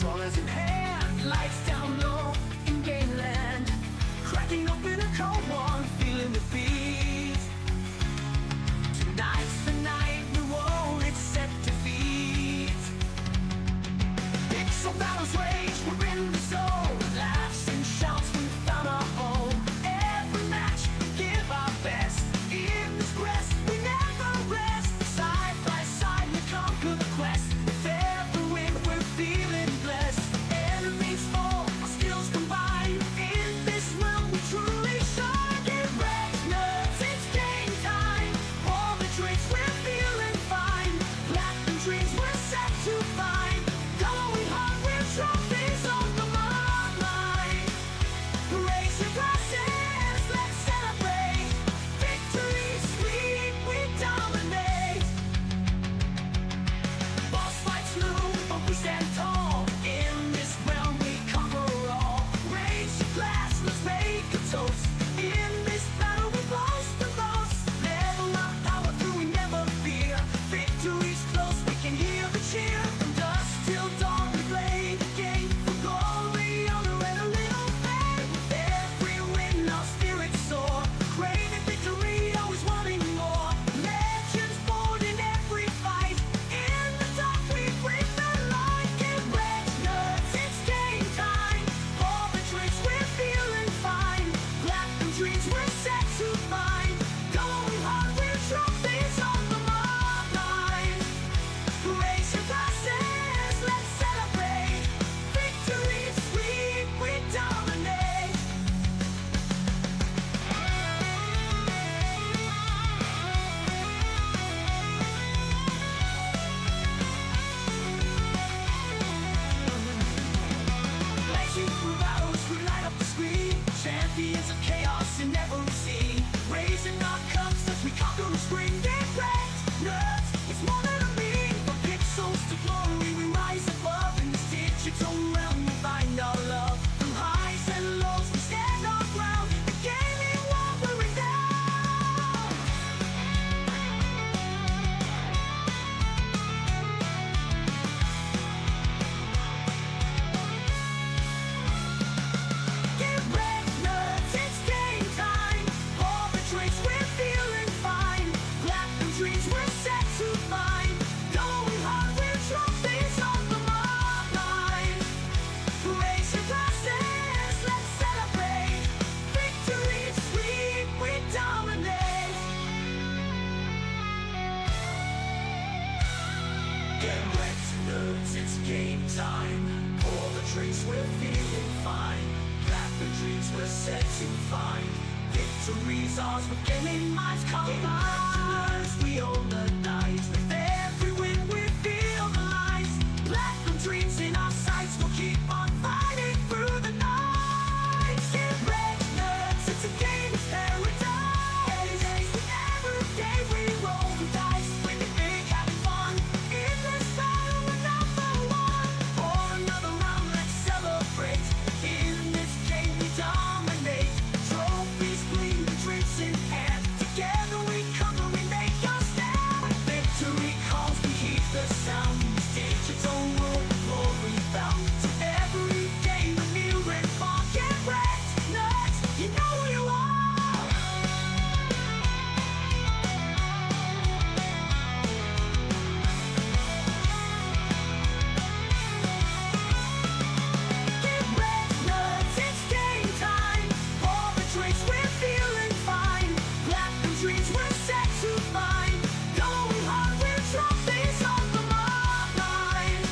Swords in hand, lights down low in gangland, cracking open a cold one, feeling the beat. Tonight's the night we won't accept defeat. Pixel battles rage, we're in the zone. Laughs and shouts, we found our home. Every match, we give our best. In this quest, we never rest. Side by side, we conquer the quest. If ever win, we're feeling blessed. Enemies fall, our skills combine. In this realm, we truly shine. Get wrecked, nerds, it's game time. All the drinks, we're feeling fine. Platinum dreams, we're set to find. Going hard, we're trophies on the line. Raise your glasses, let's celebrate. Victory sweet, we dominate. Boss fights loom, but we stand tall. In this realm, we conquer all. Raise your glass, let's make a toast. In this battle, we boast the most. Level up, power through, we never fear. Victory's close, we can hear the cheer. From dusk till dawn, we play the game. For glory, honor, and a little fame. With every win, our spirits soar. Craving victory, always wanting more. Legends born in every fight. In the dark, we bring the light. Get wrecked, nerds, it's game time. All the drinks, we're feeling fine. Platinum dreams, we're set to find. Going hard, we're trophies on the line. Raise your glasses, let's celebrate. Victory sweet, we dominate. Flashing through battles, we light up the screen. Champions of chaos in every scene. Raising our cups as we conquer the spring. Get wrecked, nerds, it's more than a meme. From pixels to glory, we rise above. In this digital realm, we find our love. Through highs and lows, we stand our ground. The gaming world, we're renowned. Get wrecked, nerds, it's game time. All the drinks, we're feeling fine. Platinum dreams, we're set to find. Going hard, we're trophies on the line. Raise your glasses, let's celebrate. Victory sweet, we dominate. Get wrecked, nerds, it's game time. All the drinks, we're feeling fine. Platinum dreams, we're set to find. Victory's ours, with gaming minds combined. We own the night. With every win, we feel the light. Platinum dreams in our sights, we'll keep on fighting through the night. Get wrecked, nerds, it's a game of paradise. Every day we roll the dice, winning big, having fun. In this battle, we're number one. For another round, let's celebrate. In this game, we dominate. Trophies gleam, drinks in hand. Together we conquer, we make our stand. When victory calls, we heed the sound. This digital world, glory bound. So every game, a new and far. Get wrecked, nerds, you know who you are. Get wrecked, nerds, it's game time. All the drinks, we're feeling fine. Platinum dreams, we're set to find. Going hard, we're trophies on the line.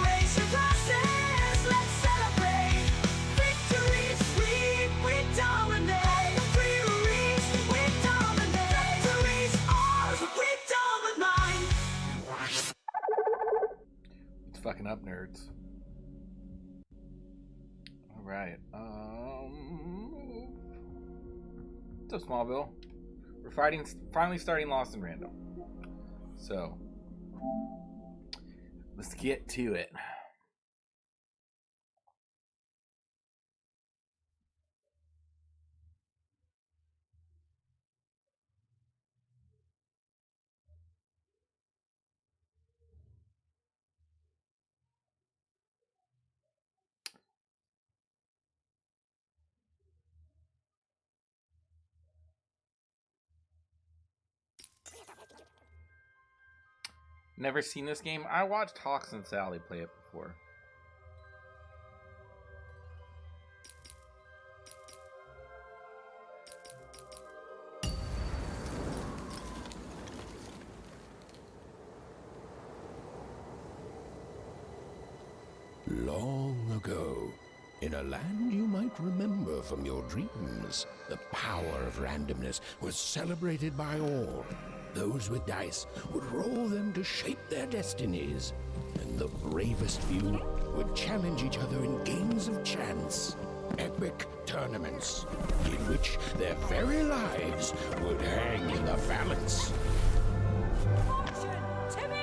Raise your glasses, let's celebrate. Victory sweet, we dominate. Victories, we dominate. Victory's ours, we dominate. It's fucking up, nerds. All right. What's up, Smallville? We're finally starting Lost in Random. So, let's get to it. Never seen this game. I watched Hawks and Sally play it before. Long ago, in a land you might remember from your dreams, the power of randomness was celebrated by all. Those with dice would roll them to shape their destinies, and the bravest few would challenge each other in games of chance. Epic tournaments, in which their very lives would hang in the balance. Fortune to me!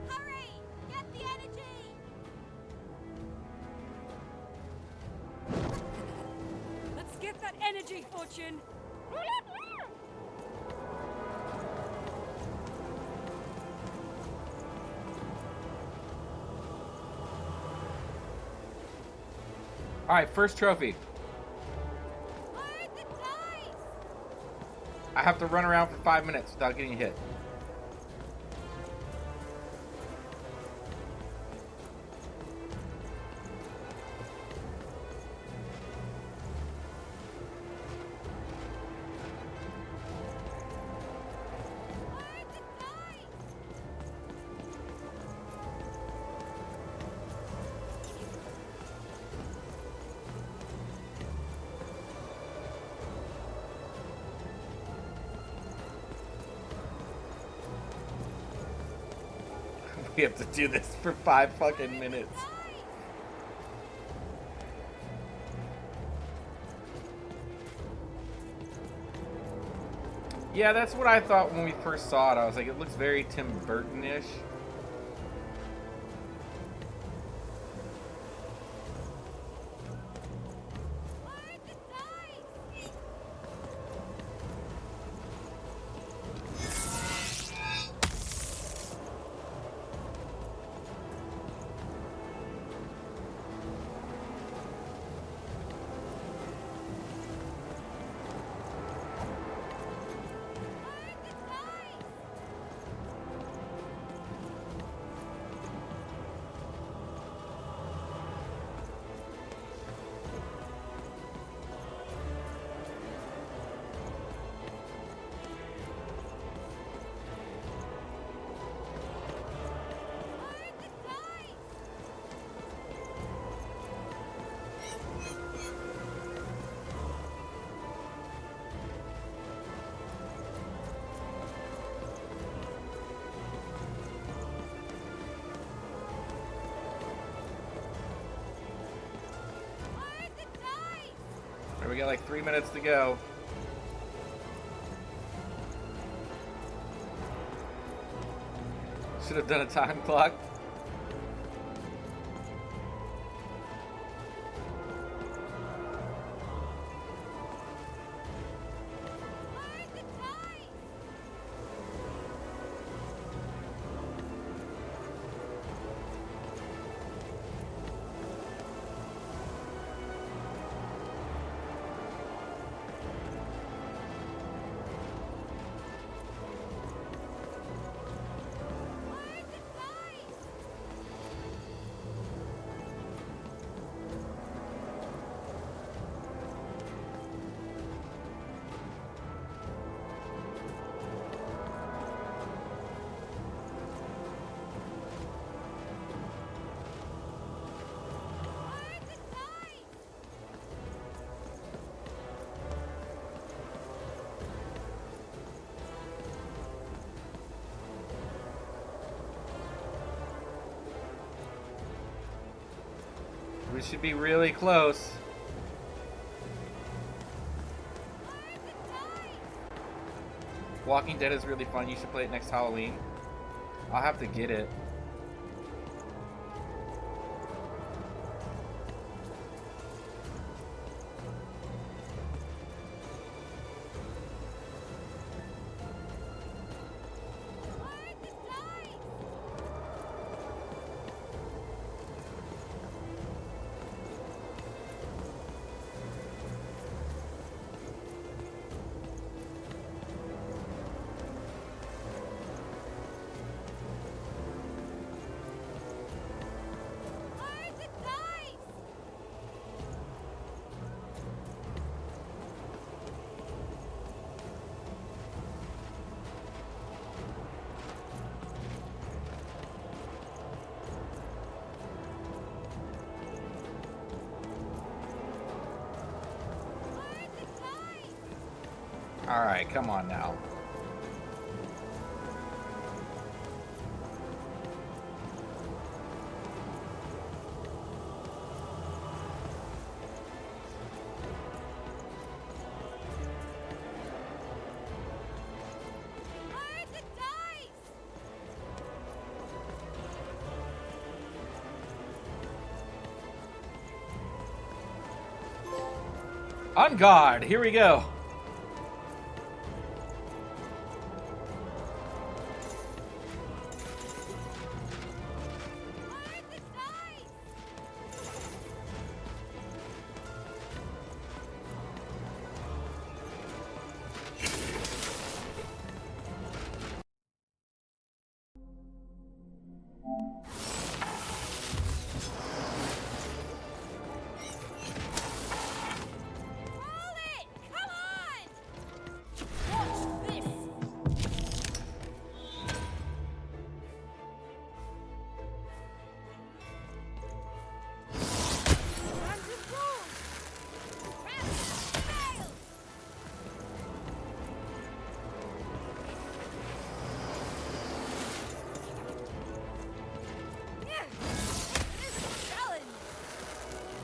Hurry! Get the energy! Let's get that energy, Fortune! Alright, first trophy. Load the dice! I have to run around for 5 minutes without getting hit. Load the dice! We have to do this for 5 fucking minutes. Yeah, that's what I thought when we first saw it. I was like, it looks very Tim Burton-ish. Load the dice! Load the dice! Load the dice! Load the dice! Alright, we got like 3 minutes to go. Should have done a time clock. Load the dice! Load the dice! Load the dice! We should be really close. Load the dice! Walking Dead is really fun. You should play it next Halloween. I'll have to get it. Alright, come on now. Fire the dice! On guard, here we go. Fire the dice! Roll it! Come on! Watch this! Random roll! Random fail! Yeah, this is a challenge!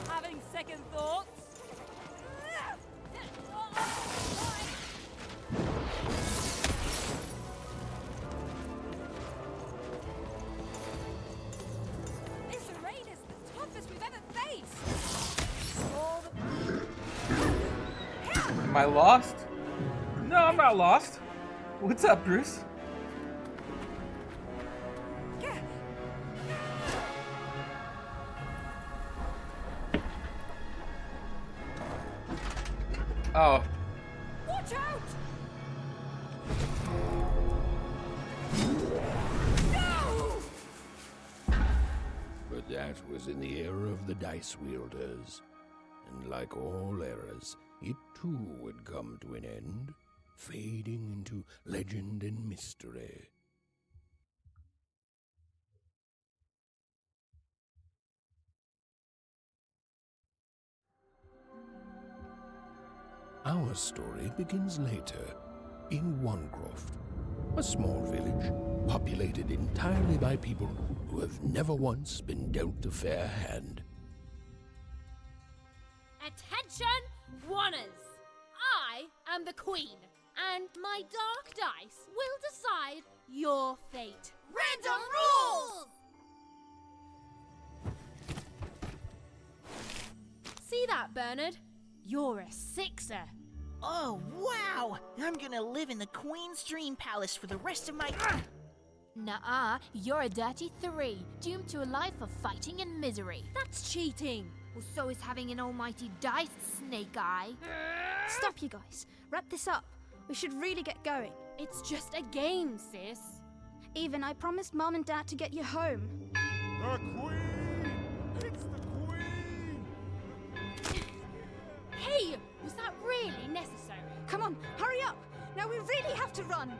Having second thoughts? This raid is the toughest we've ever faced! All the... Am I lost? No, I'm not lost. What's up, Bruce? Oh, Watch out! But that was in the era of the dice wielders. And like all eras, it too would come to an end, fading into legend and mystery. Our story begins later, in Wangroft, a small village populated entirely by people who have never once been dealt a fair hand. Attention, Wanners! I am the Queen, and my dark dice will decide your fate. Random rules! See that, Bernard? You're a sixer. Oh, wow! I'm gonna live in the Queen's Dream Palace for the rest of my... Nuh-uh, you're a dirty 3, doomed to a life of fighting and misery. That's cheating. Well, so is having an almighty dice, Snake Eye. Stop, you guys. Wrap this up. We should really get going. It's just a game, sis. Even I promised Mom and Dad to get you home. The Queen! It's the Queen! Hey, was that really necessary? Come on, hurry up! Now we really have to run!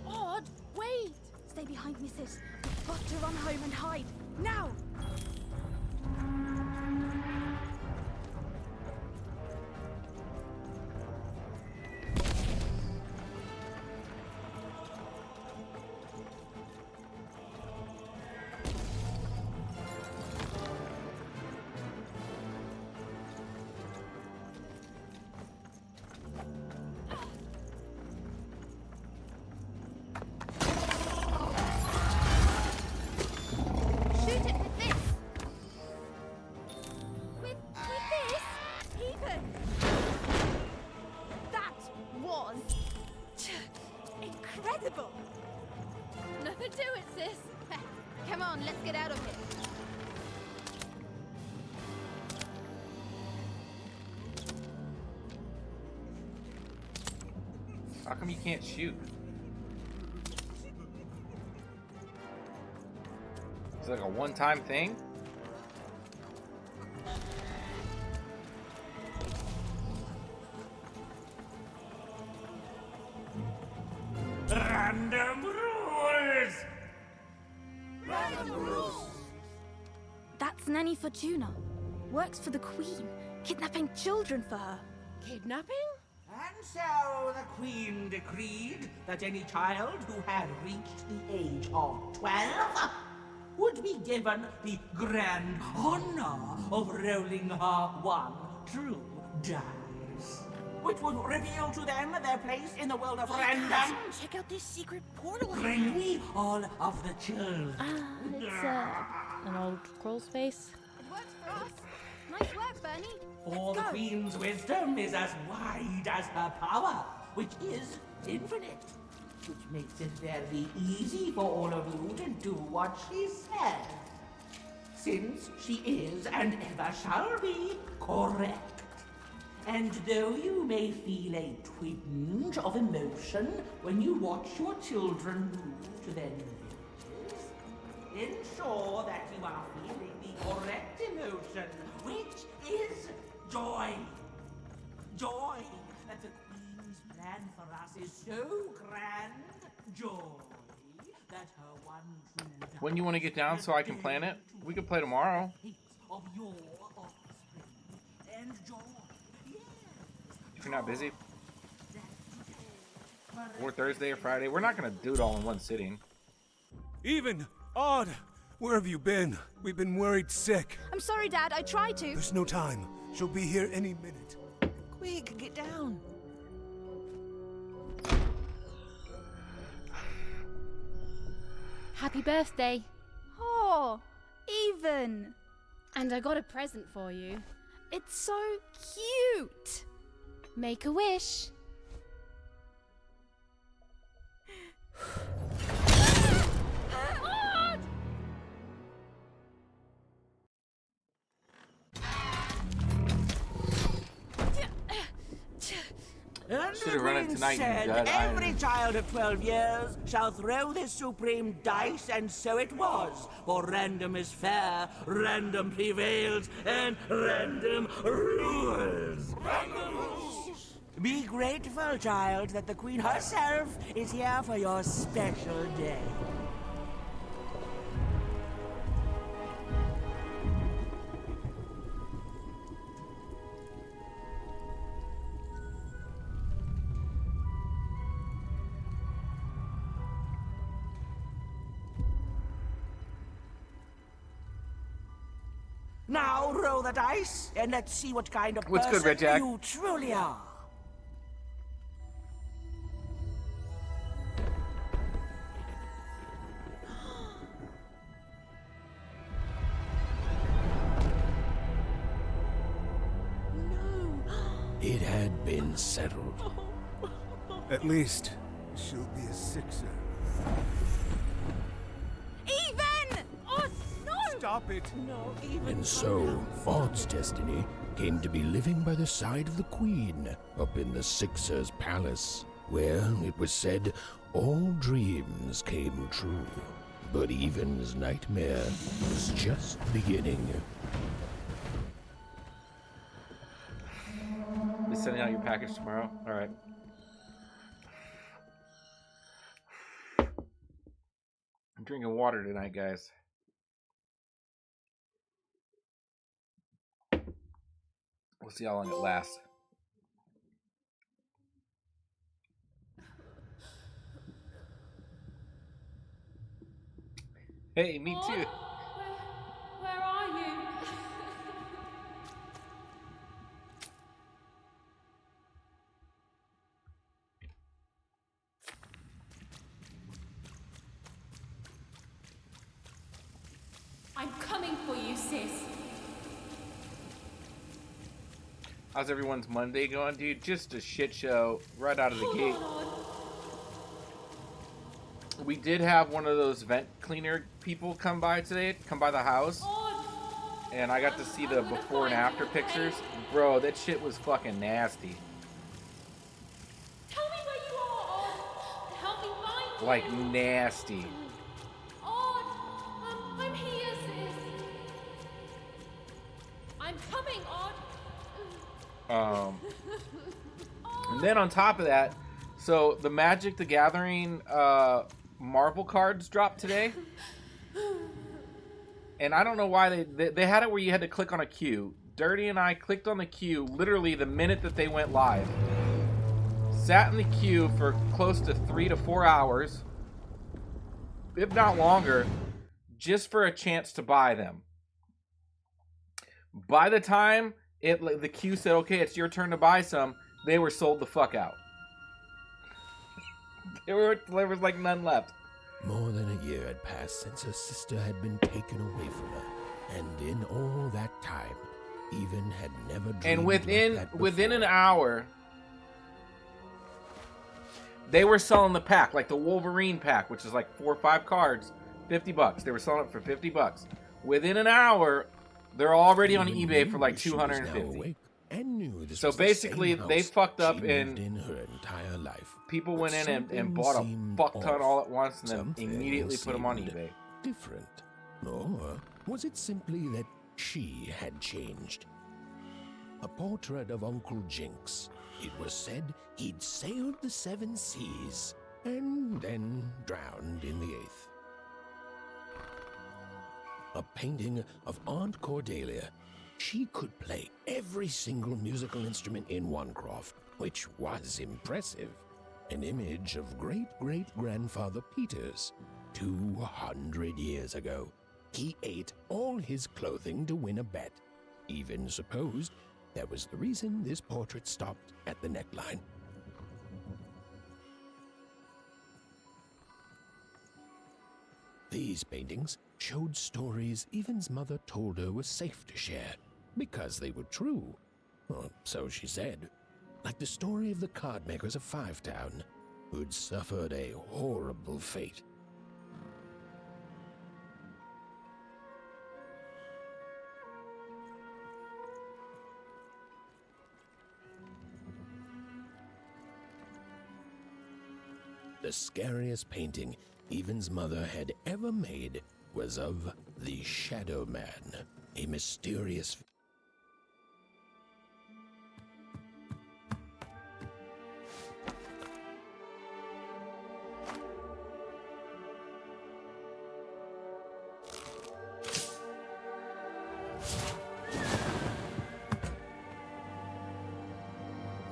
Odd, wait! Stay behind me, sis. We've got to run home and hide. Now! Shoot it with this! With this? Ethan! That was... incredible! Nothing to it, sis. Come on, let's get out of here. how come you can't shoot? Is it like a one-time thing? Random rules! That's Nanny Fortuna. Works for the Queen, kidnapping children for her. Kidnapping? And so the Queen decreed that any child who had reached the age of 12 would be given the grand honor of rolling her one true dice, which would reveal to them their place in the world of random. Check out this secret portal. Bring me all of the children. It's an old crawl space. It works for us. Nice work, Bernie. For the Queen's wisdom is as wide as her power, which is infinite. Which makes it very easy for all of you to do what she says. Since she is, and ever shall be, correct. And though you may feel a twinge of emotion when you watch your children move to their new villages, ensure that you are feeling the correct emotion, which is joy. Joy that the Queen's plan for us is so grand. Joy that her one true When you want to get down so I can plan it? We could play tomorrow. of your offspring. And joy, yes, If you're not busy. Or Thursday or Friday. We're not going to do it all in one sitting. Even, Odd, where have you been? We've been worried sick. I'm sorry, Dad. I tried to. There's no time. She'll be here any minute. Quick, get down. Happy birthday. Oh, Even. And I got a present for you. It's so cute. Make a wish. And Should've run it Queen tonight, you said, gut every iron. child of 12 years shall throw this supreme dice, and so it was. For random is fair, random prevails, and random rules. Random rules. Be grateful, child, that the Queen herself is here for your special day. Now roll the dice, and let's see what kind of What's good, person Red Jack? you truly are. It had been settled. At least, she'll be a sixer. Even! Oh, no! Stop it! No, even And so, Odd's destiny came to be living by the side of the Queen up in the Sixer's palace, where, it was said, all dreams came true. But Even's nightmare was just beginning. Be sending out your package tomorrow? Alright. I'm drinking water tonight, guys. We'll see how long it lasts. Hey, me too. Where are you? I'm coming for you, sis. How's everyone's Monday going, dude? Just a shit show right out of the gate. We did have one of those vent cleaner people come by today, come by the house. And I got to see the before and after pictures. Bro, that shit was fucking nasty. Tell me where you are, Odd. Help me find you. Like, nasty. Odd, I'm here, sis. I'm coming, Odd. And then on top of that, So the Magic the Gathering Marvel cards dropped today. And I don't know why they had it where you had to click on a queue. Dirty and I clicked on the queue literally the minute that they went live. Sat in the queue for close to 3 to 4 hours, if not longer, just for a chance to buy them. By the time the queue said, okay, it's your turn to buy some, they were sold the fuck out. There was like none left. More than a year had passed since her sister had been taken away from her, and in all that time, Even had never dreamed and like within an hour, they were selling the pack, like the Wolverine pack, which is like 4 or 5 cards, $50. They were selling it for $50. Within an hour, they're already on eBay for like $250. So basically, they fucked up and in her entire life. People went in and bought a fuck ton all at once and then immediately put them on eBay. Different. Or was it simply that she had changed? A portrait of Uncle Jinx. It was said he'd sailed the 7 seas and then drowned in the 8th. A painting of Aunt Cordelia. She could play every single musical instrument in Wanecroft, which was impressive. An image of great-great-grandfather Peters, 200 years ago. He ate all his clothing to win a bet. Even supposed that was the reason this portrait stopped at the neckline. These paintings showed stories Even's mother told her were safe to share, because they were true. Or so she said. Like the story of the card makers of Five Town, who'd suffered a horrible fate. The scariest painting Even's mother had ever made was of the Shadow Man, a mysterious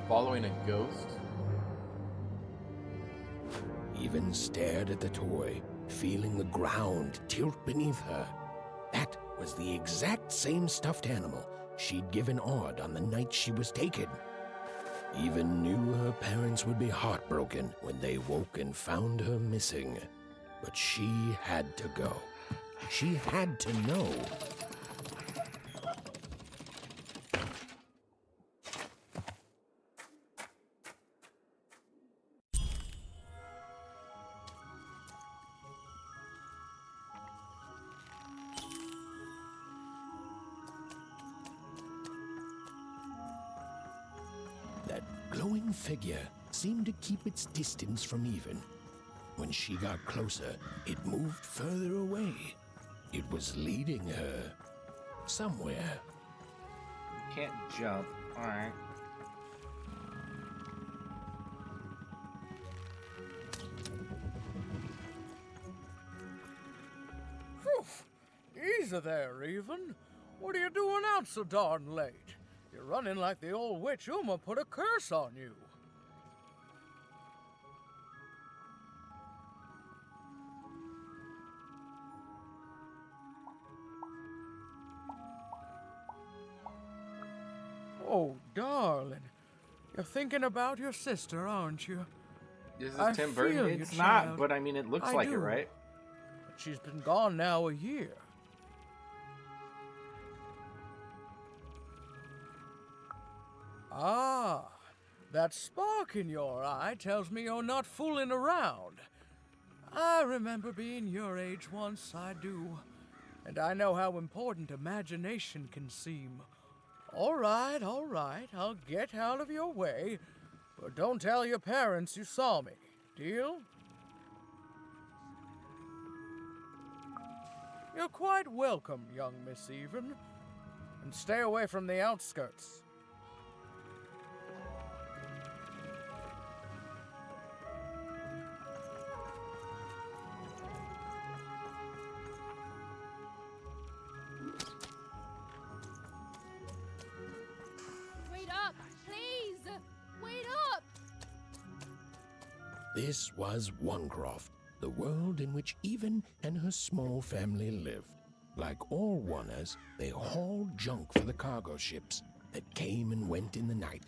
Following a ghost? Even stared at the toy, feeling the ground tilt beneath her. That was the exact same stuffed animal she'd given Odd on the night she was taken. Even knew her parents would be heartbroken when they woke and found her missing. But she had to go. She had to know. That glowing figure seemed to keep its distance from Even. When she got closer, it moved further away. It was leading her somewhere. Can't jump. Alright. Easy there, Even. What are you doing out so darn late? You're running like the old witch Uma put a curse on you. Oh, darling. You're thinking about your sister, aren't you? This is I Tim feel Burton. you, It's not, child. but I mean, it looks I like do. it, right? But she's been gone now a year. Ah, that spark in your eye tells me you're not fooling around. I remember being your age once, I do. And I know how important imagination can seem. All right, I'll get out of your way. But don't tell your parents you saw me. Deal? You're quite welcome, young Miss Even. And stay away from the outskirts. This was Onecroft, the world in which Even and her small family lived. Like all Oners, they hauled junk for the cargo ships that came and went in the night.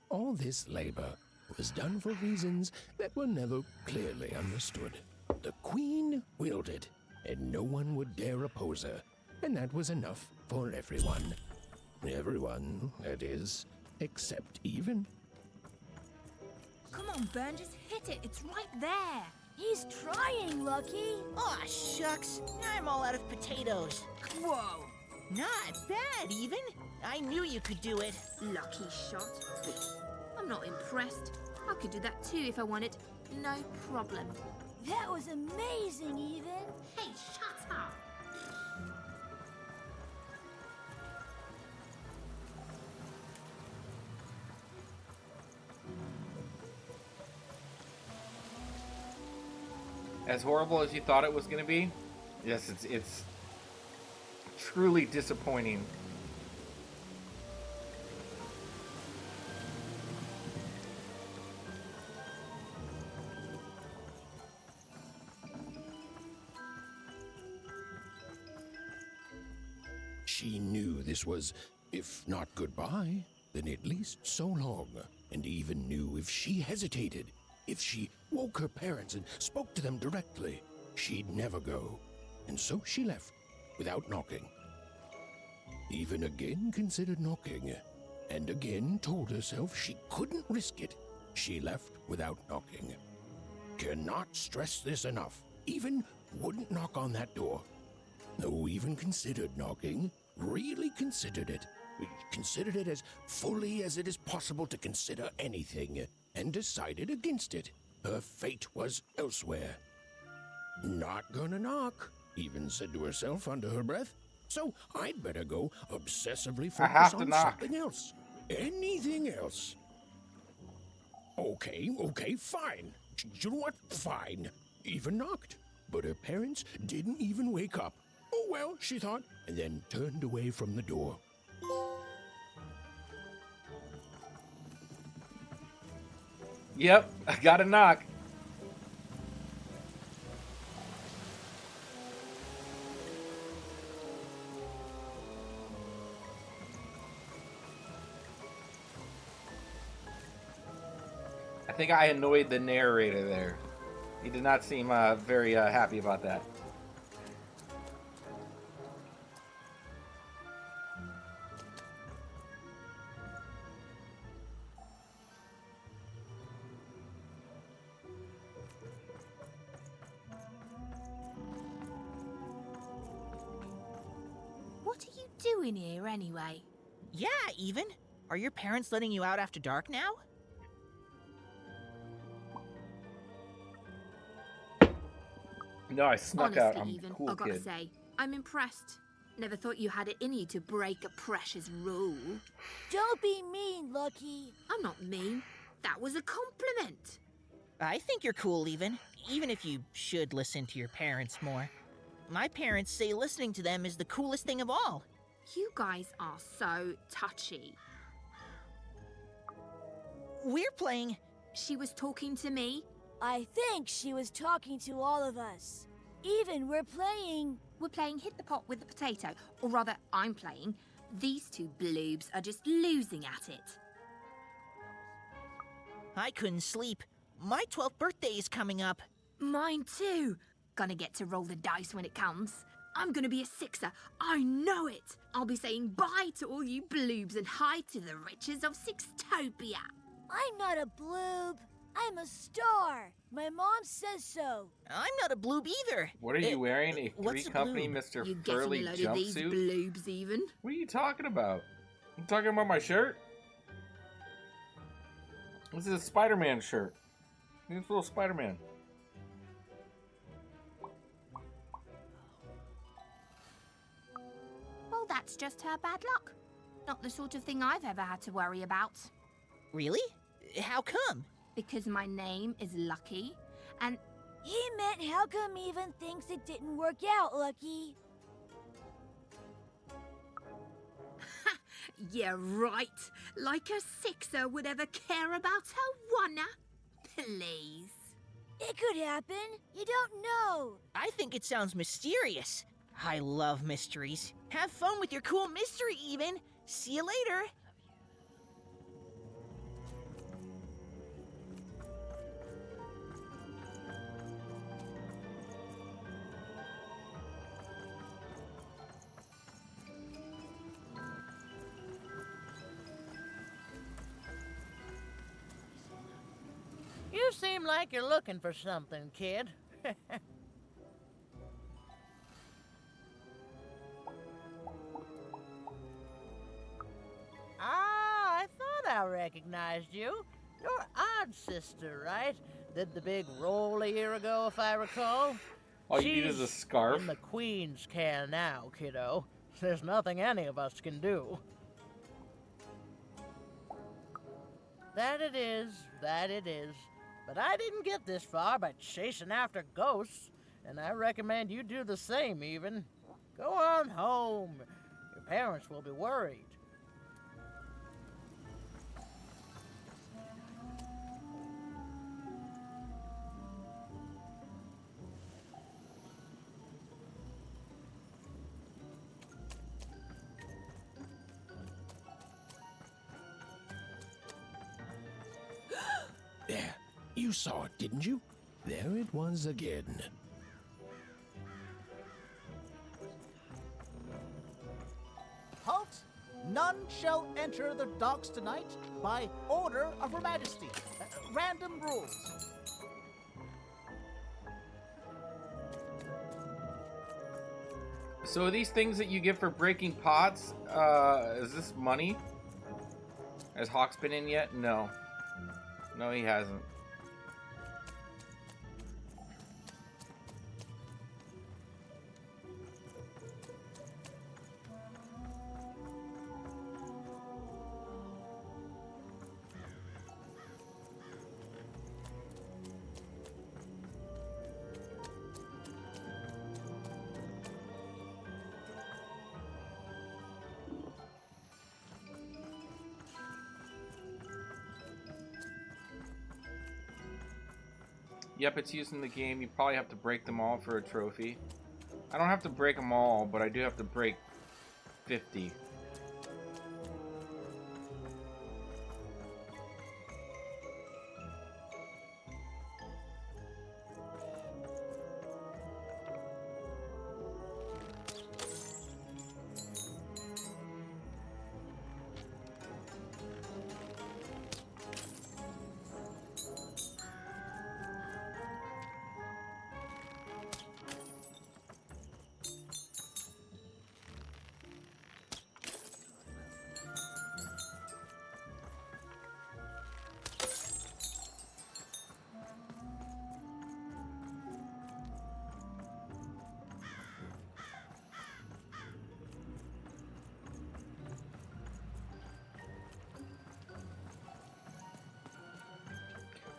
All this labor was done for reasons that were never clearly understood. The Queen willed it, and no one would dare oppose her, and that was enough for everyone. Everyone, that is, except Even. Come on, Ben, just hit it. It's right there. He's trying, Lucky. Aw, shucks. I'm all out of potatoes. Whoa. Not bad, Even. I knew you could do it. Lucky shot. I'm not impressed. I could do that too if I wanted. No problem. That was amazing, Even. Hey, shut up. As horrible as you thought it was going to be, yes, it's truly disappointing. She knew this was, if not goodbye, then at least so long, and Even knew if she hesitated, if she woke her parents and spoke to them directly, she'd never go. And so she left, without knocking. Even again considered knocking, and again told herself she couldn't risk it. She left without knocking. Cannot stress this enough. Even wouldn't knock on that door. No, Even considered knocking, really considered it. Considered it as fully as it is possible to consider anything, and decided against it. Her fate was elsewhere. Not gonna knock, Even said to herself under her breath. So I'd better go obsessively I have focus to on knock. something else. Anything else. Okay, fine. You know what? Fine. Even knocked. But her parents didn't even wake up. Oh well, she thought, and then turned away from the door. Yep, I got a knock. I think I annoyed the narrator there. He did not seem very happy about that. What are you doing here anyway? Yeah, Even. Are your parents letting you out after dark now? No, I snuck Honestly, out. I'm Even, a cool I gotta kid. say, I'm impressed. Never thought you had it in you to break a precious rule. Don't be mean, Lucky. I'm not mean. That was a compliment. I think you're cool, even if you should listen to your parents more. My parents say listening to them is the coolest thing of all. You guys are so touchy. We're playing... She was talking to me. I think she was talking to all of us. Even we're playing... We're playing Hit the Pot with the Potato. Or rather, I'm playing. These two bloobs are just losing at it. I couldn't sleep. My 12th birthday is coming up. Mine too. Gonna get to roll the dice when it comes. I'm gonna be a sixer. I know it. I'll be saying bye to all you bloobs and hi to the riches of Sixtopia. I'm not a bloob. I'm a star. My mom says so. I'm not a bloob either. What are you wearing? A what's Three a Company bloob? Mr. You getting Furley a load of these jumpsuit? bloobs even? What are you talking about? I'm talking about my shirt. This is a Spider-Man shirt. This little Spider-Man. Well, that's just her bad luck. Not the sort of thing I've ever had to worry about. Really? How come? Because my name is Lucky, and He meant how come Even thinks it didn't work out, Lucky? yeah, right. Like a sixer would ever care about her oneer. Please. It could happen. You don't know. I think it sounds mysterious. I love mysteries. Have fun with your cool mystery, Even. See you later. You seem like you're looking for something, kid. I thought I recognized you. You're Odd Sister, right? Did the big roll a year ago, if I recall. All you need is a scarf. In the Queen's care now, kiddo. There's nothing any of us can do. That it is, that it is. But I didn't get this far by chasing after ghosts, and I recommend you do the same, Even. Go on home. Your parents will be worried. There, you saw it, didn't you? There it was again. Halt! None shall enter the docks tonight by order of Her Majesty. Random rules. So are these things that you get for breaking pots, is this money? Has Hawks been in yet? No. No, he hasn't. Yep, it's used in the game. You probably have to break them all for a trophy. I don't have to break them all, but I do have to break 50.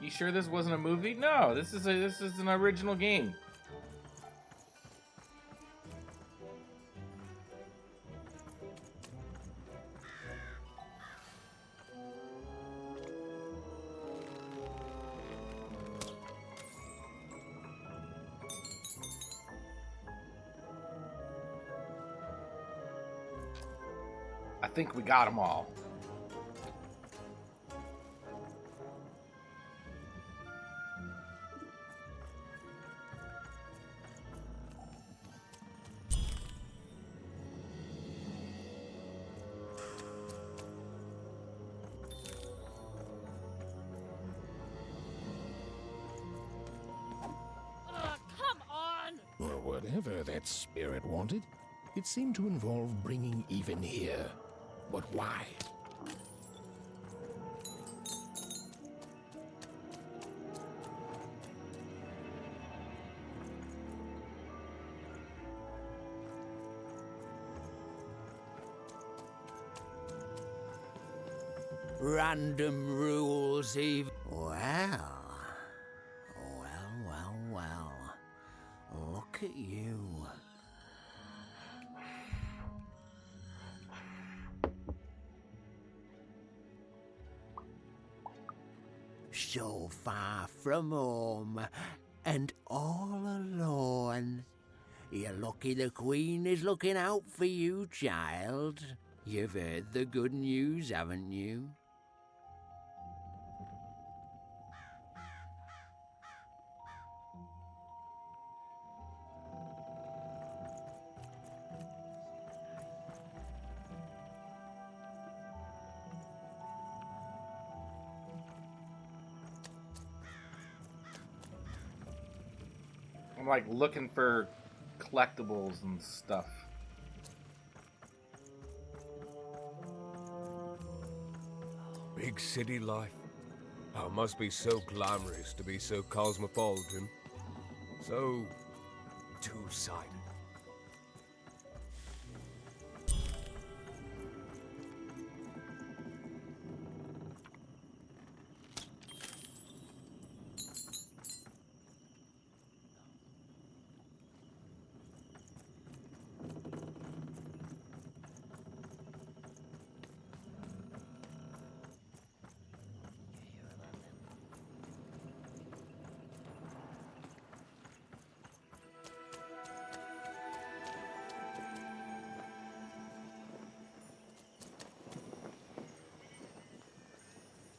You sure this wasn't a movie? No, this is an original game. I think we got them all. Well, whatever that spirit wanted, it seemed to involve bringing Even here. But why? Random rules, Eve. Well. Look at you. so far from home and all alone. You're lucky the Queen is looking out for you, child. You've heard the good news, haven't you? I'm like looking for collectibles and stuff. Big city life. Oh, it must be so glamorous to be so cosmopolitan. So two-sided.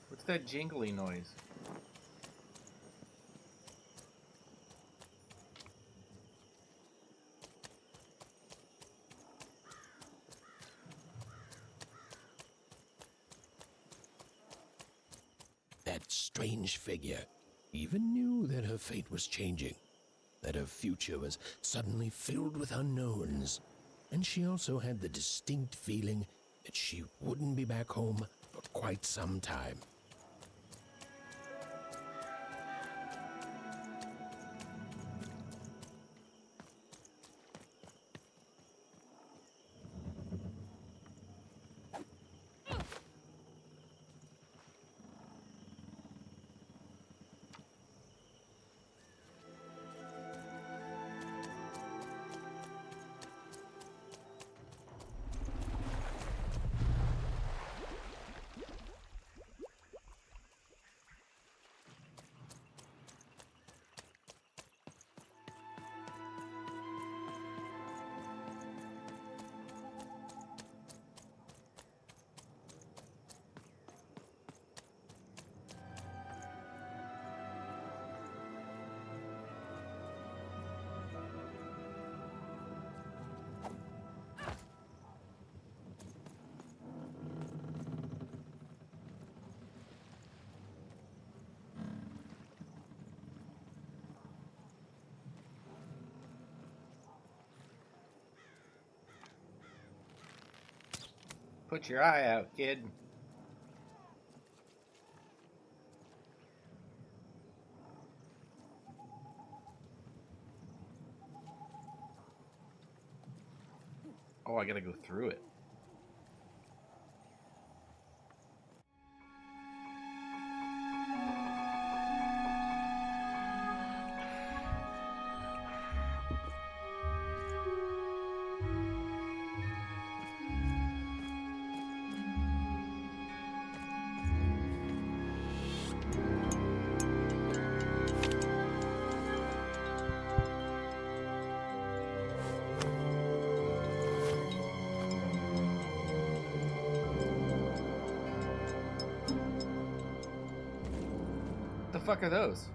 What's that jingly noise? That strange figure even knew that her fate was changing, that her future was suddenly filled with unknowns, and she also had the distinct feeling that she wouldn't be back home for quite some time. Put your eye out, kid. Oh, I gotta go through it. What the fuck are those?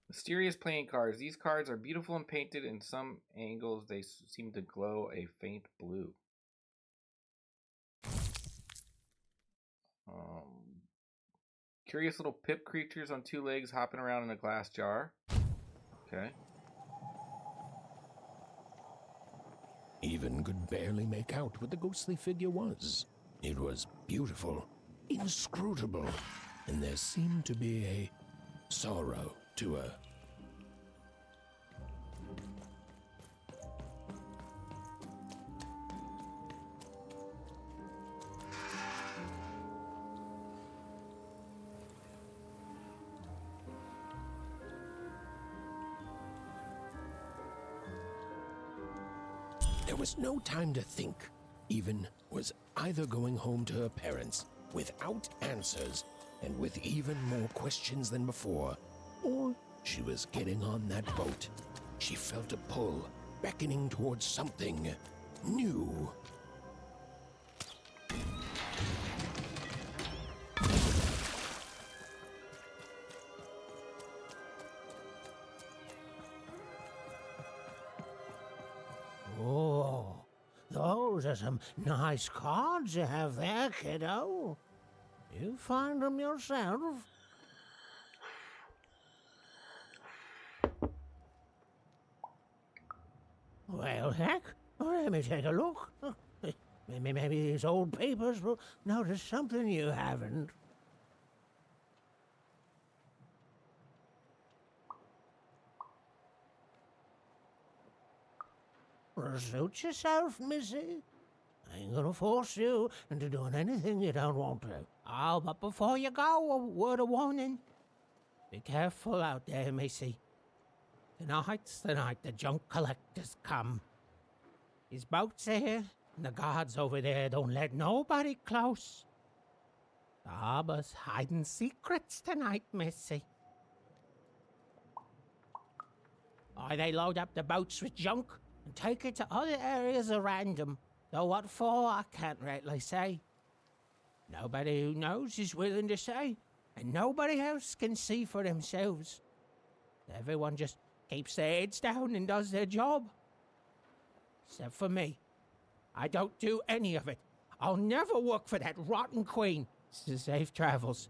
Mysterious playing cards. These cards are beautiful and painted. In some angles, they seem to glow a faint blue. Curious little pip creatures on two legs hopping around in a glass jar. Okay. Even could barely make out what the ghostly figure was. It was beautiful, inscrutable, and there seemed to be a sorrow to her. There was no time to think. Even was either going home to her parents without answers and with even more questions than before, or she was getting on that boat. She felt a pull, beckoning towards something new. Oh, those are some nice cards you have there, kiddo. You find them yourself? Well, heck, let me take a look. Maybe these old papers will notice something you haven't. Suit yourself, missy. I ain't gonna force you into doing anything you don't want to. Oh, but before you go, a word of warning. Be careful out there, missy. Tonight's the night the junk collectors come. His boat's here, and the guards over there don't let nobody close. The harbor's hiding secrets tonight, missy. Or they load up the boats with junk and take it to other areas at random. Though what for, I can't rightly say. Nobody who knows is willing to say, and nobody else can see for themselves. Everyone just keeps their heads down and does their job. Except for me. I don't do any of it. I'll never work for that rotten queen. Safe travels.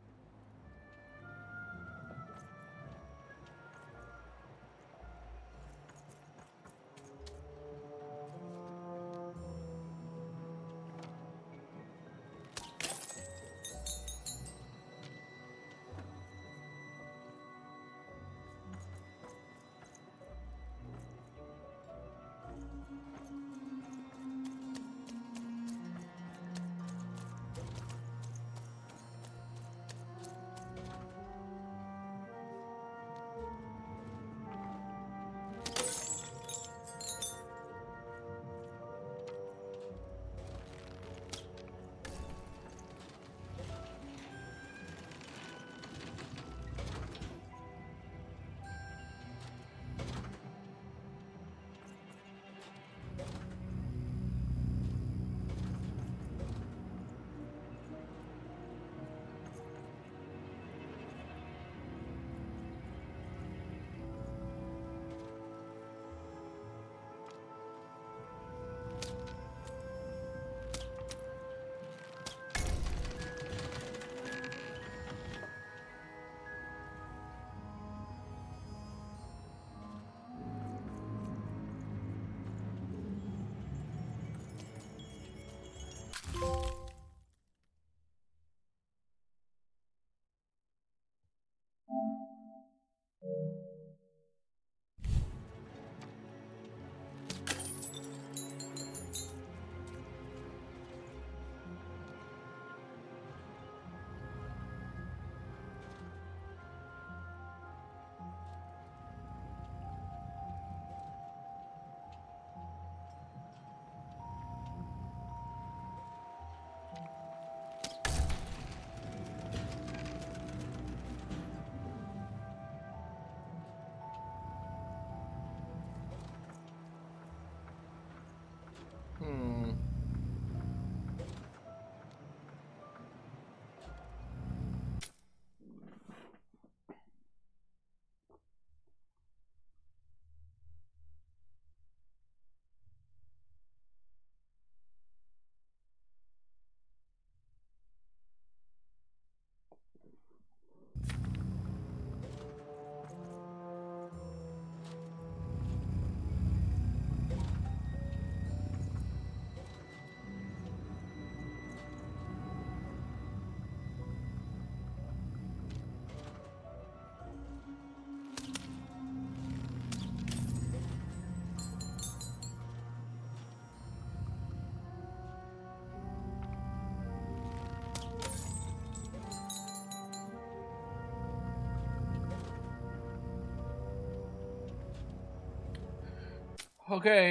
Okay,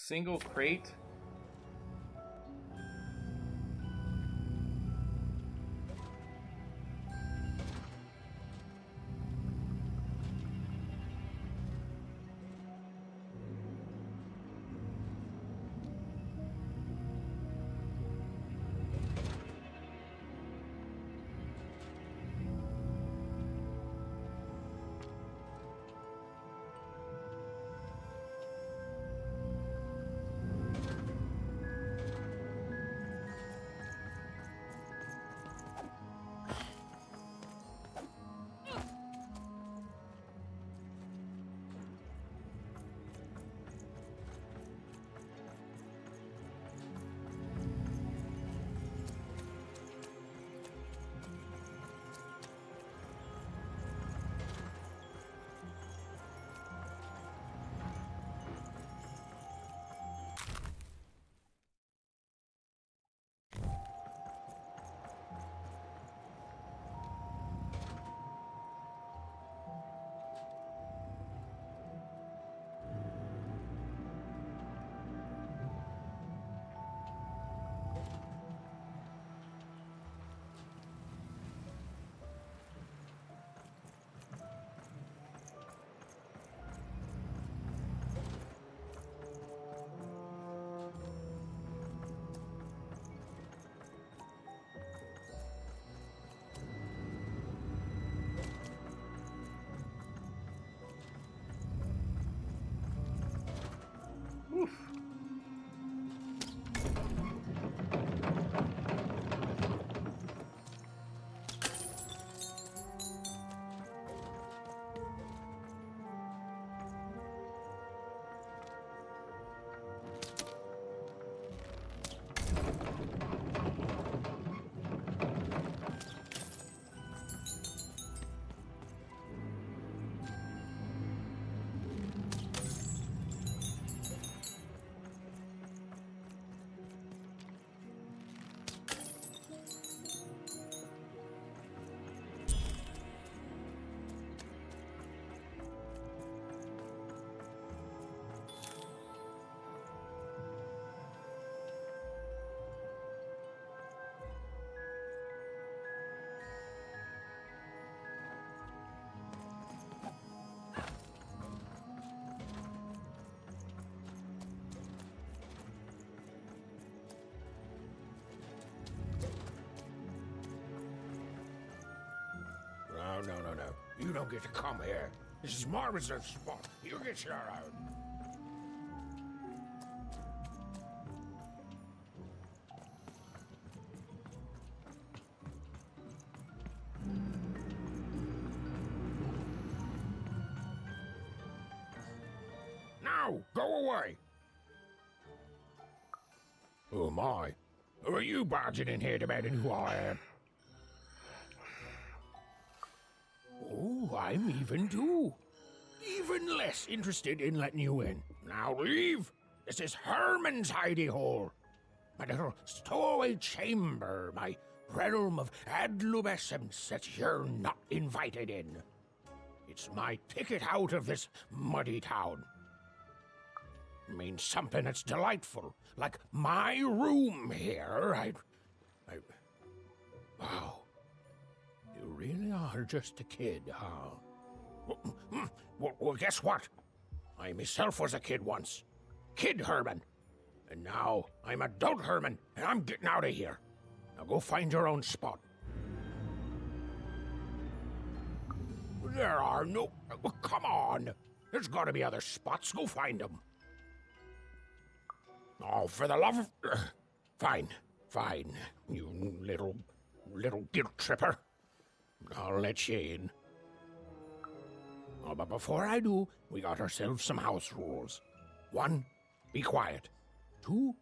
single crate. No. You don't get to come here. This is my reserve spot. You get your own. Now, go away. Oh my. Who are you barging in here demanding who I am? Oh, I'm even too. Even less interested in letting you in. Now leave. This is Herman's hidey hole. My little stowaway chamber, my realm of adlubescence that you're not invited in. It's my ticket out of this muddy town. It means something that's delightful, like my room here. Wow. You really are just a kid, huh? Well, guess what? I myself was a kid once. Kid Herman. And now I'm adult Herman, and I'm getting out of here. Now go find your own spot. There are no... Oh, come on. There's got to be other spots. Go find them. Oh, for the love of... Fine. You little guilt tripper. I'll let you in. Oh, but before I do, we got ourselves some house rules. 1, be quiet. 2,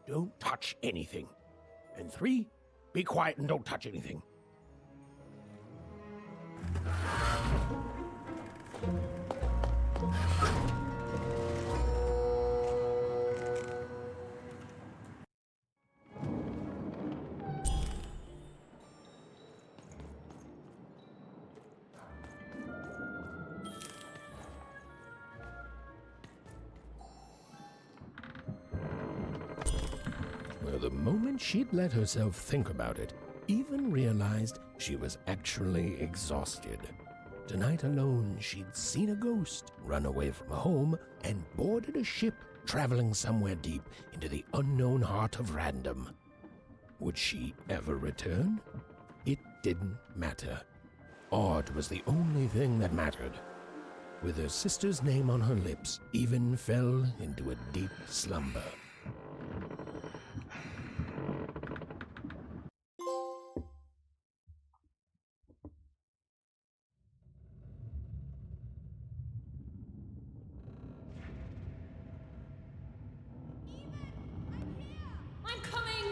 don't touch anything. And 3, be quiet and don't touch anything. the moment she'd let herself think about it, even realized she was actually exhausted. Tonight alone, she'd seen a ghost, run away from home, and boarded a ship traveling somewhere deep into the unknown heart of Random. Would she ever return? It didn't matter. Odd was the only thing that mattered. With her sister's name on her lips, Even fell into a deep slumber. I'm coming!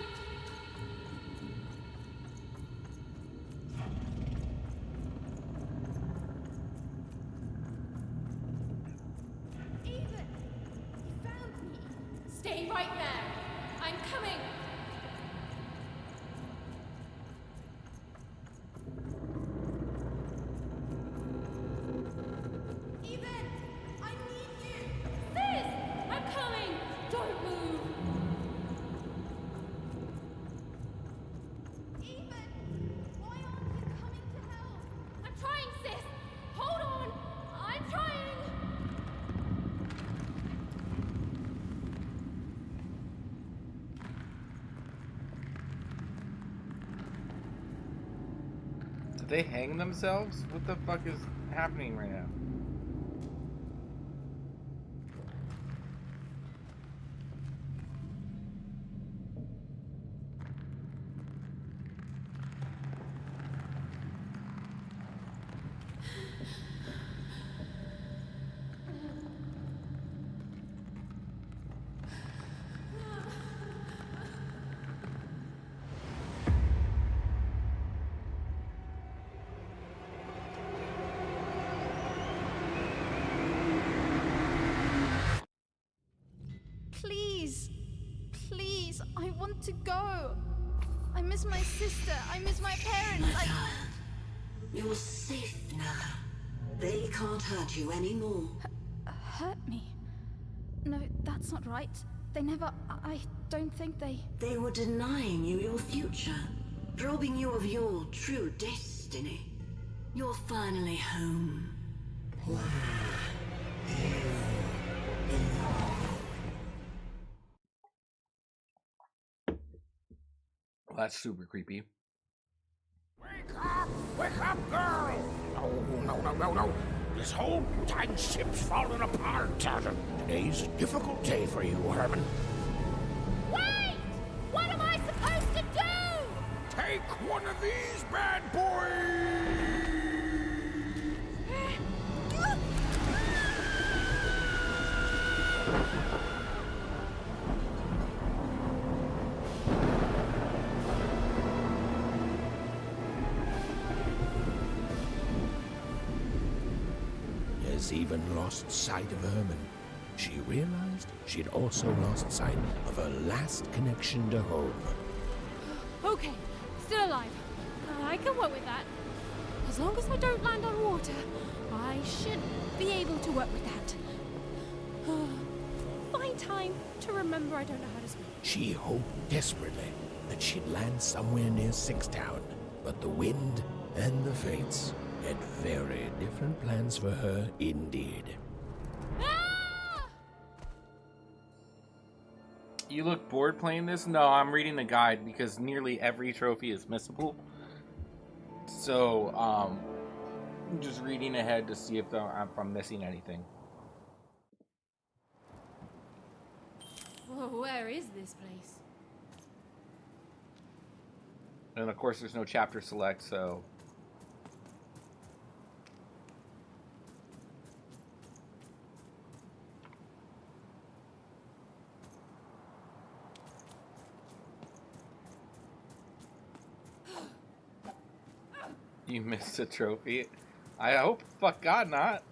Even! You found me! Stay right there! I'm coming! Even! I need you! Sis! I'm coming! Don't move! Even! Why aren't you coming to help? I'm trying, sis! Hold on! I'm trying! Did they hang themselves? What the fuck is happening right now? Please. Please, I want to go. I miss my sister. I miss my parents. You're safe now. They can't hurt you anymore. Hurt me? No, that's not right. They never. I don't think they. They were denying you your future, robbing you of your true destiny. You're finally home. Well, that's super creepy. Wake up, girl! No. This whole time ship's falling apart. Today's a difficult day for you, Herman. Wait! What am I supposed to do? Take one of these bad boys! As Even lost sight of Herman, she realized she'd also lost sight of her last connection to home. Okay, still alive. I can work with that. As long as I don't land on water, I should be able to work with that. Find time to remember I don't know how to swim. She hoped desperately that she'd land somewhere near Sixtown, but the wind and the fates had very different plans for her indeed. You look bored playing this? No, I'm reading the guide because nearly every trophy is missable. So, I'm just reading ahead to see if I'm missing anything. Whoa, where is this place? And of course, there's no chapter select, so. You missed a trophy. I hope, fuck God, not.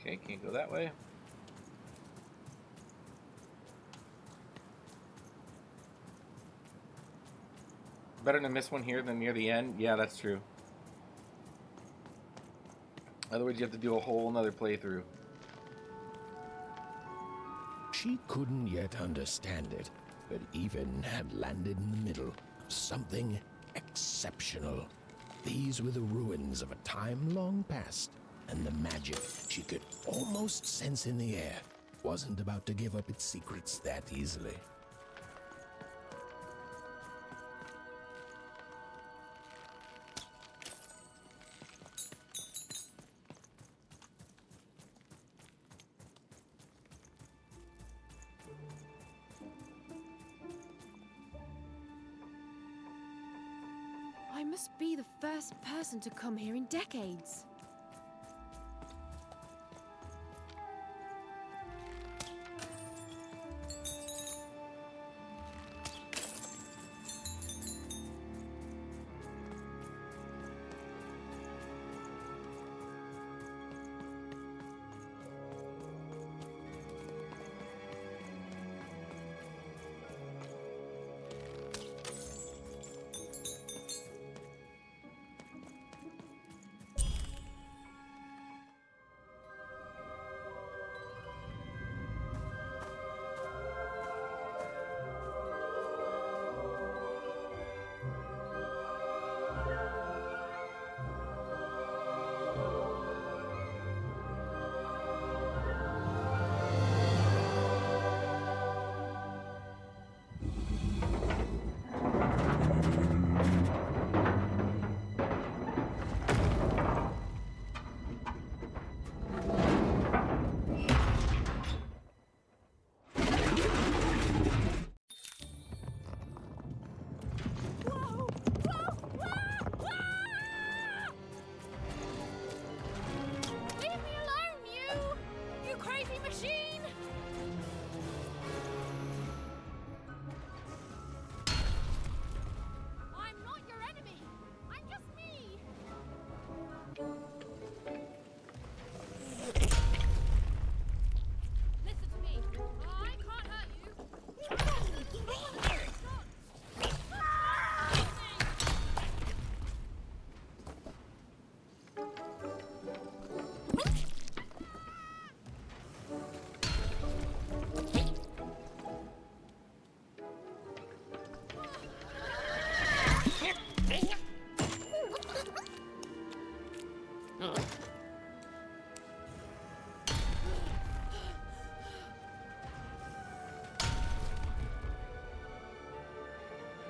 Okay, can't go that way. Better to miss one here than near the end. Yeah, that's true. Otherwise, you have to do a whole nother playthrough. She couldn't yet understand it, but Even had landed in the middle of something exceptional. These were the ruins of a time long past, and the magic she could almost sense in the air wasn't about to give up its secrets that easily. I must be the first person to come here in decades.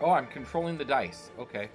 Oh, I'm controlling the dice. Okay.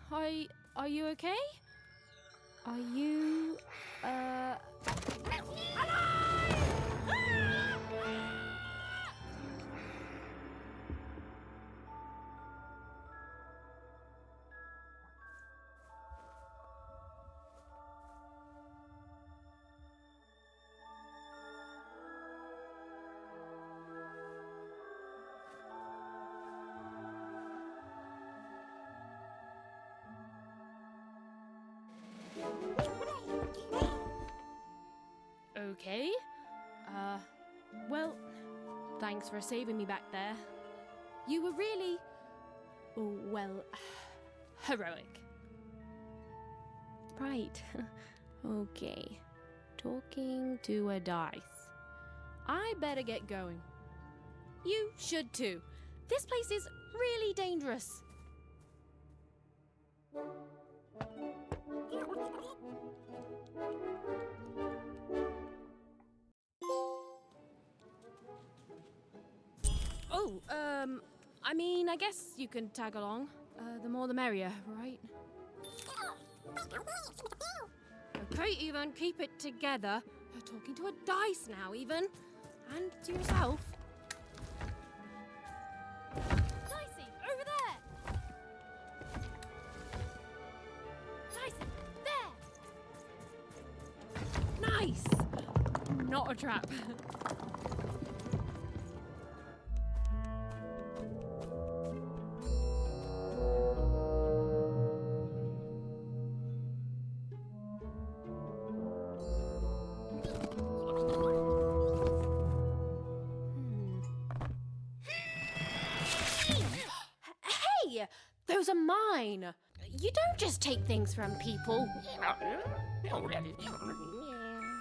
Hey, are you okay? Are you, okay? Well, thanks for saving me back there. You were really, well, heroic. Right. Okay. Talking to a dice. I better get going. You should too. This place is really dangerous. guess you can tag along. The more the merrier, right? Okay, Ethan, keep it together. You're talking to a dice now, Ethan. And to yourself. Dicey, over there! Dicey, there! Nice! Not a trap. Those are mine. You don't just take things from people.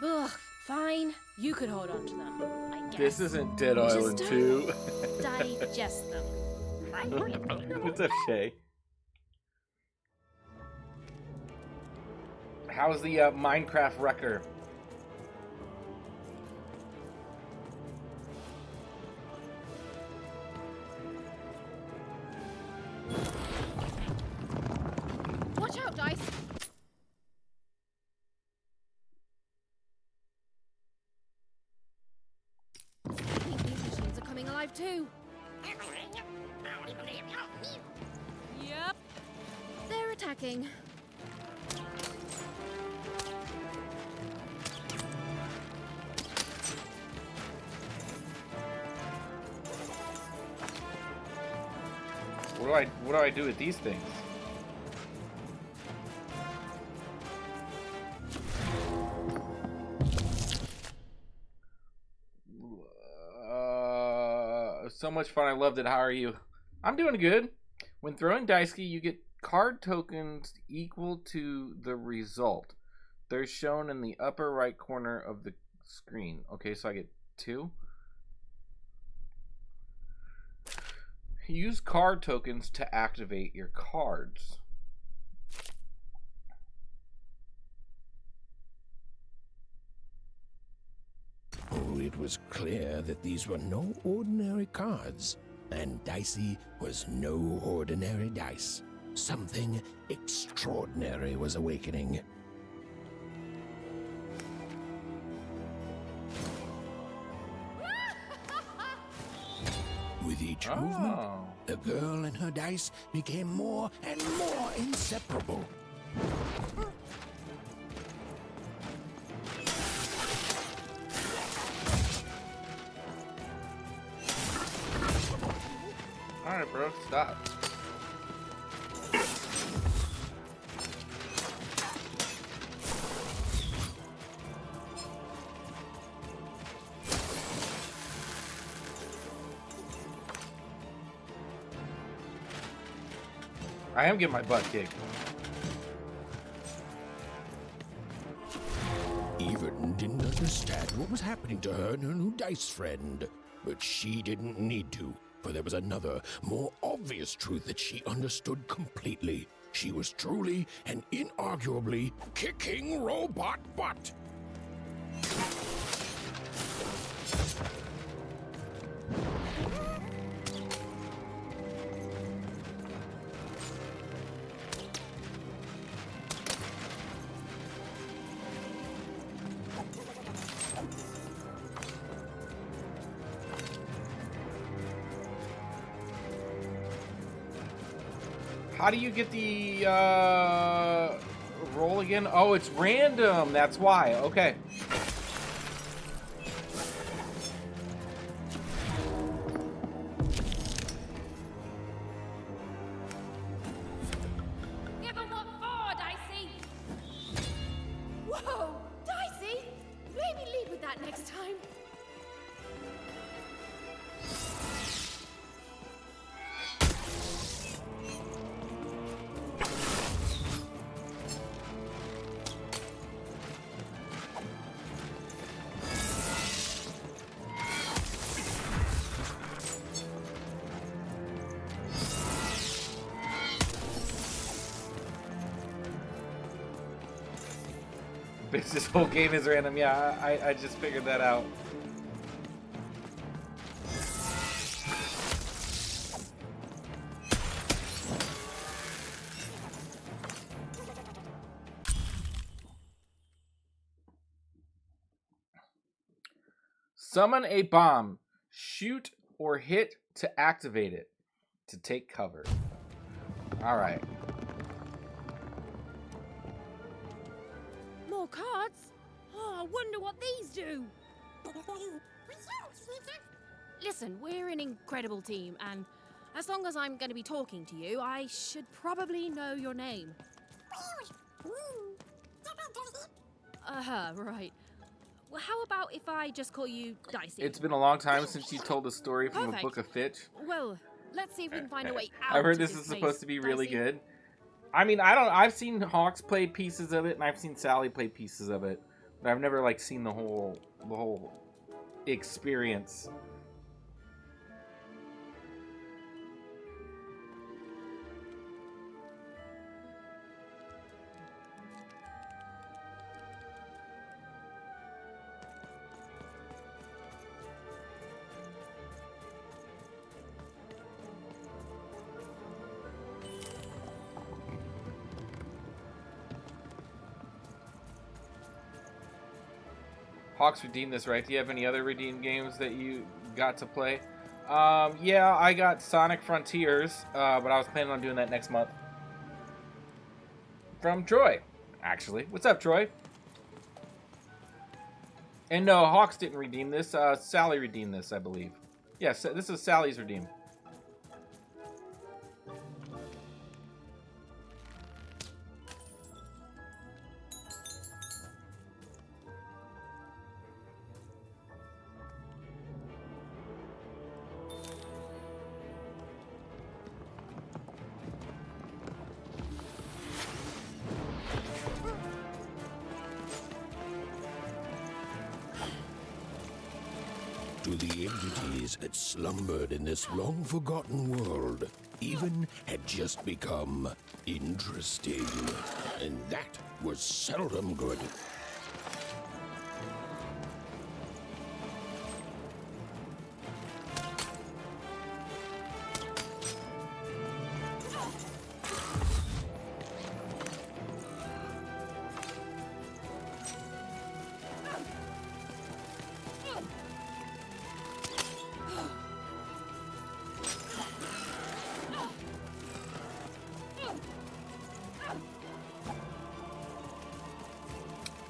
Ugh, fine. You can hold on to them, I guess. This isn't Dead Island 2. Digest them. What's up, Shay? How's the Minecraft Wrecker? Watch out, Dice! I think these machines are coming alive too. Yep. They're attacking. What do I do with these things? So much fun. I loved it. How are you? I'm doing good. When throwing dice, you get card tokens equal to the result. They're shown in the upper right corner of the screen. Okay, so I get 2. Use card tokens to activate your cards. Oh, it was clear that these were no ordinary cards, and Dicey was no ordinary dice. Something extraordinary was awakening. With each movement, the girl and her dice became more and more inseparable. Alright, bro, stop. I am getting my butt kicked. Even didn't understand what was happening to her and her new dice friend. But she didn't need to, for there was another, more obvious truth that she understood completely. She was truly and inarguably kicking robot butt. How do you get the roll again? Oh, it's random. That's why. Okay. Give 'em what for, Dicey! Whoa, Dicey! Maybe lead with that next time. This whole game is random. Yeah, I just figured that out. Summon a bomb. Shoot or hit to activate it. To take cover. Alright. More cards? Oh, I wonder what these do. Listen, we're an incredible team, and as long as I'm going to be talking to you, I should probably know your name. Right. Well, how about if I just call you Dicey? It's been a long time since you told a story from Perfect. a book of Fitch. Well, let's see if we can find a way out. I've heard of this is place, supposed to be really Dicey. good. I mean, I've seen Hawks play pieces of it, and I've seen Sally play pieces of it, but I've never like seen the whole experience. Hawks redeemed this, right? Do you have any other redeemed games that you got to play? Yeah, I got Sonic Frontiers, but I was planning on doing that next month. From Troy, actually. What's up, Troy? And no, Hawks didn't redeem this. Sally redeemed this, I believe. Yes, this is Sally's redeem. To the entities that slumbered in this long-forgotten world, even had just become interesting. And that was seldom good.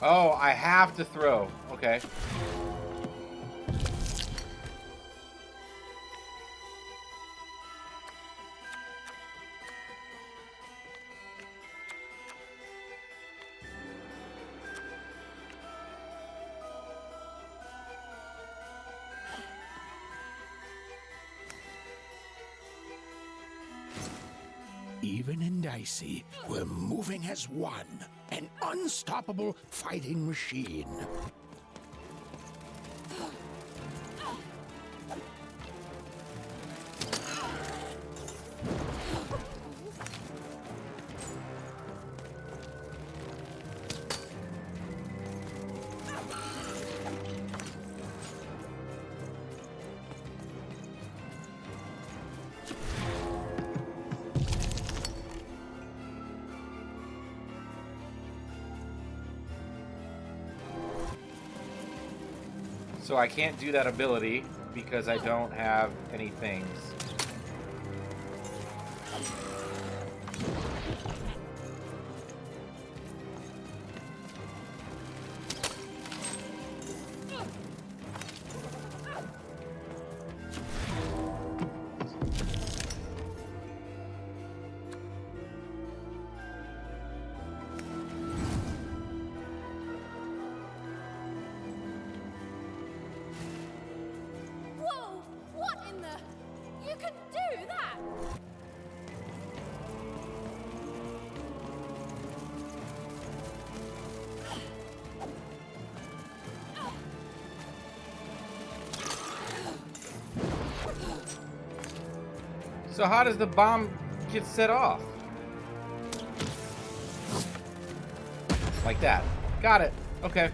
Oh, I have to throw. Okay. Even and Dicey were moving as one, an unstoppable fighting machine. So I can't do that ability because I don't have any things. Whoa! What in the... You can do that! So how does the bomb get set off? Like that. Got it. Okay.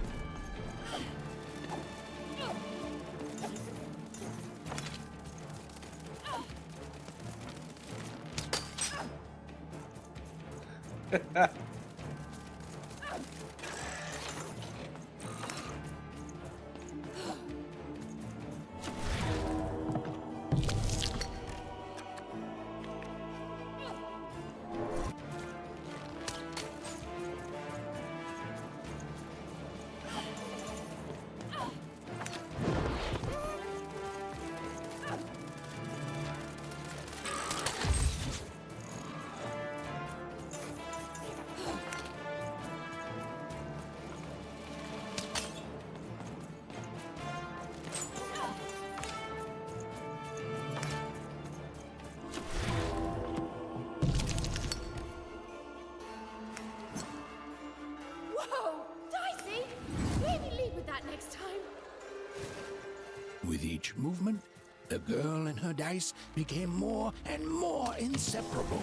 With each movement, the girl and her dice became more and more inseparable.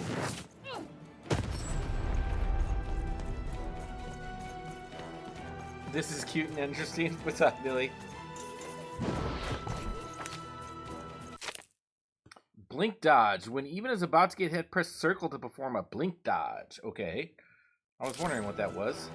This is cute and interesting. What's up, Billy? Blink dodge. When even is about to get hit, press circle to perform a blink dodge. Okay. I was wondering what that was.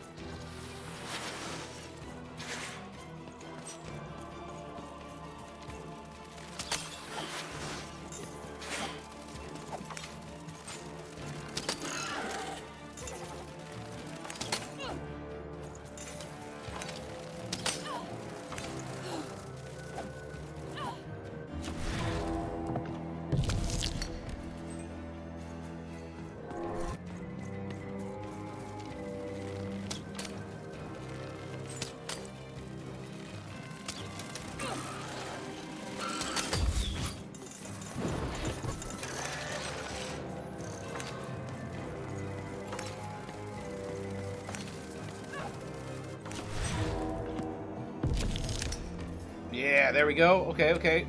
Yeah, there we go. Okay, okay.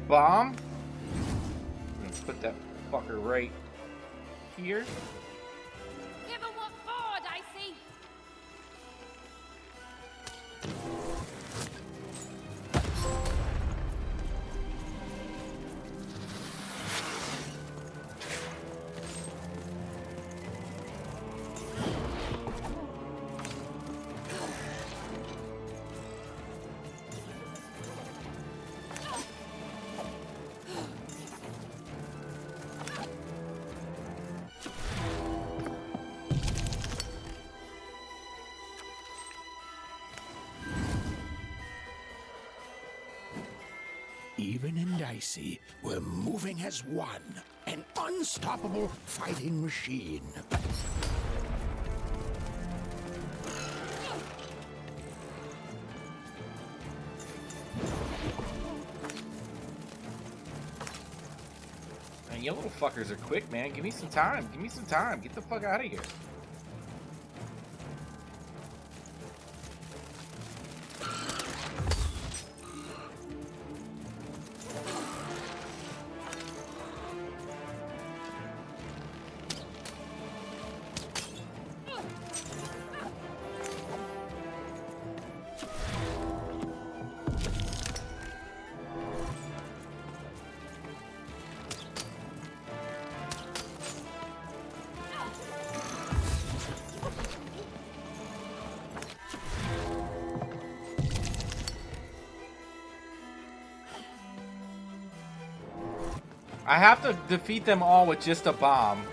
Bomb. Let's put that fucker right here. Give 'em what for, Dicey! Even and Dicey were moving as one, an unstoppable fighting machine. Man, you little fuckers are quick, man. Give me some time. Give me some time. Get the fuck out of here. I have to defeat them all with just a bomb.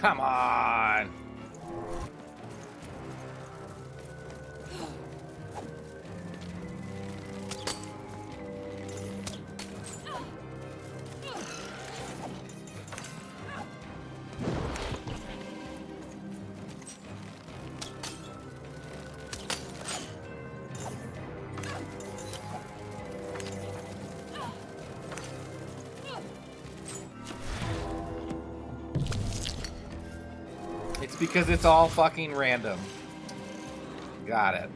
Come on. It's because it's all fucking random. Got it.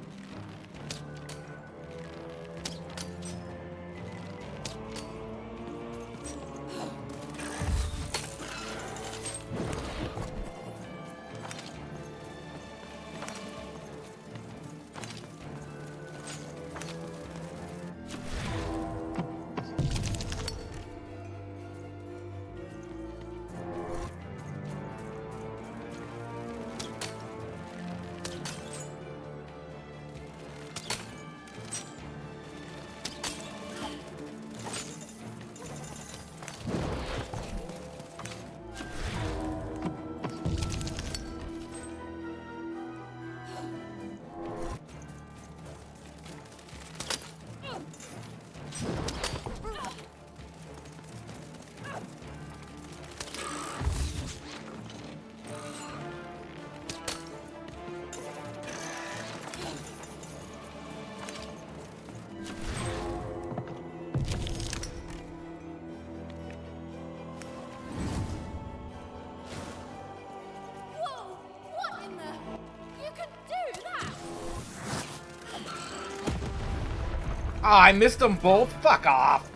I missed them both. Fuck off.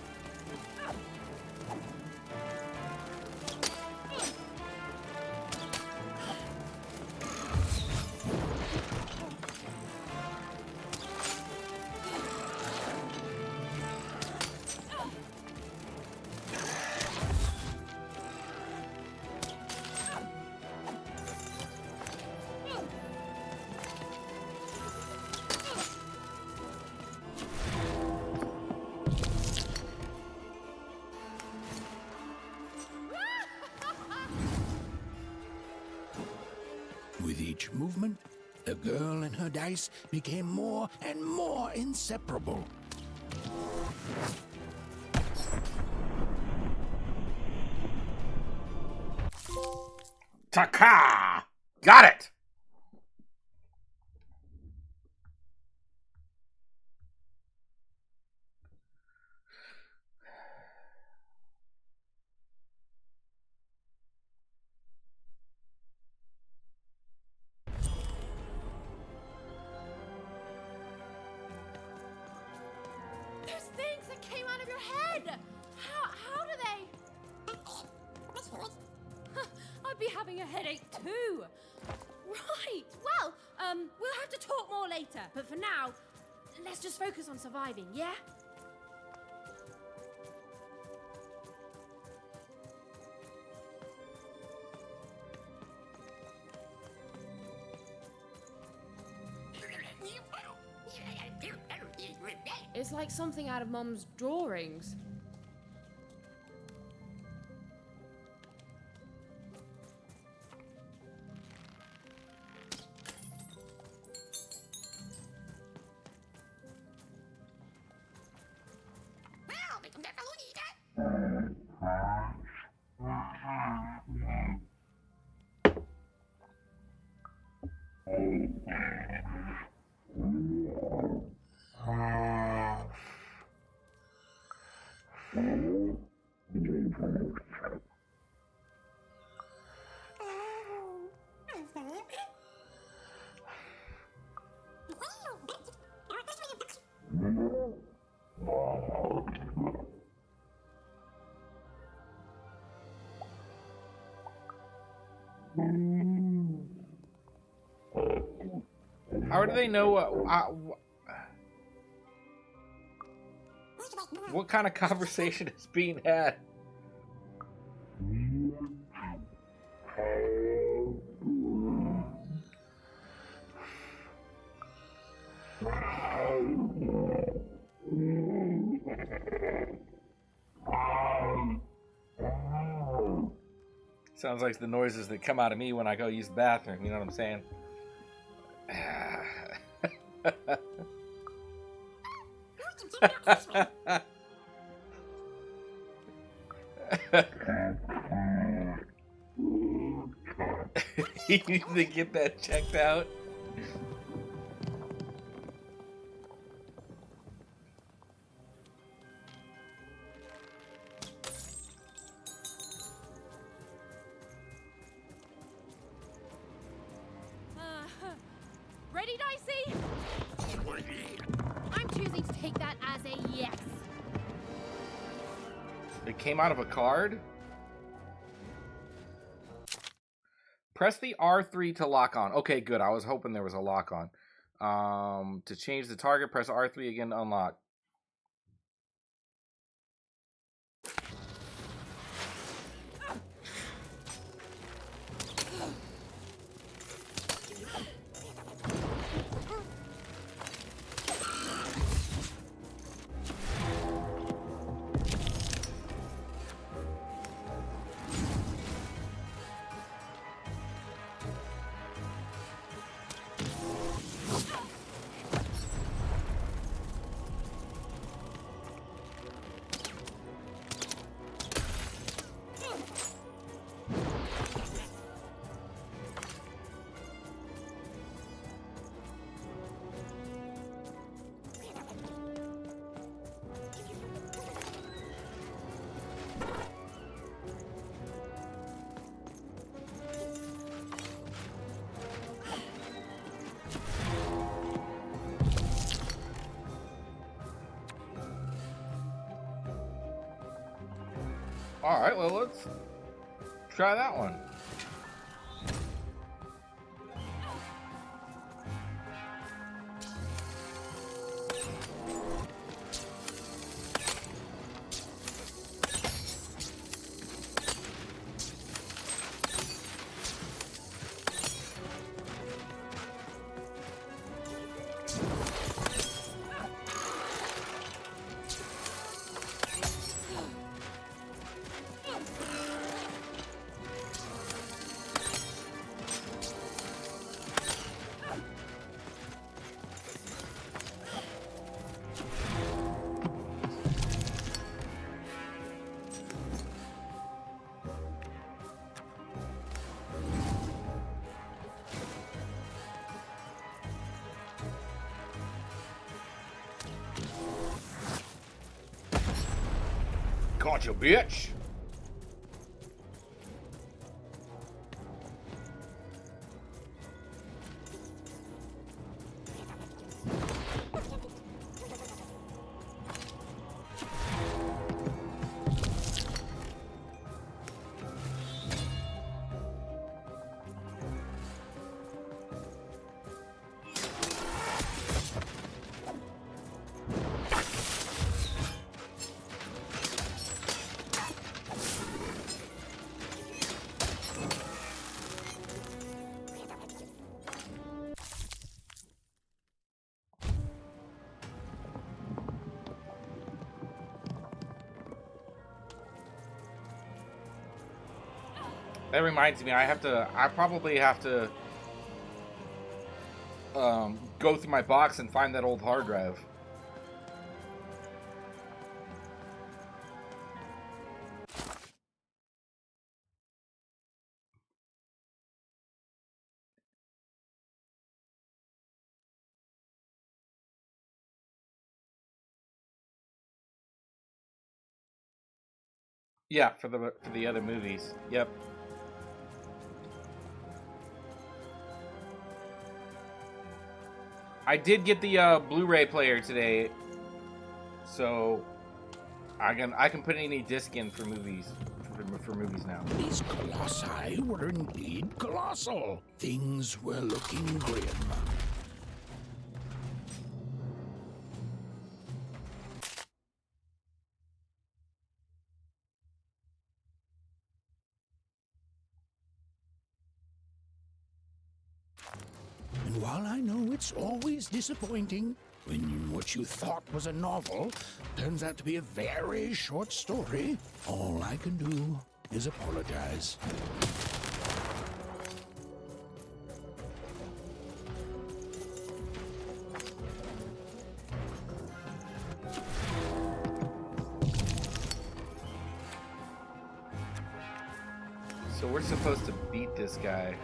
With each movement, the girl and her dice became more and more inseparable. Taka! Got it! Those things that came out of your head! How do they? I'd be having a headache too. Right, well, we'll have to talk more later. But for now, let's just focus on surviving, yeah? It's like something out of Mum's drawings. How do they know what kind of conversation is being had? Sounds like the noises that come out of me when I go use the bathroom, you know what I'm saying? You need to get that checked out. Ready, Dicey? I'm choosing to take that as a yes. It came out of a card? Press the R3 to lock on. Okay, good. I was hoping there was a lock on. To change the target, press R3 again to unlock. Alright, well, let's try that one. Caught you, bitch. That reminds me, I probably have to go through my box and find that old hard drive. Yeah, for the other movies. Yep. I did get the Blu-ray player today, so I can put any disc in for movies now. These colossi were indeed colossal. Things were looking grim. And while I know it's always disappointing when what you thought was a novel turns out to be a very short story, all I can do is apologize. So we're supposed to beat this guy.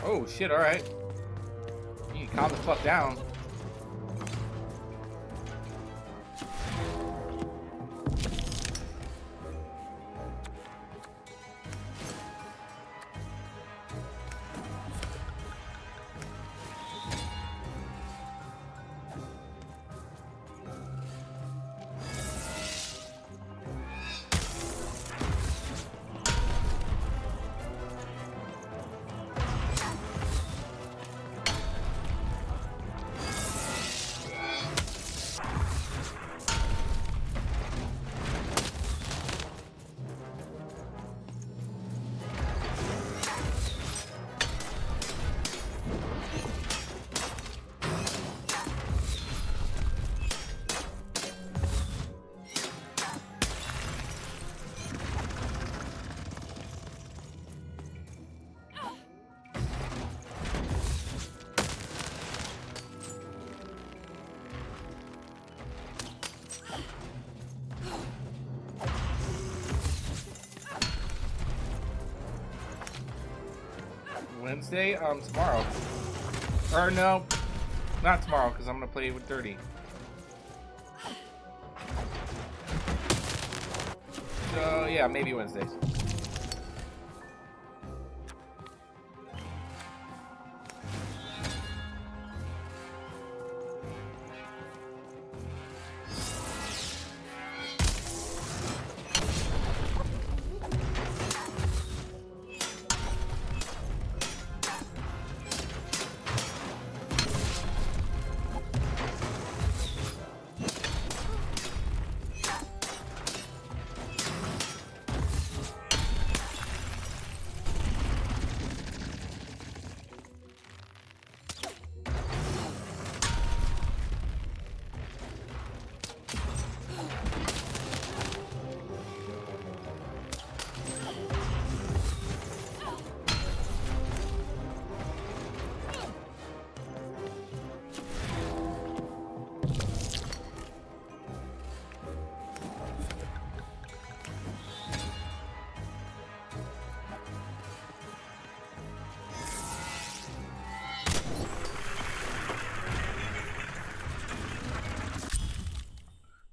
Oh shit, alright. You can calm the fuck down. Wednesday, tomorrow. Or no, not tomorrow, because I'm gonna play with Dirty. So yeah, maybe Wednesdays.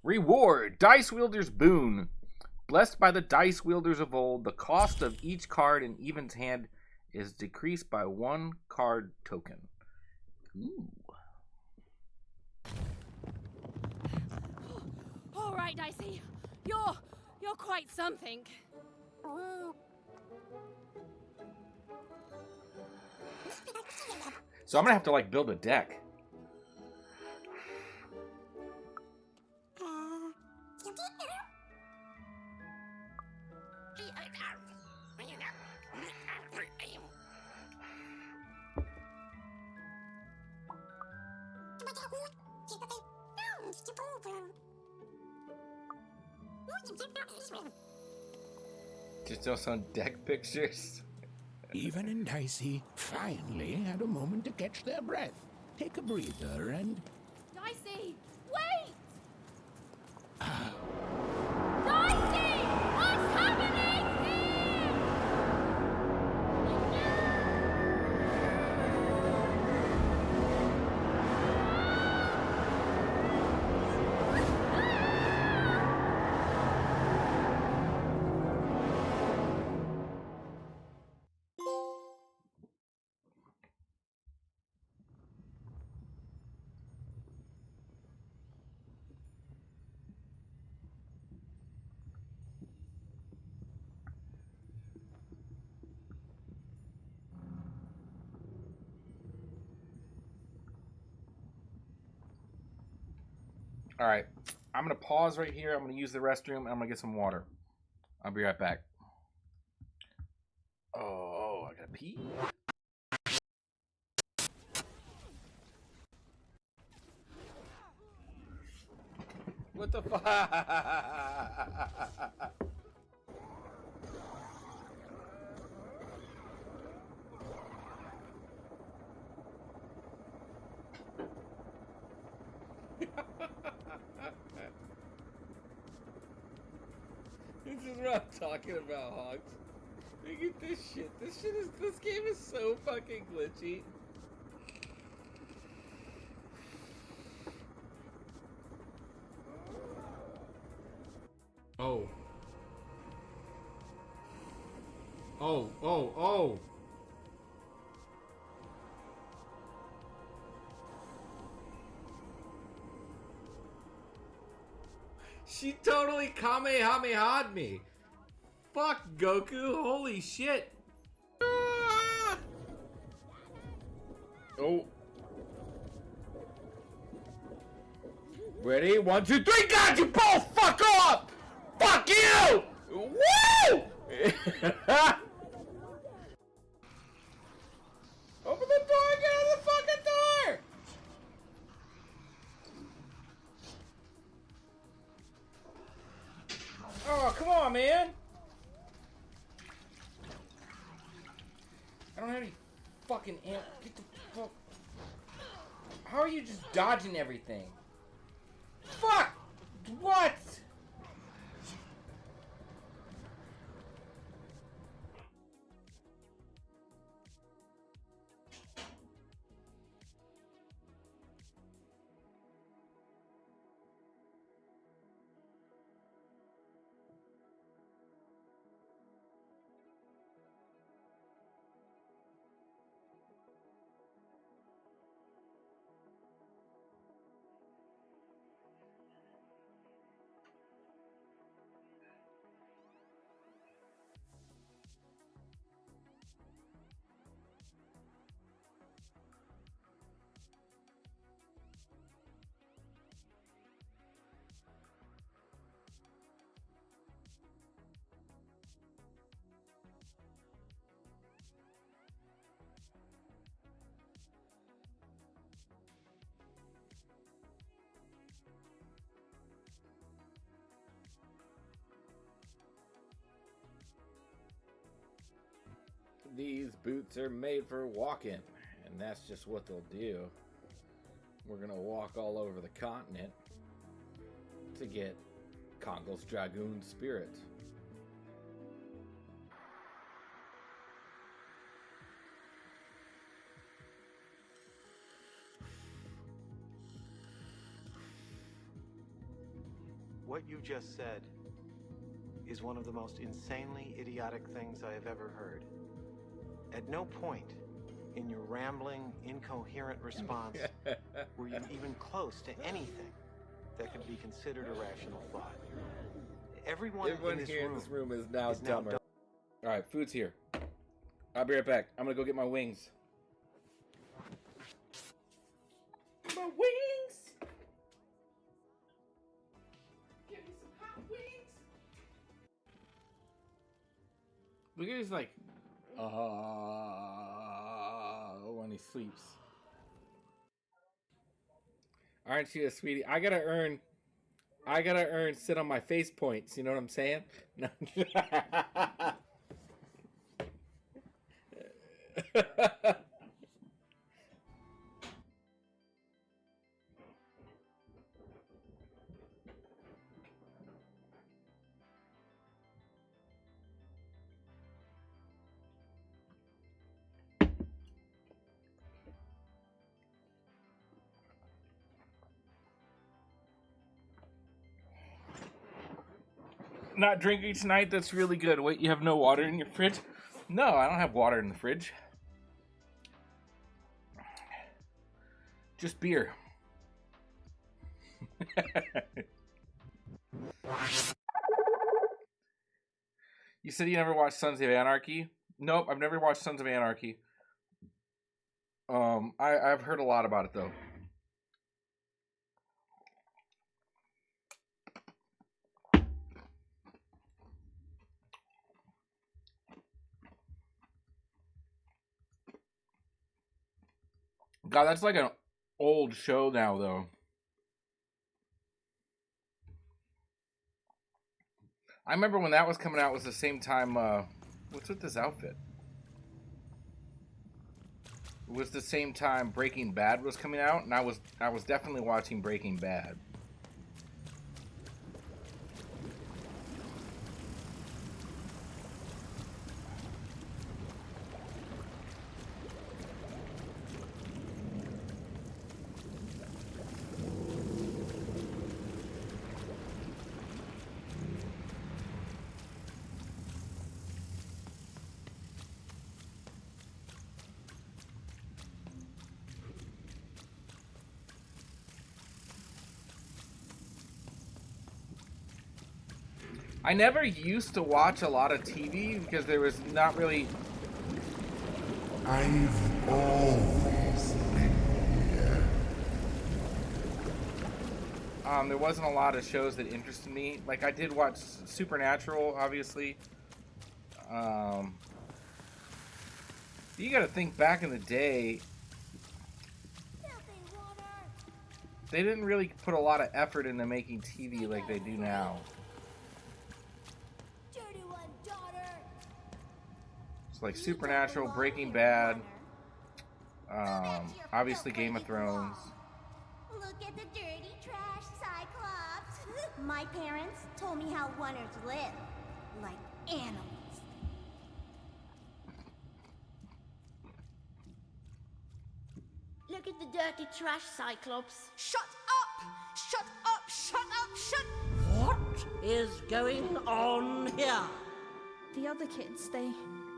Reward, Dice Wielder's Boon. Blessed by the Dice Wielders of old, the cost of each card in Even's hand is decreased by 1 card token. Ooh. All right, Dicey. You're quite something. So I'm gonna have to like build a deck. Just do some deck pictures. Even and Dicey finally had a moment to catch their breath, take a breather, and... Dicey, wait! Dicey, what's happening here? All right, I'm gonna pause right here. I'm gonna use the restroom. And I'm gonna get some water. I'll be right back. Oh, I gotta pee. What the fuck? This is what I'm talking about, Hogs. Look at this shit. This game is so fucking glitchy. Oh. Oh. She totally Kamehameha'd me. Fuck Goku, holy shit. Ah! Oh. Ready? 1, 2, 3, God, you both fuck off! Fuck you! Woo! Open the door, get out of the fucking door! Oh, come on, man! I don't have any fucking amp. Get the fuck. How are you just dodging everything? Fuck! What? These boots are made for walking, and that's just what they'll do. We're gonna walk all over the continent to get Kongol's Dragoon Spirit. What you just said is one of the most insanely idiotic things I have ever heard. At no point in your rambling, incoherent response were you even close to anything that could be considered a rational thought. Everyone here in this room is now dumber. Alright, food's here. I'll be right back. I'm gonna go get my wings. My wings! Give me some hot wings! Look at his like, when he sleeps. Aren't you a sweetie? I gotta earn sit on my face points, you know what I'm saying? No. Not drinking tonight? That's really good. Wait, you have no water in your fridge? No, I don't have water in the fridge. Just beer. You said you never watched Sons of Anarchy? Nope, I've never watched Sons of Anarchy. I've heard a lot about it though. God, that's like an old show now, though. I remember when that was coming out was the same time, what's with this outfit? It was the same time Breaking Bad was coming out, and I was definitely watching Breaking Bad. I never used to watch a lot of TV because there was not really... I've always been here. There wasn't a lot of shows that interested me. Like, I did watch Supernatural, obviously. You gotta think back in the day, they didn't really put a lot of effort into making TV like they do now. Like Supernatural, Breaking Bad, obviously Game of Thrones. Look at the dirty trash, Cyclops. My parents told me how runners live, like animals. Look at the dirty trash, Cyclops. Shut up! Shut up! Shut up! Shut... What is going on here? The other kids,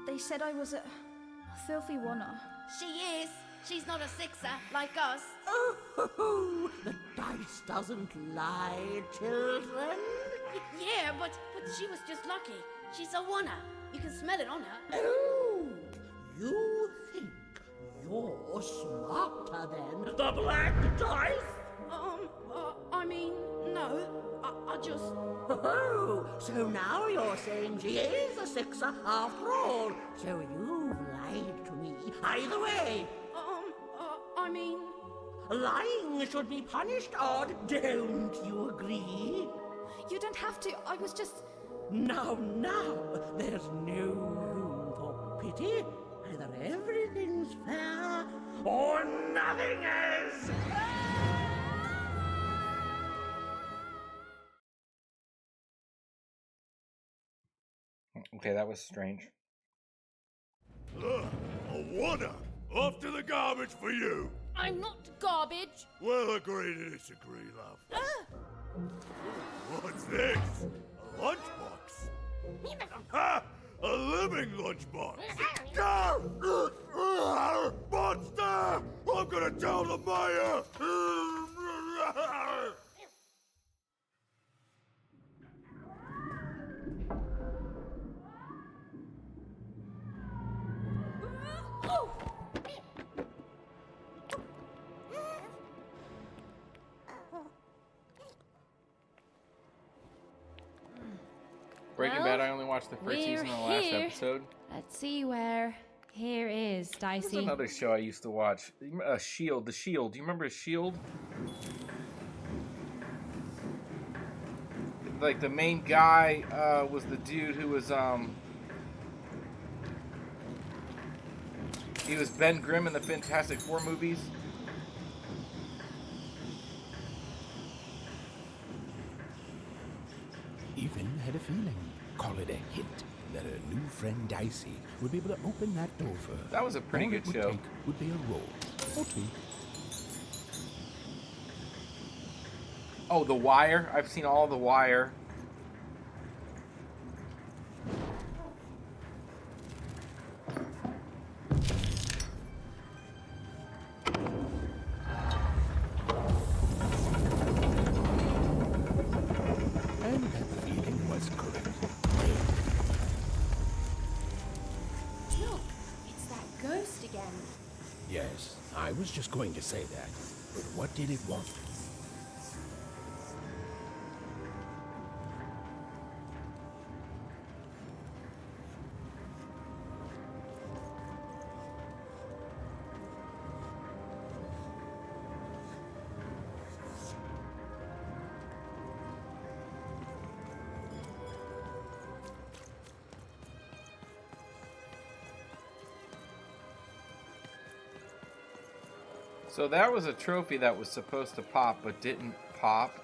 They said I was a filthy oner. She is. She's not a sixer like us. Oh, the dice doesn't lie, children. Yeah, but she was just lucky. She's a oner. You can smell it on her. Oh, you think you're smarter than the black dice? I mean, no. I just... Oh, so now you're saying she is a sixer after all. So you've lied to me. Either way. I mean... Lying should be punished, Odd. Don't you agree? You don't have to. I was just... Now, there's no room for pity. Either everything's fair or nothing is! Okay, that was strange. A wonder! Off to the garbage for you! I'm not garbage. We'll agree to disagree, love. What's this? A lunchbox? Ha! A living lunchbox! Monster! I'm gonna tell the mayor! Breaking Bad, I only watched the first season and the last episode. Let's see where here is There's Dicey. another show I used to watch. Shield. The Shield. Do you remember Shield? Like the main guy was the dude who was he was Ben Grimm in the Fantastic Four movies. Even had a feeling, call it a hint, that her new friend Dicey would be able to open that door for her. That was a pretty good All it show. would take would be a roll or two. Oh, The Wire. I've seen all The Wire. And that feeling was correct. Look, it's that ghost again. Yes, I was just going to say that. But what did it want? So that was a trophy that was supposed to pop but didn't pop.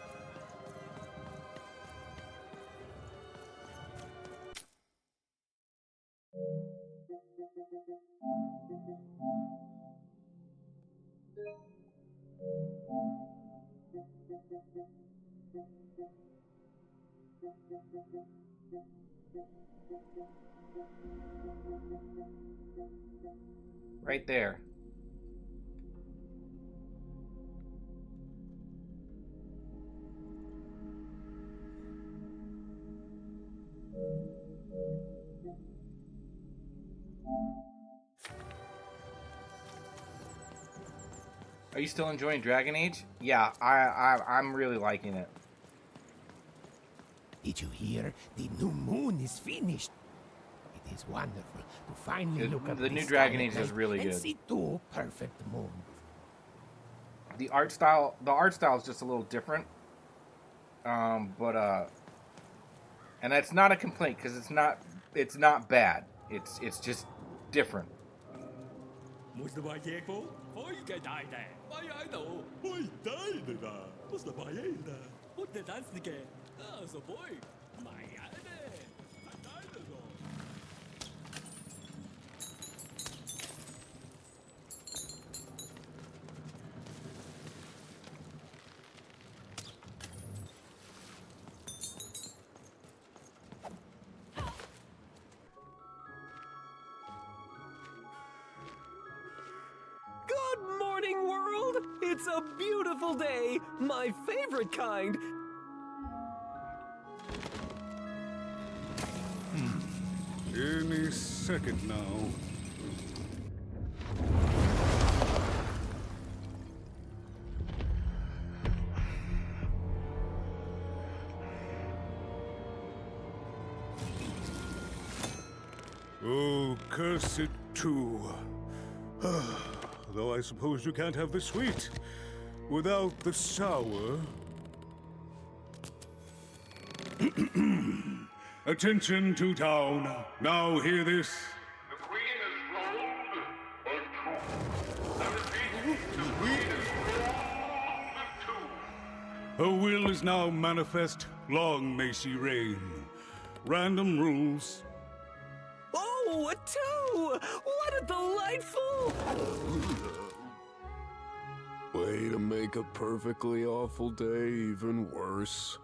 Right there. Are you still enjoying Dragon Age? Yeah, I'm really liking it. Did you hear? The new moon is finished. It is wonderful to finally look at The new this Dragon sky Age at is night really and good. see two perfect moons. The art style is just a little different. And that's not a complaint because it's not bad. It's just different. Måste vara jägbo, pojke dejde. Vad jag då? Oj, dejde där. Måste vara jägde. Och det dansnike. Alltså boy. Majade. Dejde då. Good morning, world! It's a beautiful day, my favorite kind. Any second now. Oh, curse it too. Though I suppose you can't have the sweet without the sour. Attention to town. Now hear this. The Queen has rolled Her will is now manifest. Long may she reign. Random rules. Oh, a two! What a delightful... Way to make a perfectly awful day even worse.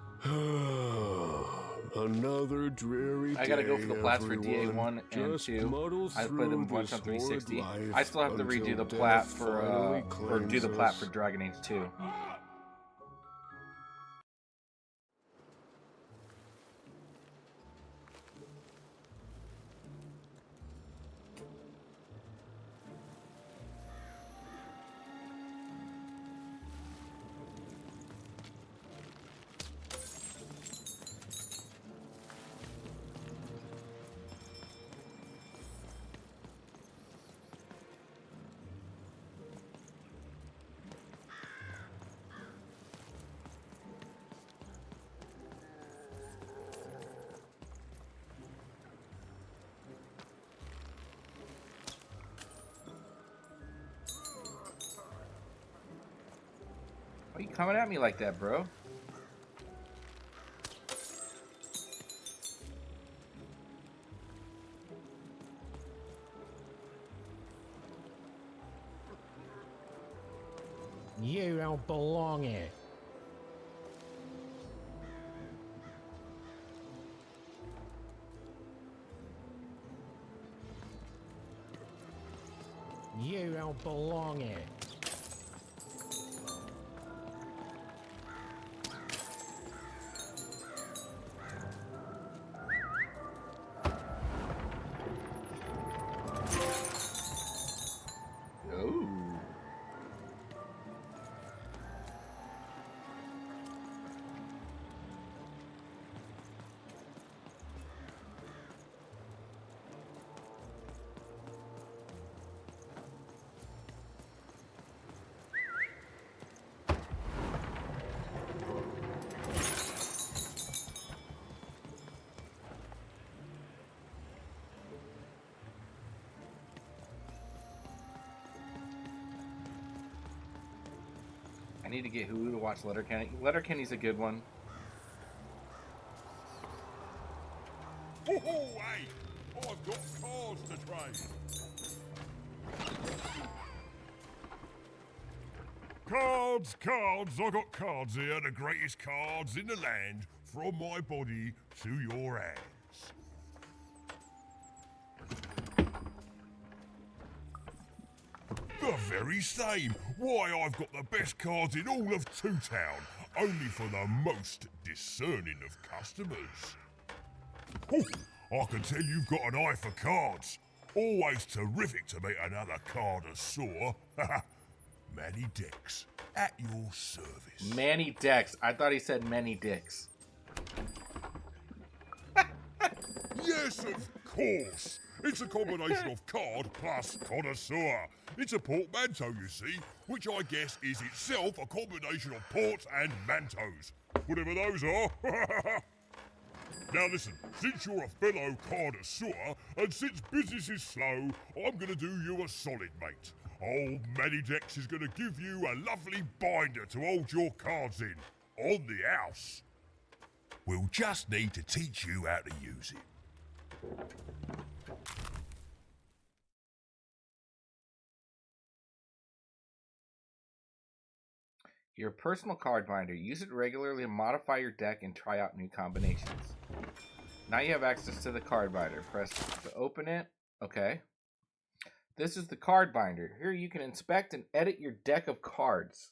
Another dreary day. I gotta go for the plats for everyone. DA1 and Just 2. muddles I played them a through bunch on this horrid 360. life I still have to redo until the death plat for finally or do the claims plat us. for Dragon Age 2. Why are you coming at me like that, bro? You don't belong here. You don't belong here. Oh. I need to get Hulu to watch Letterkenny. Letterkenny's a good one. Oh, hey! I've got cards to trade. Cards, cards, I got cards here, the greatest cards in the land, from my body to your hands. The very same. Why, I've got the best cards in all of Two Town, only for the most discerning of customers. Oh, I can tell you've got an eye for cards. Always terrific to meet another connoisseur. Manny Dex, at your service. Manny Dex. I thought he said many dicks. Yes, of course. It's a combination of card plus connoisseur. It's a portmanteau, you see, which I guess is itself a combination of ports and mantos. Whatever those are. Now listen, since you're a fellow connoisseur, and since business is slow, I'm gonna do you a solid, mate. Old Manny Dex is gonna give you a lovely binder to hold your cards in, on the house. We'll just need to teach you how to use it. Your personal card binder. Use it regularly to modify your deck and try out new combinations. Now you have access to the card binder. Press to open it. Okay. This is the card binder. Here you can inspect and edit your deck of cards.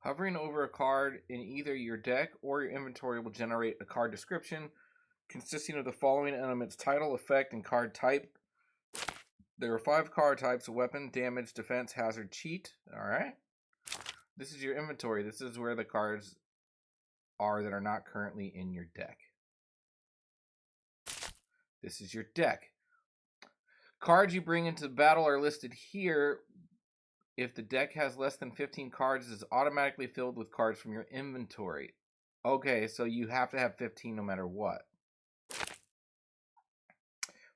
Hovering over a card in either your deck or your inventory will generate a card description consisting of the following elements: title, effect, and card type. There are 5 card types: weapon, damage, defense, hazard, cheat. Alright. This is your inventory. This is where the cards are that are not currently in your deck. This is your deck. Cards you bring into battle are listed here. If the deck has less than 15 cards, it is automatically filled with cards from your inventory. Okay, so you have to have 15 no matter what.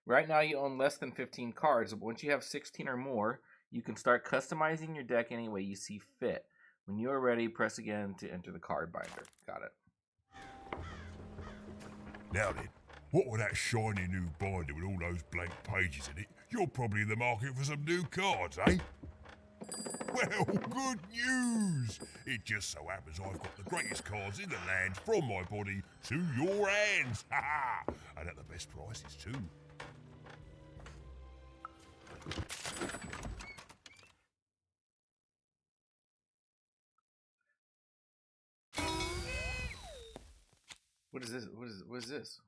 Right now you own less than 15 cards, but once you have 16 or more, you can start customizing your deck any way you see fit. When you are ready, press again to enter the card binder. Got it. Now then, what with that shiny new binder with all those blank pages in it, you're probably in the market for some new cards, eh? Well, good news! It just so happens I've got the greatest cards in the land from my body to your hands. Ha ha! And at the best prices too. What is this? What is this?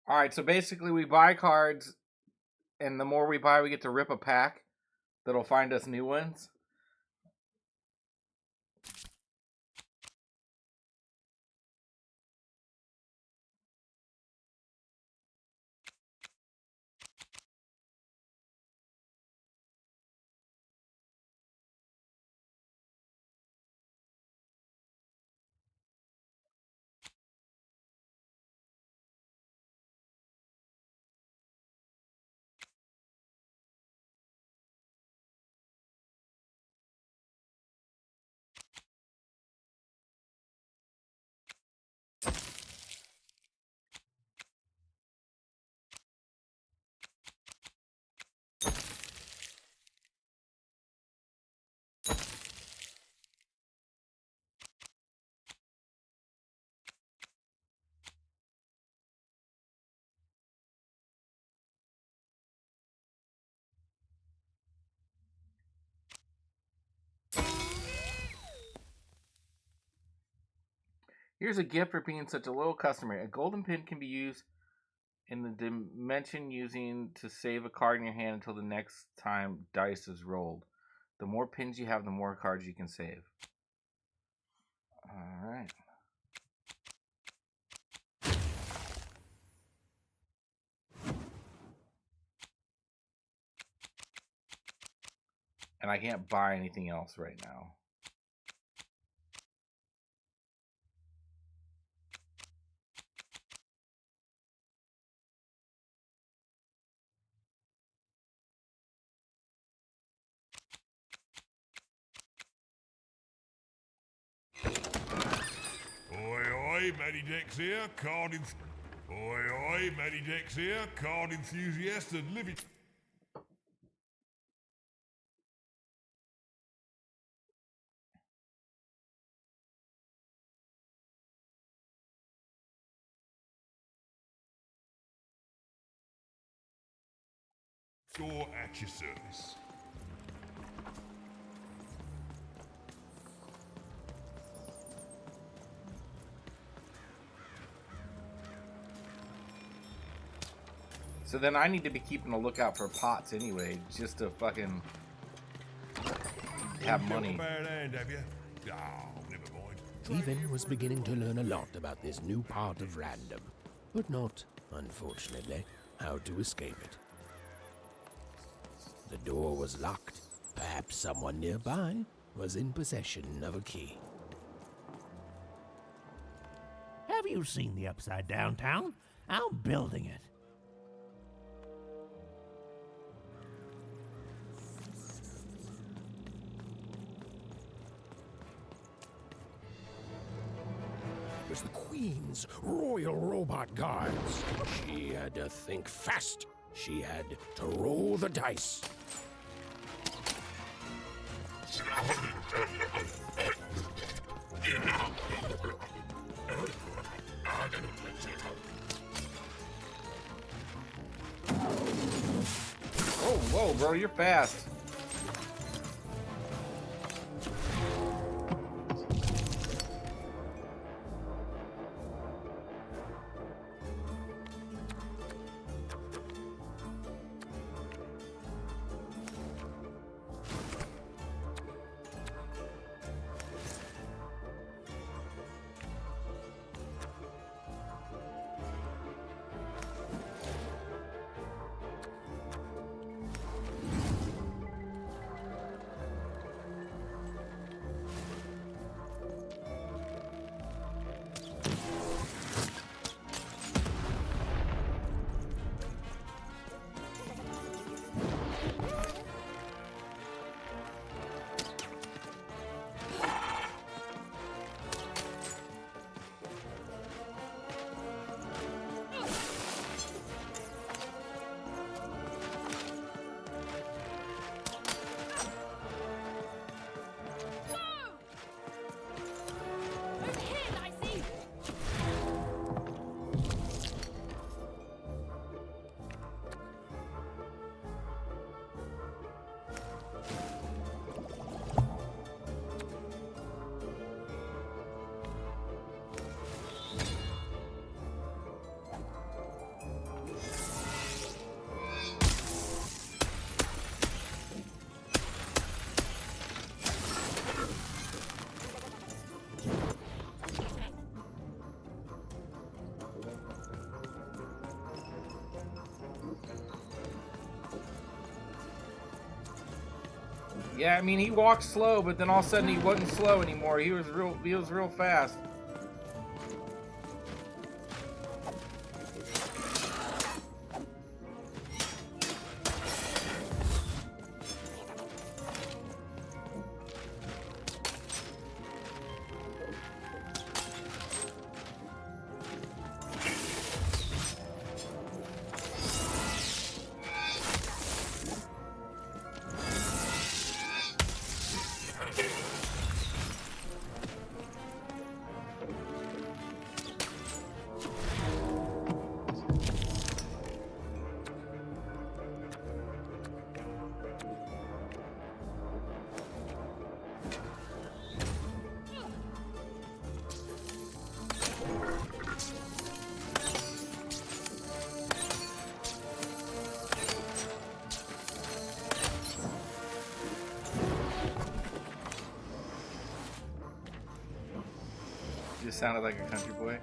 All right, so basically we buy cards, and the more we buy, we get to rip a pack that'll find us new ones. Here's a gift for being such a loyal customer. A golden pin can be used in the dimension using to save a card in your hand until the next time dice is rolled. The more pins you have, the more cards you can save. Alright. And I can't buy anything else right now. Oi, Matty Dex here, card Oi, Matty Dex here, card enthusiast and living... Door at your service. So then I need to be keeping a lookout for pots anyway, just to fucking have money. Bad hand, have you? Oh, never mind. Even was beginning to learn a lot about this new part of random, but not, unfortunately, how to escape it. The door was locked. Perhaps someone nearby was in possession of a key. Have you seen the Upside Down Town? I'm building it. It was the Queen's Royal Robot Guards. She had to think fast. She had to roll the dice. Oh, whoa, bro, you're fast. Yeah, I mean, he walked slow, but then all of a sudden he wasn't slow anymore. He was real fast. Just sounded like a country boy.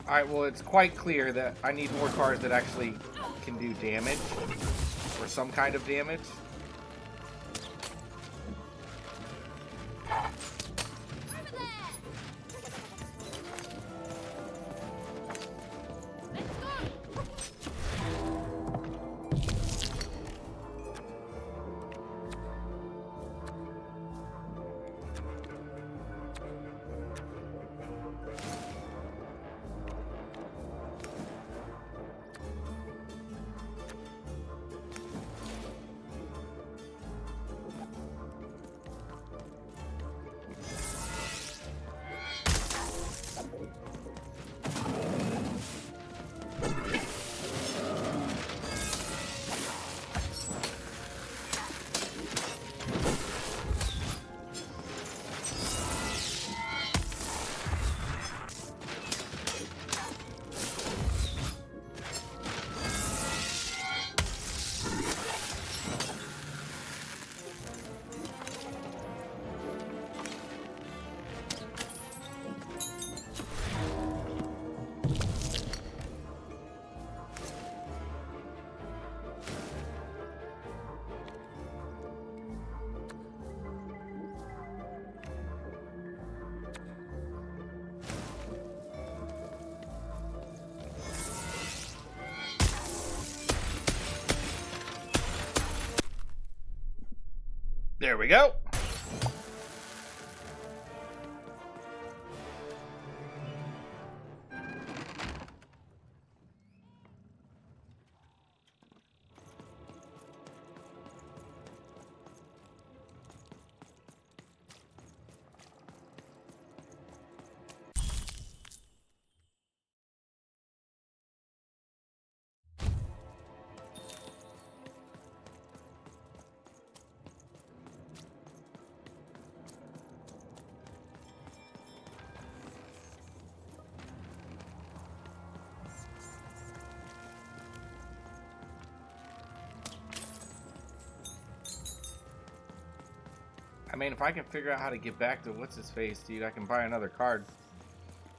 Alright, well, it's quite clear that I need more cars that actually can do damage, or some kind of damage. There we go. I mean, if I can figure out how to get back to what's his face, dude, I can buy another card.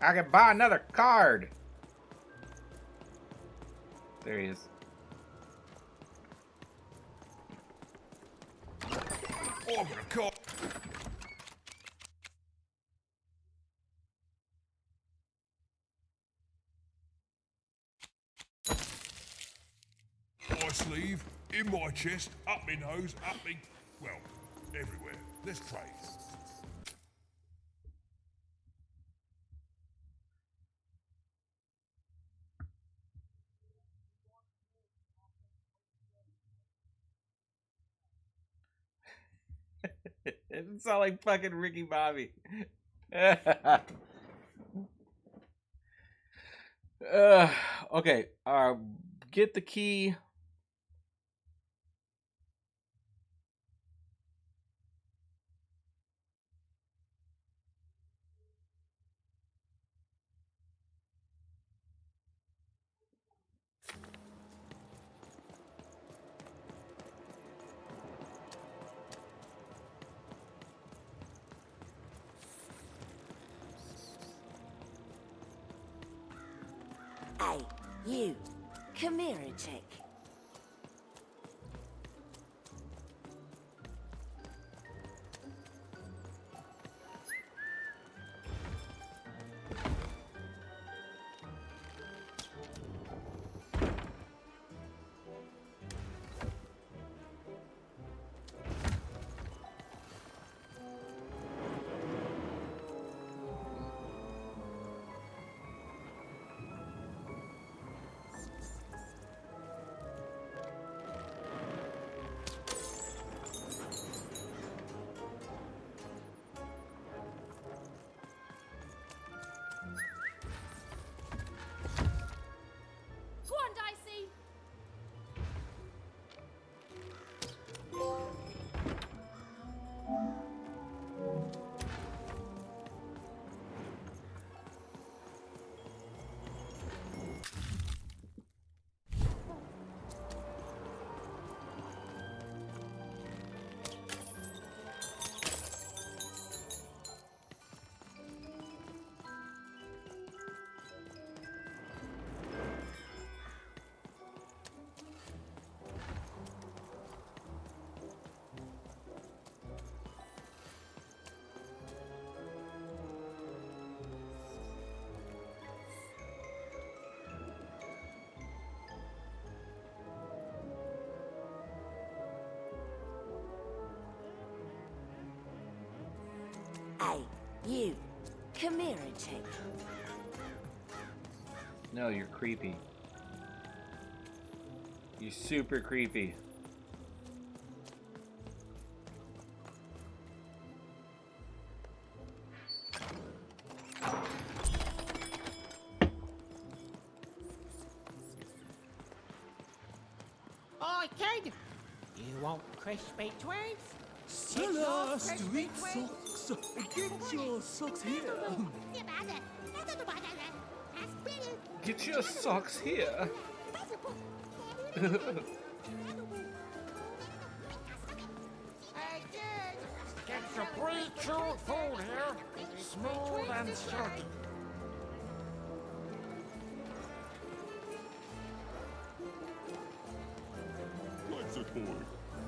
I can buy another card. There he is. Oh, I'm gonna call. My sleeve, in my chest, up my nose, up me. Well, everywhere. Let's trade. It sounds like fucking Ricky Bobby. Okay. Get the key. Hey, you. Come here and check. Go on, Dicey. Hey, you. Come here and check. No, you're creepy. You're super creepy. Oi, kid! You want crispy twigs? Sella, street socks. Get your socks here. Get your socks here. Hey, kid! Get your pre-chewed food here. Smooth and silky. What's it, boy?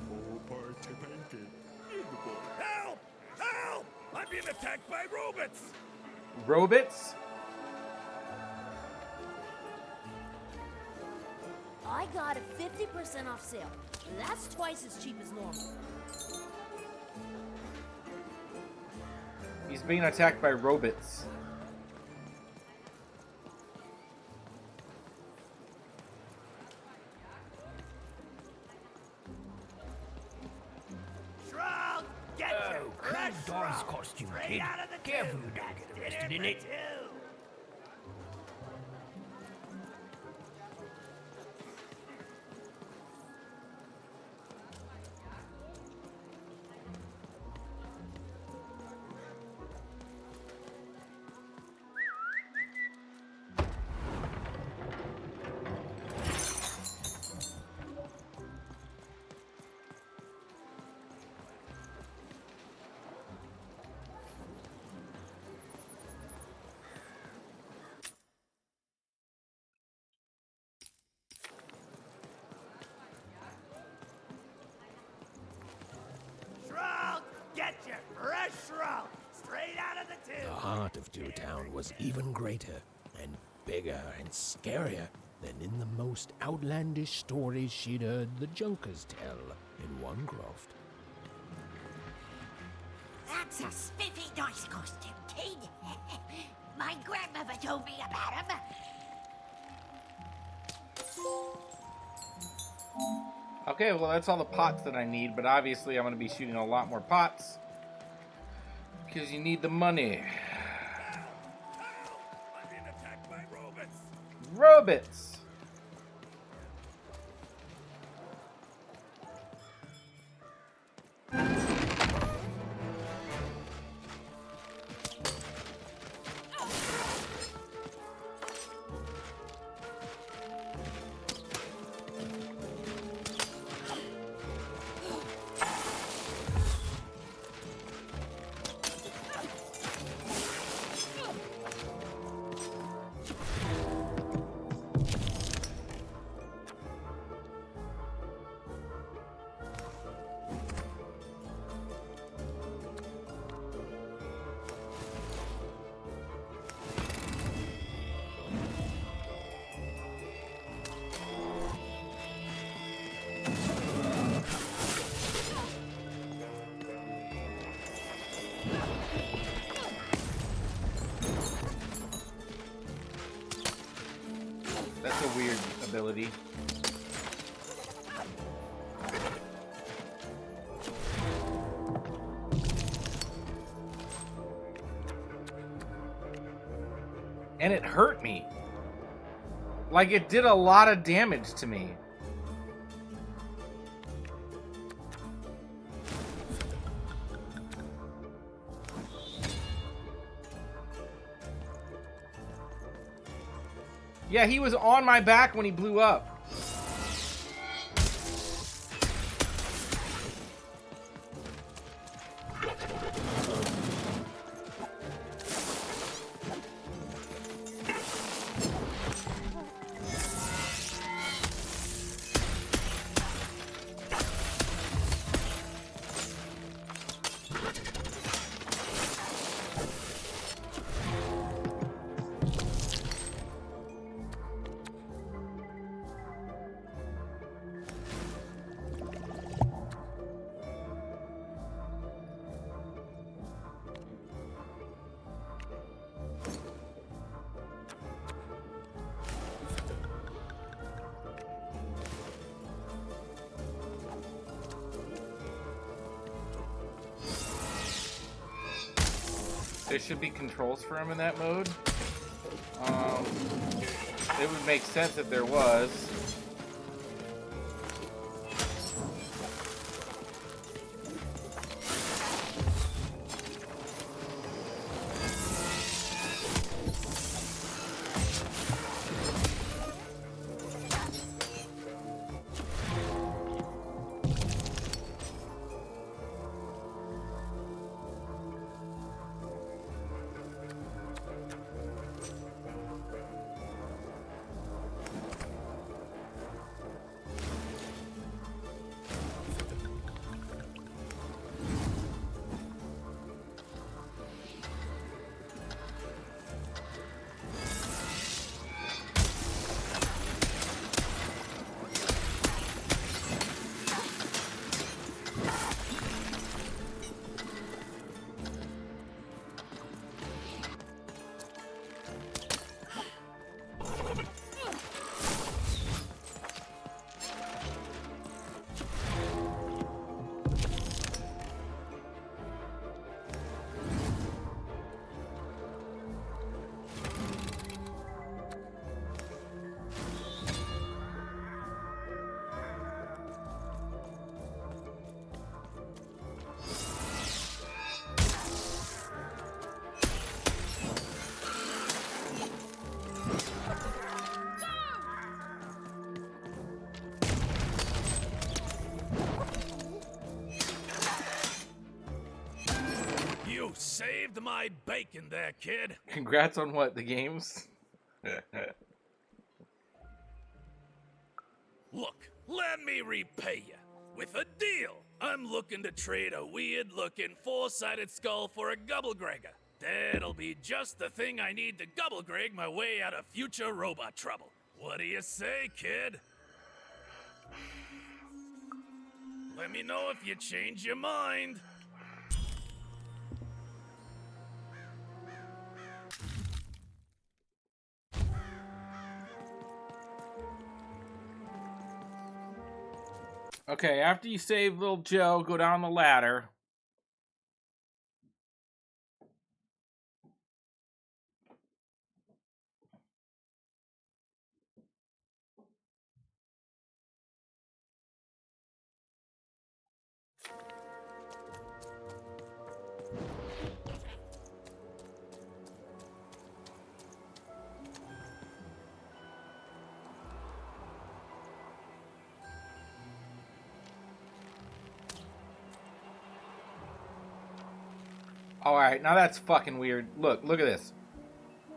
More participating in the boy. Help! Help! I'm being attacked by robots! Robots? I got a 50% off sale. That's twice as cheap as normal. He's being attacked by robots. Shrug! Get Oh, cool Doris costume, kid. Careful you don't get arrested in it. was even greater and bigger and scarier than in the most outlandish stories she'd heard the Junkers tell in Wanecroft. That's a spiffy dice costume, kid. My grandmother told me about him. Okay, well that's all the pots that I need, but obviously I'm going to be shooting a lot more pots. Because you need the money. I'm being attacked by robots. Robots! That's a weird ability. And it hurt me. Like, it did a lot of damage to me. Yeah, he was on my back when he blew up. There should be controls for him in that mode. It would make sense if there was. You saved my bacon there, kid. Congrats on what? The games? Look, let me repay you. With a deal. I'm looking to trade a weird-looking, four-sided skull for a Gubblegregor. That'll be just the thing I need to gobble-grig my way out of future robot trouble. What do you say, kid? Let me know if you change your mind. Okay, after you save little Joe, go down the ladder. Alright, now that's fucking weird. Look at this.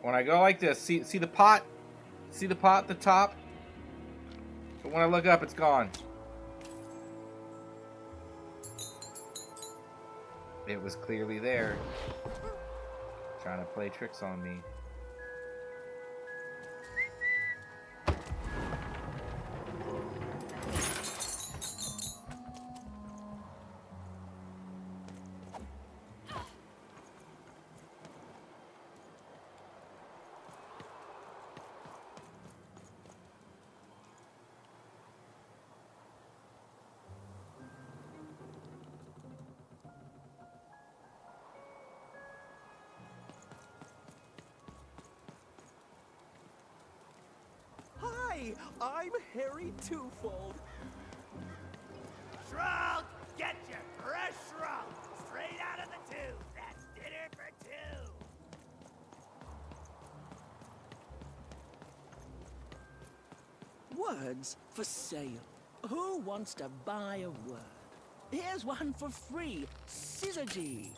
When I go like this, see the pot? See the pot at the top? But when I look up, it's gone. It was clearly there. Trying to play tricks on me. Hi, I'm Harry Twofold. Shrunk! Get your fresh shrunk! Straight out of the tube! That's dinner for two! Words for sale. Who wants to buy a word? Here's one for free. Syzygy.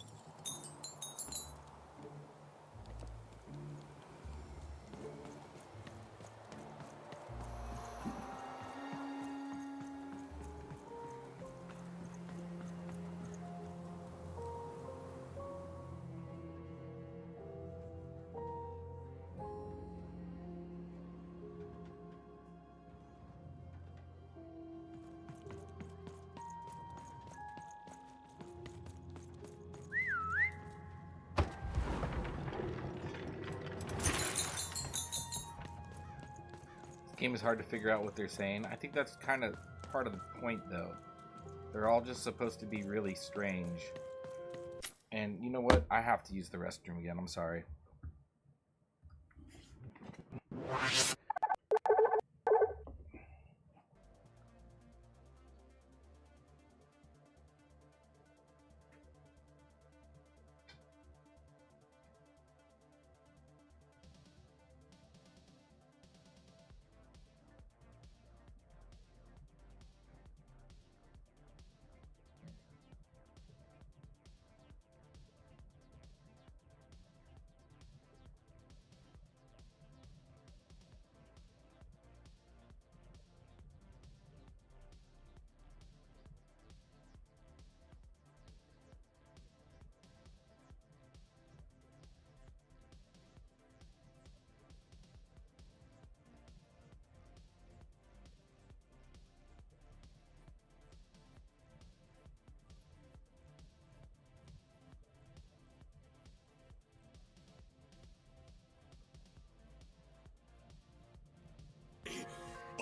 Game is hard to figure out what they're saying. I think that's kind of part of the point, though. They're all just supposed to be really strange. And you know what? I have to use the restroom again. I'm sorry.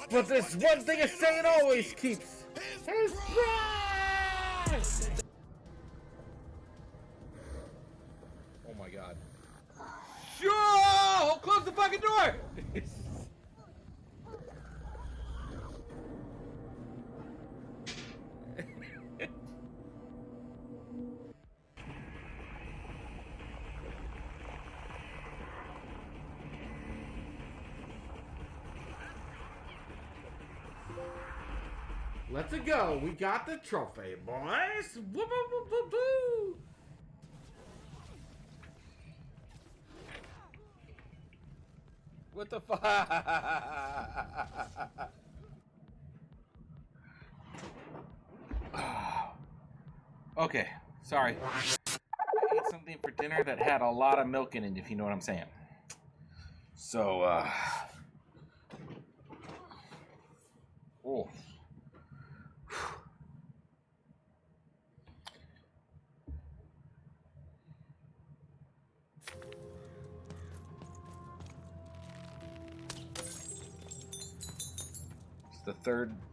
But this one thing is saying always keeps his prize! Oh my god. Sure! Close the fucking door! Let's go. We got the trophy, boys. Woo, woo, woo, woo, woo. What the fuck? Okay. Sorry. I ate something something for dinner that had a lot of milk in it, if you know what I'm saying. So, oh. It's the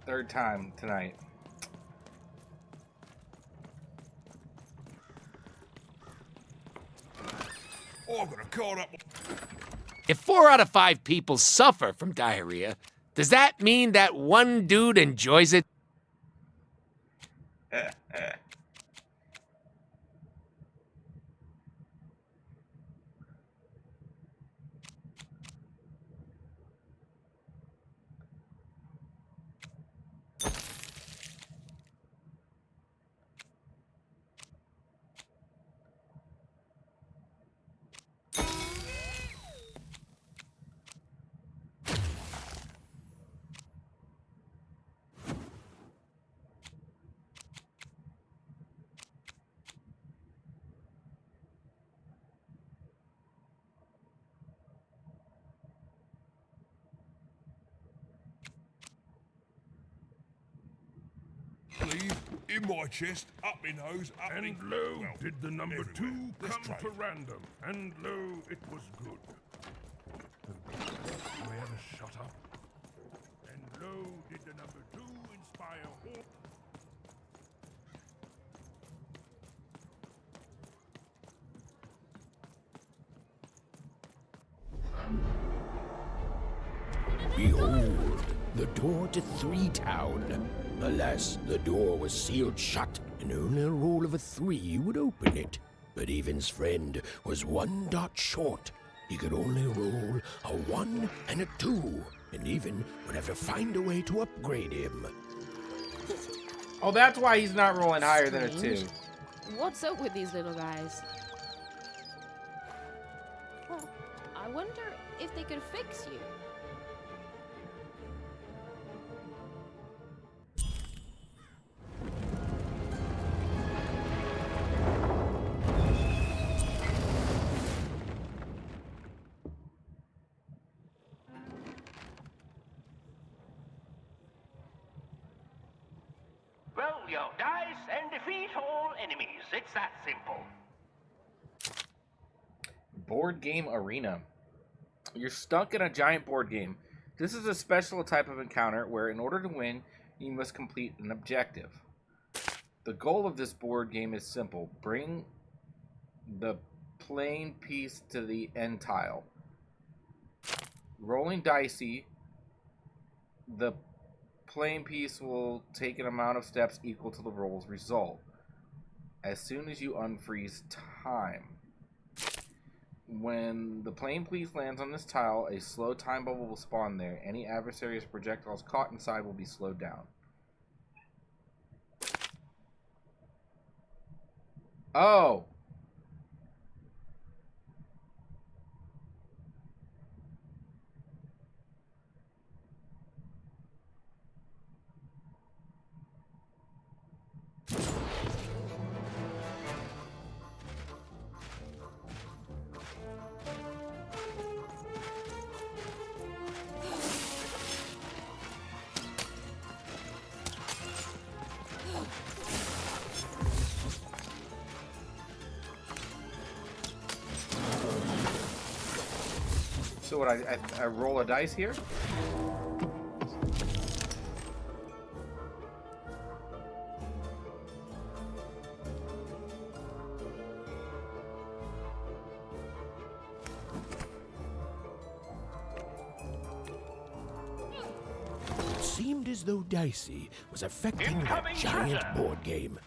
third time tonight. Oh, I'm gonna call up. If 4 out of 5 people suffer from diarrhea, does that mean that one dude enjoys it? In my chest, up my nose, up And me... lo, well, did the number everywhere. 2 Let's come try to it. random, and lo, it was good. Where to shut up? And lo, did the number 2 inspire hope? Behold, the door to Three Town. Alas, the door was sealed shut, and only a roll of a 3 would open it. But Evan's friend was 1 dot short. He could only roll a 1 and a 2, and Evan would have to find a way to upgrade him. Oh, that's why he's not rolling higher than a 2. Strange. What's up with these little guys? Well, I wonder if they could fix you. Roll your dice and defeat all enemies. It's that simple. Board game arena. You're stuck in a giant board game. This is a special type of encounter where in order to win, you must complete an objective. The goal of this board game is simple. Bring the playing piece to the end tile. Rolling dicey, the playing piece will take an amount of steps equal to the roll's result. As soon as you unfreeze time. When the playing piece lands on this tile, a slow time bubble will spawn there. Any adversary's projectiles caught inside will be slowed down. Oh! So what, I roll a dice here? It seemed as though Dicey was affecting that Incoming giant treasure. board game.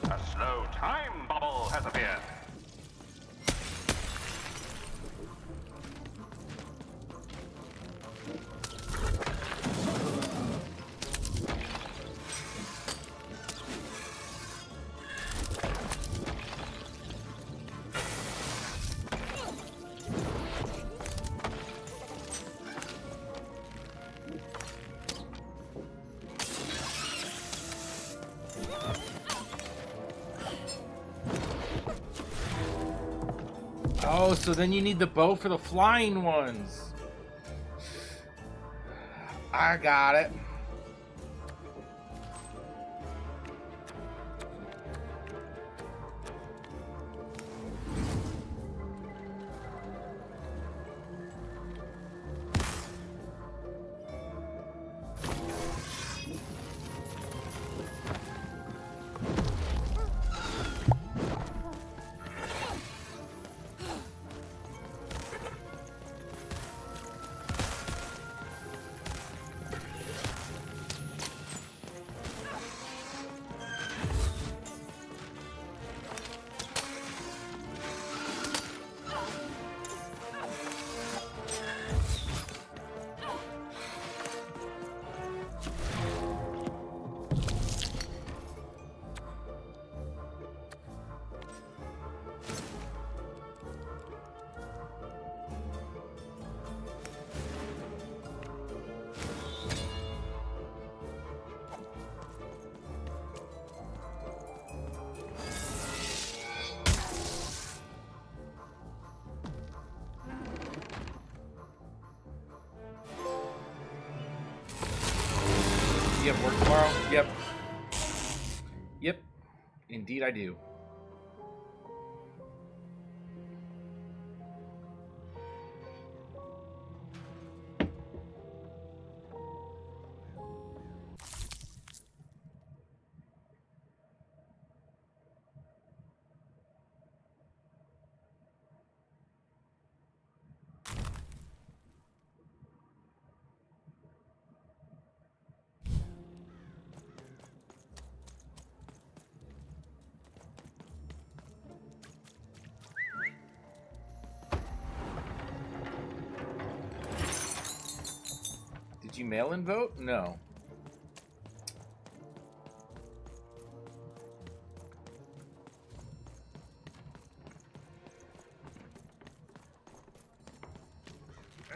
A slow time bubble has appeared. Oh, so then you need the bow for the flying ones. I got it. You have work tomorrow? Yep. Yep. Indeed I do. Did you mail-in vote? No.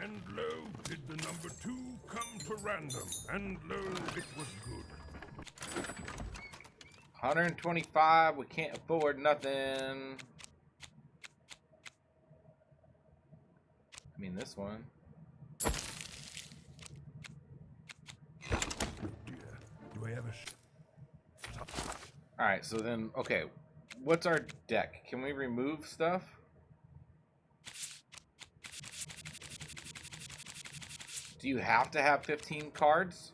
And lo, did the number 2 come to random, and lo, it was good. 125, we can't afford nothing. I mean, this one. Do I have a Alright, so then, okay. What's our deck? Can we remove stuff? Do you have to have 15 cards?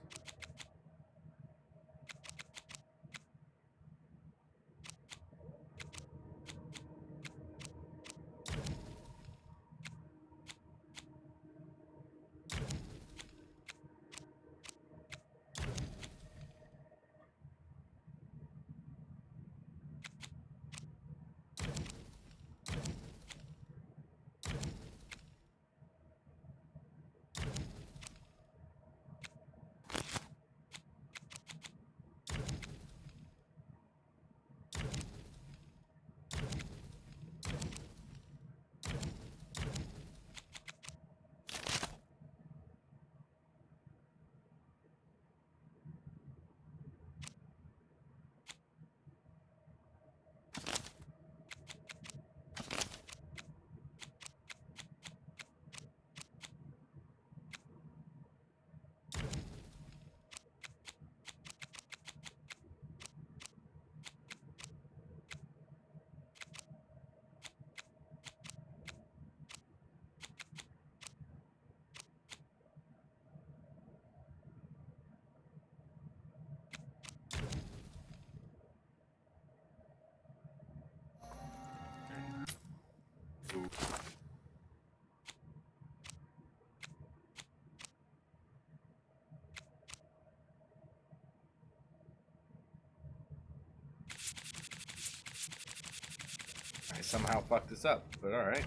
somehow fucked this up, but alright.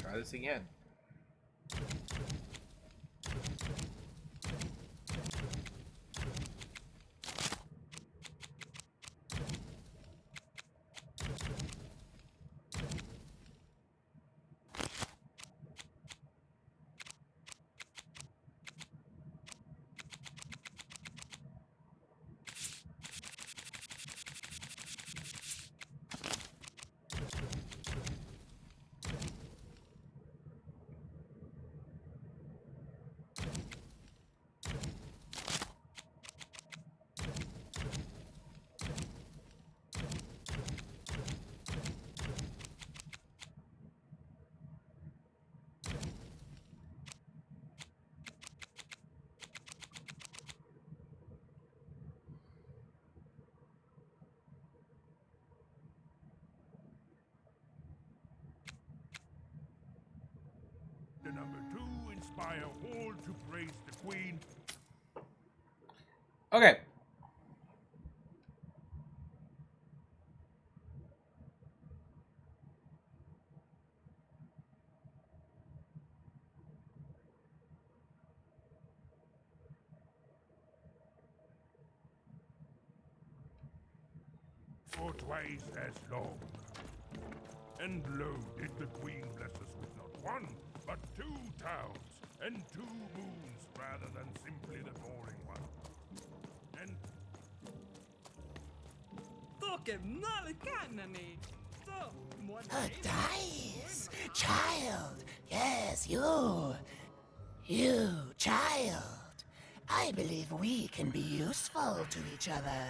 Try this again. The number 2 inspire all to praise the queen. Okay. For twice as long. And lo, did the queen bless us with not one, but 2 towns, and 2 moons, rather than simply the boring one. And A dice! Child! Yes, you! You, child! I believe we can be useful to each other.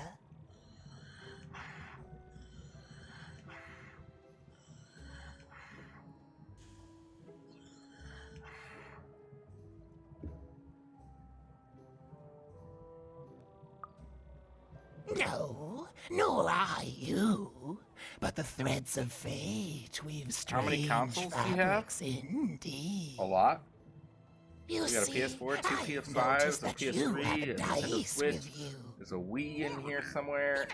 No, nor I you, but the threads of fate weave strange How many consoles do you have? fabrics indeed. A lot. You We got a see, PS4, 2 I've PS5s, noticed a that you have PS3, a a Nintendo dice Switch. with you. There's a Wii in here somewhere.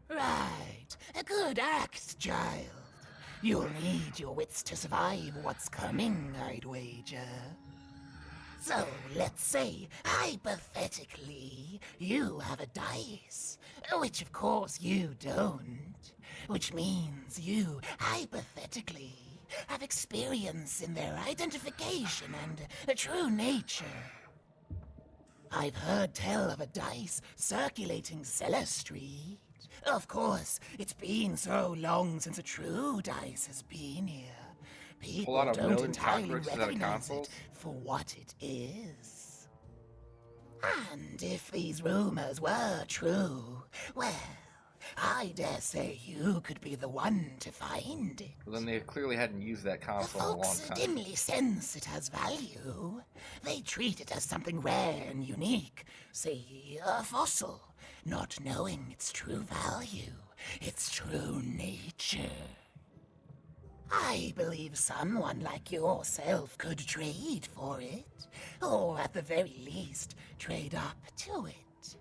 Right, a good act, child. You'll need your wits to survive what's coming, I'd wager. So, let's say, hypothetically, you have a dice, which of course you don't, which means you, hypothetically, have experience in their identification and true nature. I've heard tell of a dice circulating Cellar Street. Of course, it's been so long since a true dice has been here. People lot of don't million entirely cockroaches out of recognize consoles. it for what it is. And if these rumors were true, well, I dare say you could be the one to find it. Well, then they clearly hadn't used that console in a long Folks time. dimly sense it has value. They treat it as something rare and unique, say a fossil, not knowing its true value, its true nature. I believe someone like yourself could trade for it, or at the very least, trade up to it.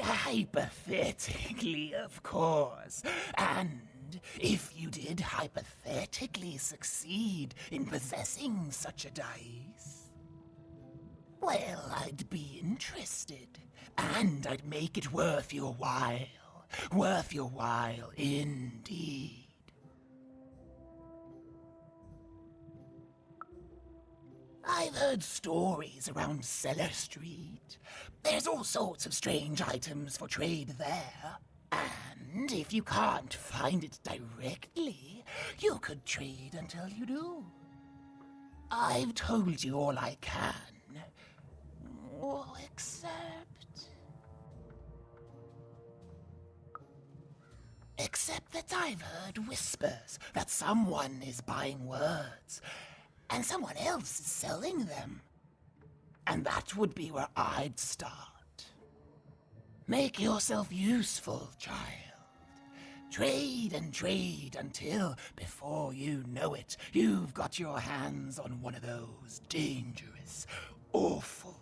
Hypothetically, of course. And if you did hypothetically succeed in possessing such a dice, well, I'd be interested. And I'd make it worth your while. Worth your while indeed. I've heard stories around Cellar Street. There's all sorts of strange items for trade there. And if you can't find it directly, you could trade until you do. I've told you all I can. Except that I've heard whispers that someone is buying words, and someone else is selling them. And that would be where I'd start. Make yourself useful, child. Trade and trade until, before you know it, you've got your hands on one of those dangerous, awful,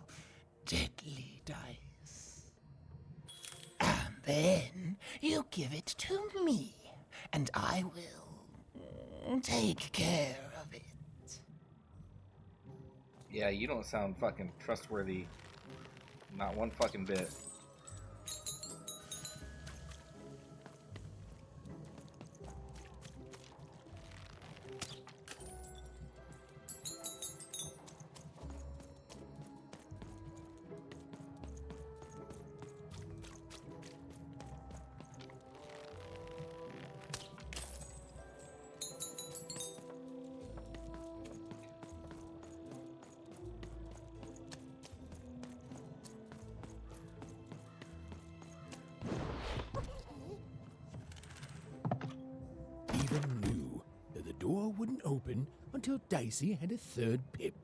deadly dice. And then you give it to me, and I will take care of it. Yeah, you don't sound fucking trustworthy. Not one fucking bit. Even knew that the door wouldn't open until Dicey had a third pip.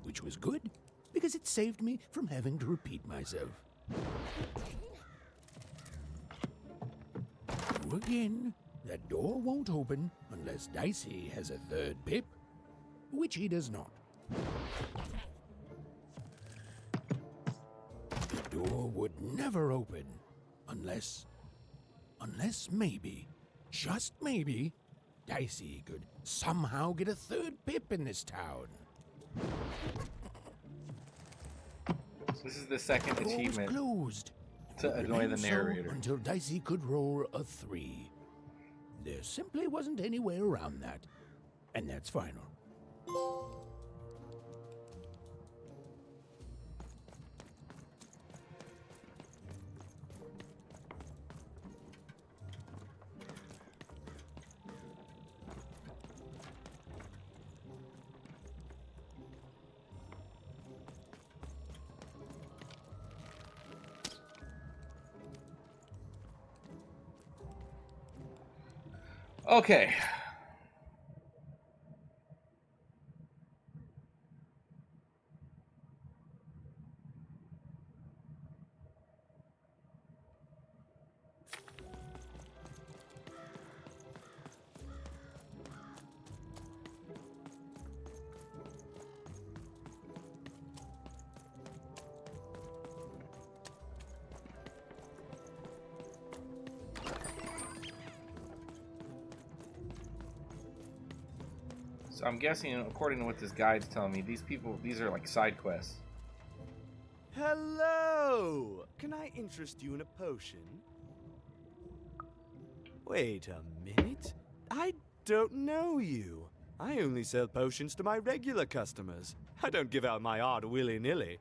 Which was good, because it saved me from having to repeat myself. Again, that door won't open unless Dicey has a third pip, which he does not. The door would never open unless maybe, just maybe, Dicey could somehow get a third pip in this town. This is the second The door was achievement closed. to It annoy the remained so narrator. until Dicey could roll a 3. There simply wasn't any way around that, and that's final. Okay. So I'm guessing, according to what this guide's telling me, these are like side quests. Hello! Can I interest you in a potion? Wait a minute. I don't know you. I only sell potions to my regular customers. I don't give out my art willy-nilly.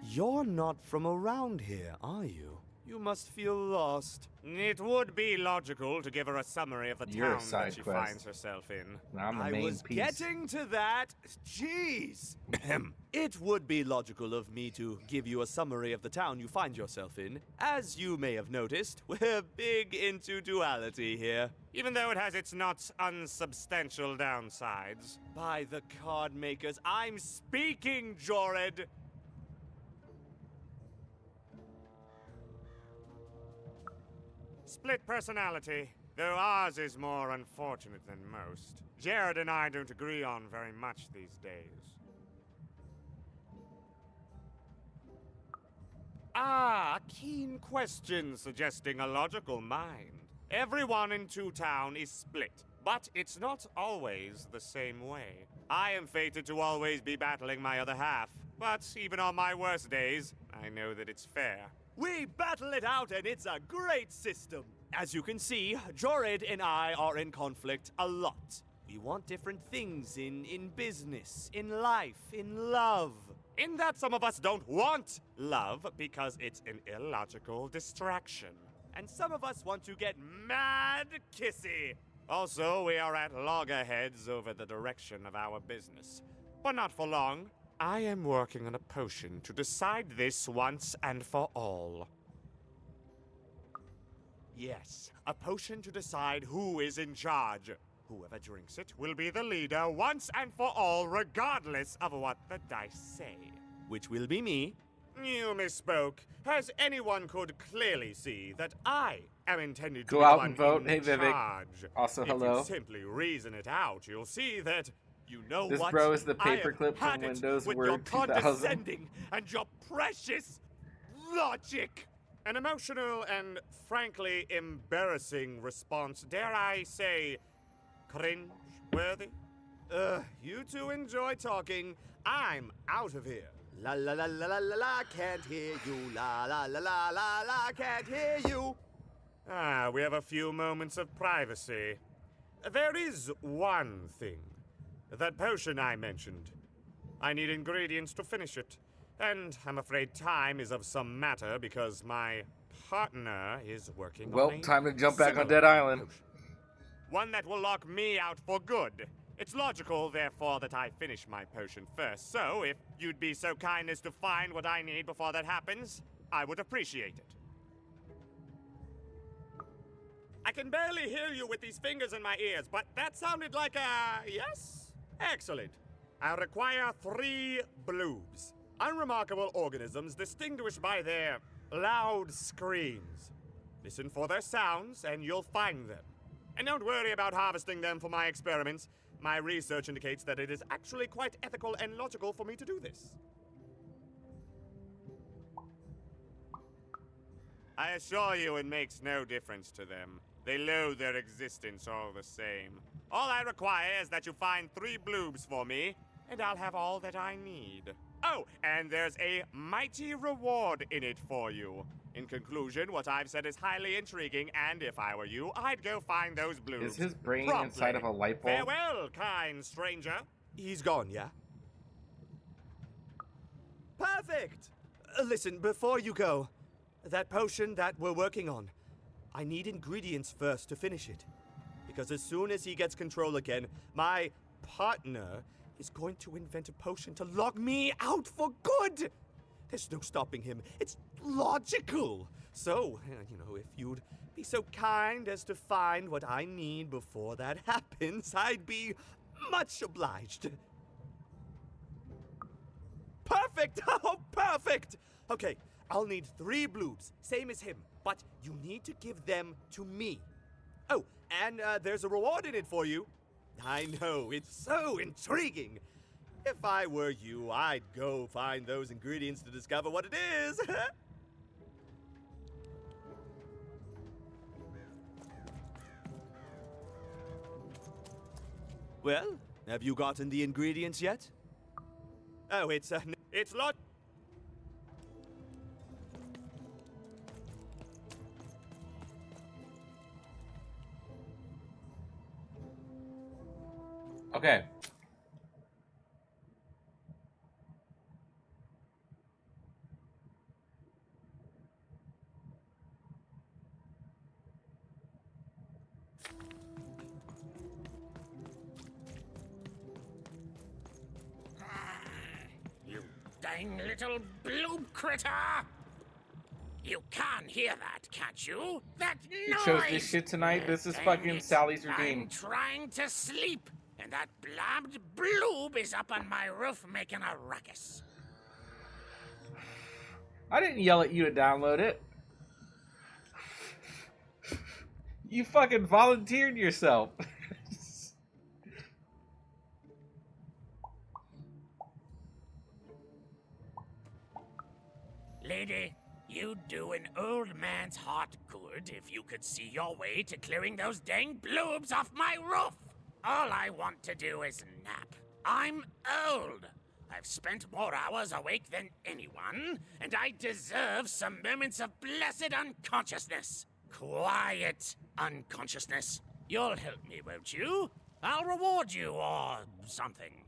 You're not from around here, are you? You must feel lost. It would be logical to give her a summary of the You're a town side that she quest. finds herself in. I'm the I main was piece. getting to that. Jeez. It would be logical of me to give you a summary of the town you find yourself in. As you may have noticed, we're big into duality here. Even though it has its not unsubstantial downsides. By the card makers, I'm speaking, Jorid! Split personality, though ours is more unfortunate than most. Jared and I don't agree on very much these days. Ah, a keen question suggesting a logical mind. Everyone in Two Town is split, but it's not always the same way. I am fated to always be battling my other half, but even on my worst days, I know that it's fair. We battle it out and it's a great system. As you can see, Jorid and I are in conflict a lot. We want different things in business, in life, in love. In that some of us don't want love because it's an illogical distraction. And some of us want to get mad kissy. Also, we are at loggerheads over the direction of our business. But not for long. I am working on a potion to decide this once and for all. Yes, a potion to decide who is in charge. Whoever drinks it will be the leader once and for all, regardless of what the dice say. Which will be me. You misspoke, as anyone could clearly see that I am intended to Go be out one and vote. in Hey, Vivek. charge. Also, If hello. you simply reason it out, you'll see that You know This what? bro is the I have paperclip from had it Windows with Word your 2000. condescending and your precious logic. An emotional and frankly embarrassing response, dare I say, cringe-worthy? You two enjoy talking. I'm out of here. La la la la la la la, can't hear you. La la la la la la, can't hear you. Ah, we have a few moments of privacy. There is one thing. That potion I mentioned. I need ingredients to finish it. And I'm afraid time is of some matter because my partner is working Well, on a time to jump back on similar Dead Island. potion. One that will lock me out for good. It's logical, therefore, that I finish my potion first. So, if you'd be so kind as to find what I need before that happens, I would appreciate it. I can barely hear you with these fingers in my ears, but that sounded like a yes? Excellent. I require 3 bloobs. Unremarkable organisms distinguished by their loud screams. Listen for their sounds, and you'll find them. And don't worry about harvesting them for my experiments. My research indicates that it is actually quite ethical and logical for me to do this. I assure you it makes no difference to them. They loathe their existence all the same. All I require is that you find 3 bloobs for me, and I'll have all that I need. Oh, and there's a mighty reward in it for you. In conclusion, what I've said is highly intriguing, and if I were you, I'd go find those bloobs. Is his brain promptly. inside of a light bulb? Farewell, kind stranger. He's gone, yeah? Perfect! Listen, before you go, that potion that we're working on, I need ingredients first to finish it. Because as soon as he gets control again, my partner is going to invent a potion to lock me out for good! There's no stopping him. It's logical. So, if you'd be so kind as to find what I need before that happens, I'd be much obliged. Perfect! Oh, perfect! Okay, I'll need 3 bloobs, same as him, but you need to give them to me. Oh, and there's a reward in it for you. I know, it's so intriguing. If I were you, I'd go find those ingredients to discover what it is. Well, have you gotten the ingredients yet? Oh, it's lot. Okay. You dang little bloob critter! You can't hear that, can't you? That You noise! chose this shit tonight? This is Dang fucking it. Sally's I'm Redeemed. trying to sleep, and that blabbed bloob is up on my roof making a ruckus. I didn't yell at you to download it. You fucking volunteered yourself. Lady, you'd do an old man's heart good if you could see your way to clearing those dang bloobs off my roof. All I want to do is nap. I'm old. I've spent more hours awake than anyone, and I deserve some moments of blessed unconsciousness. Quiet unconsciousness. You'll help me, won't you? I'll reward you or something.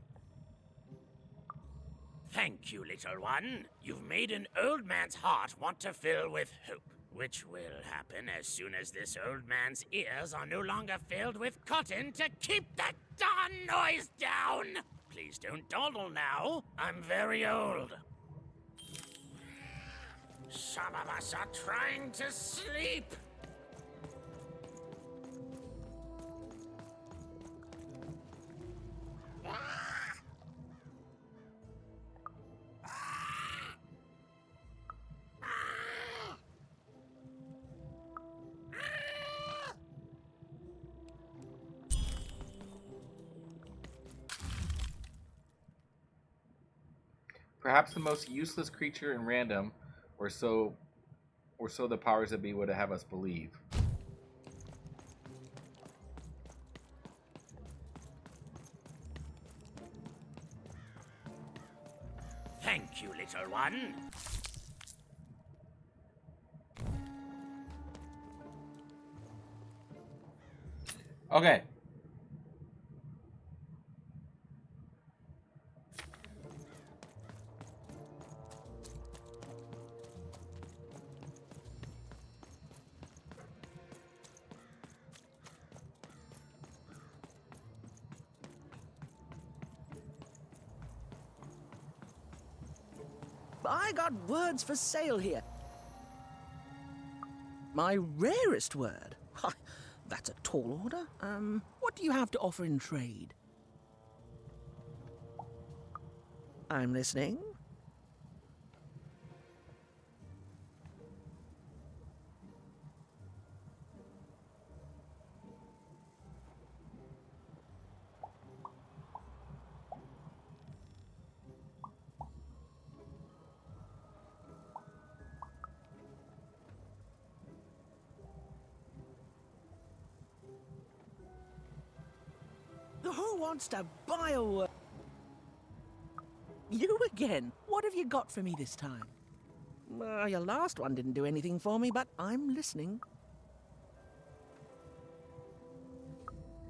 Thank you, little one. You've made an old man's heart want to fill with hope, which will happen as soon as this old man's ears are no longer filled with cotton to keep that darn noise down. Please don't dawdle now. I'm very old. Some of us are trying to sleep. Perhaps the most useless creature in random, or so the powers that be would have us believe. Thank you, little one. Okay. I got words for sale here. My rarest word? Why, that's a tall order. What do you have to offer in trade? I'm listening. Who wants to buy a word? You again. What have you got for me this time? Your last one didn't do anything for me, but I'm listening.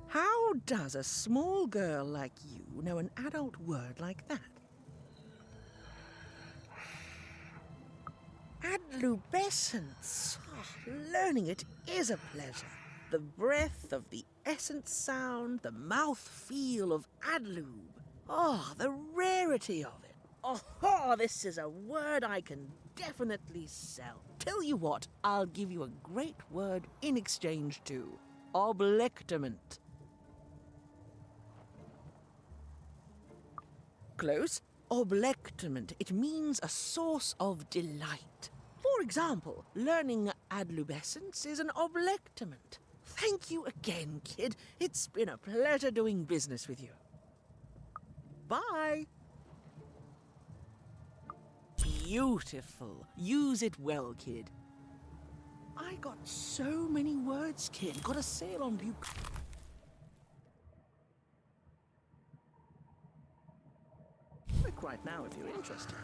How does a small girl like you know an adult word like that? Adlubescence. Oh, learning it is a pleasure. The breath of the essence sound, the mouth feel of adlube. Oh, the rarity of it. Oh, this is a word I can definitely sell. Tell you what, I'll give you a great word in exchange too. Oblectament. Close. Oblectament. It means a source of delight. For example, learning adlubescence is an oblectament. Thank you again, kid. It's been a pleasure doing business with you. Bye. Beautiful. Use it well, kid. I got so many words, kid. Got a sale on you. Click right now if you're interested.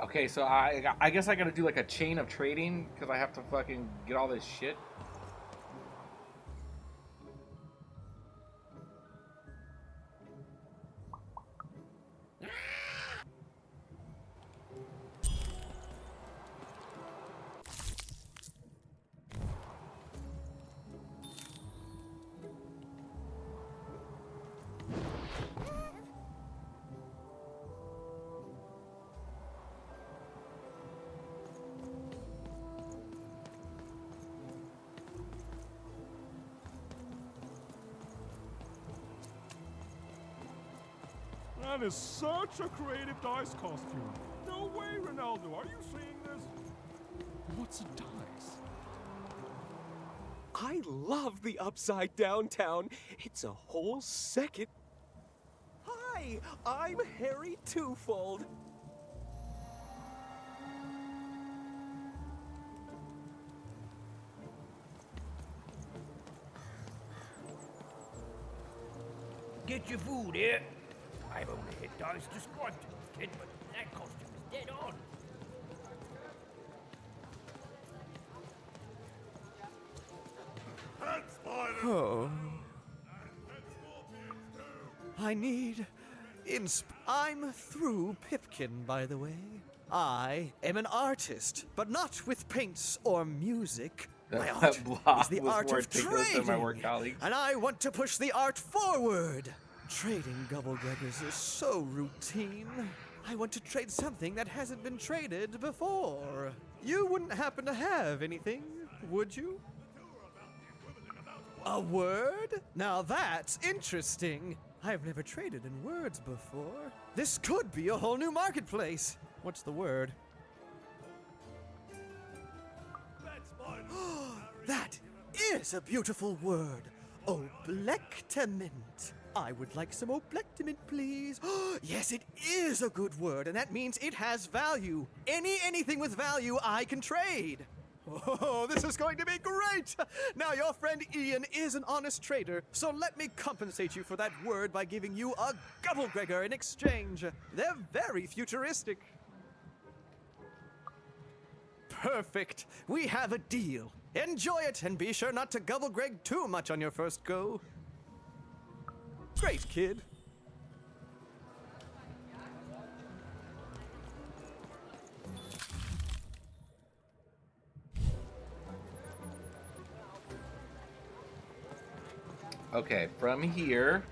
Okay, so I guess I gotta do like a chain of trading because I have to fucking get all this shit. That is such a creative dice costume. No way, Ronaldo. Are you seeing this? What's a dice? I love the Upside Down Town. It's a whole second. Hi, I'm Harry Twofold. Get your food here. I've only hit dice just once, kid, but that costume is dead on. Oh. I need I'm through Pipkin, by the way. I am an artist, but not with paints or music. My art is the art of trading, and I want to push the art forward. Trading Gubblegreggers is so routine. I want to trade something that hasn't been traded before. You wouldn't happen to have anything, would you? A word? Now that's interesting. I've never traded in words before. This could be a whole new marketplace. What's the word? That is a beautiful word. Oblectament. I would like some oblectament, please. Yes, it is a good word, and that means it has value. Anything with value I can trade. Oh, this is going to be great! Now, your friend Ian is an honest trader, so let me compensate you for that word by giving you a Gubblegregor in exchange. They're very futuristic. Perfect. We have a deal. Enjoy it, and be sure not to Gubblegreg too much on your first go. Great, kid. Okay, from here.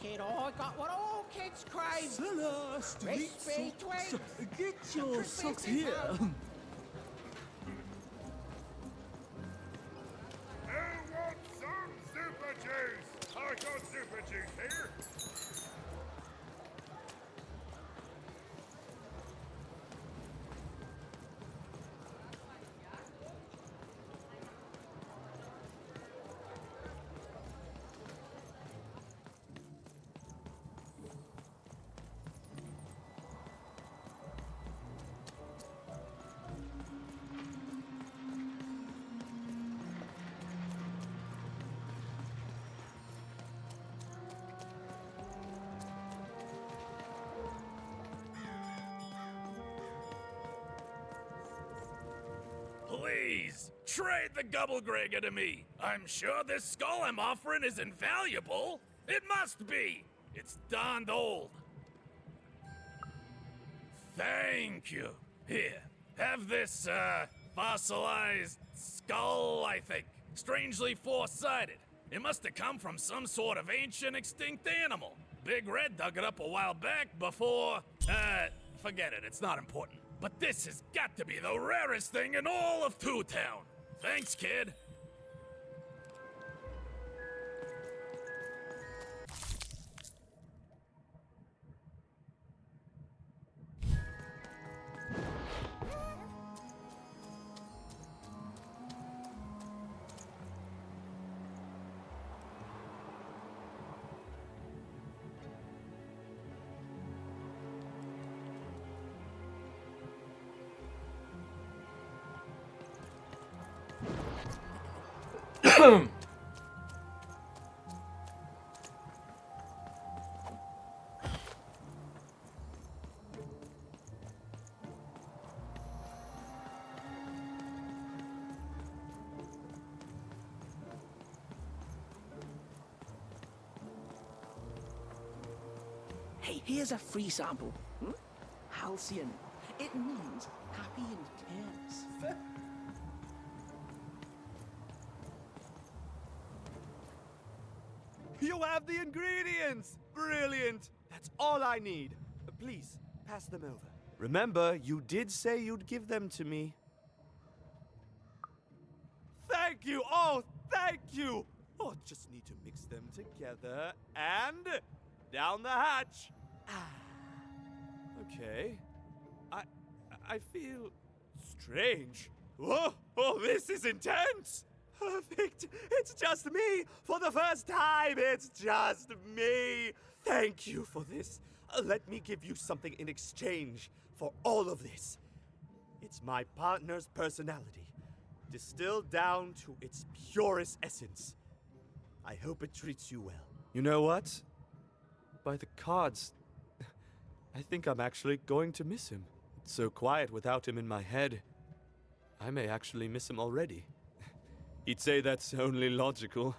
Kid, I got what all kids crave. Celeste, Crispy twigs. get your socks here. Who wants some super juice? I got super juice here. Please, trade the Gubblegregor to me. I'm sure this skull I'm offering is invaluable. It must be. It's darned old. Thank you. Here, have this, fossilized skull, I think. Strangely four-sided. It must have come from some sort of ancient extinct animal. Big Red dug it up a while back before, forget it, it's not important. But this has got to be the rarest thing in all of Two Town. Thanks, kid. Hey, here's a free sample. Halcyon. It means happy and cares. You have the ingredients! Brilliant! That's all I need. Please, pass them over. Remember, you did say you'd give them to me. Thank you! Oh, thank you! Oh, just need to mix them together and down the hatch. Okay. I feel strange. Whoa! Oh, this is intense! Perfect! It's just me! For the first time, it's just me! Thank you for this. Let me give you something in exchange for all of this. It's my partner's personality, distilled down to its purest essence. I hope it treats you well. You know what? By the cards, I think I'm actually going to miss him. It's so quiet without him in my head. I may actually miss him already. He'd say that's only logical.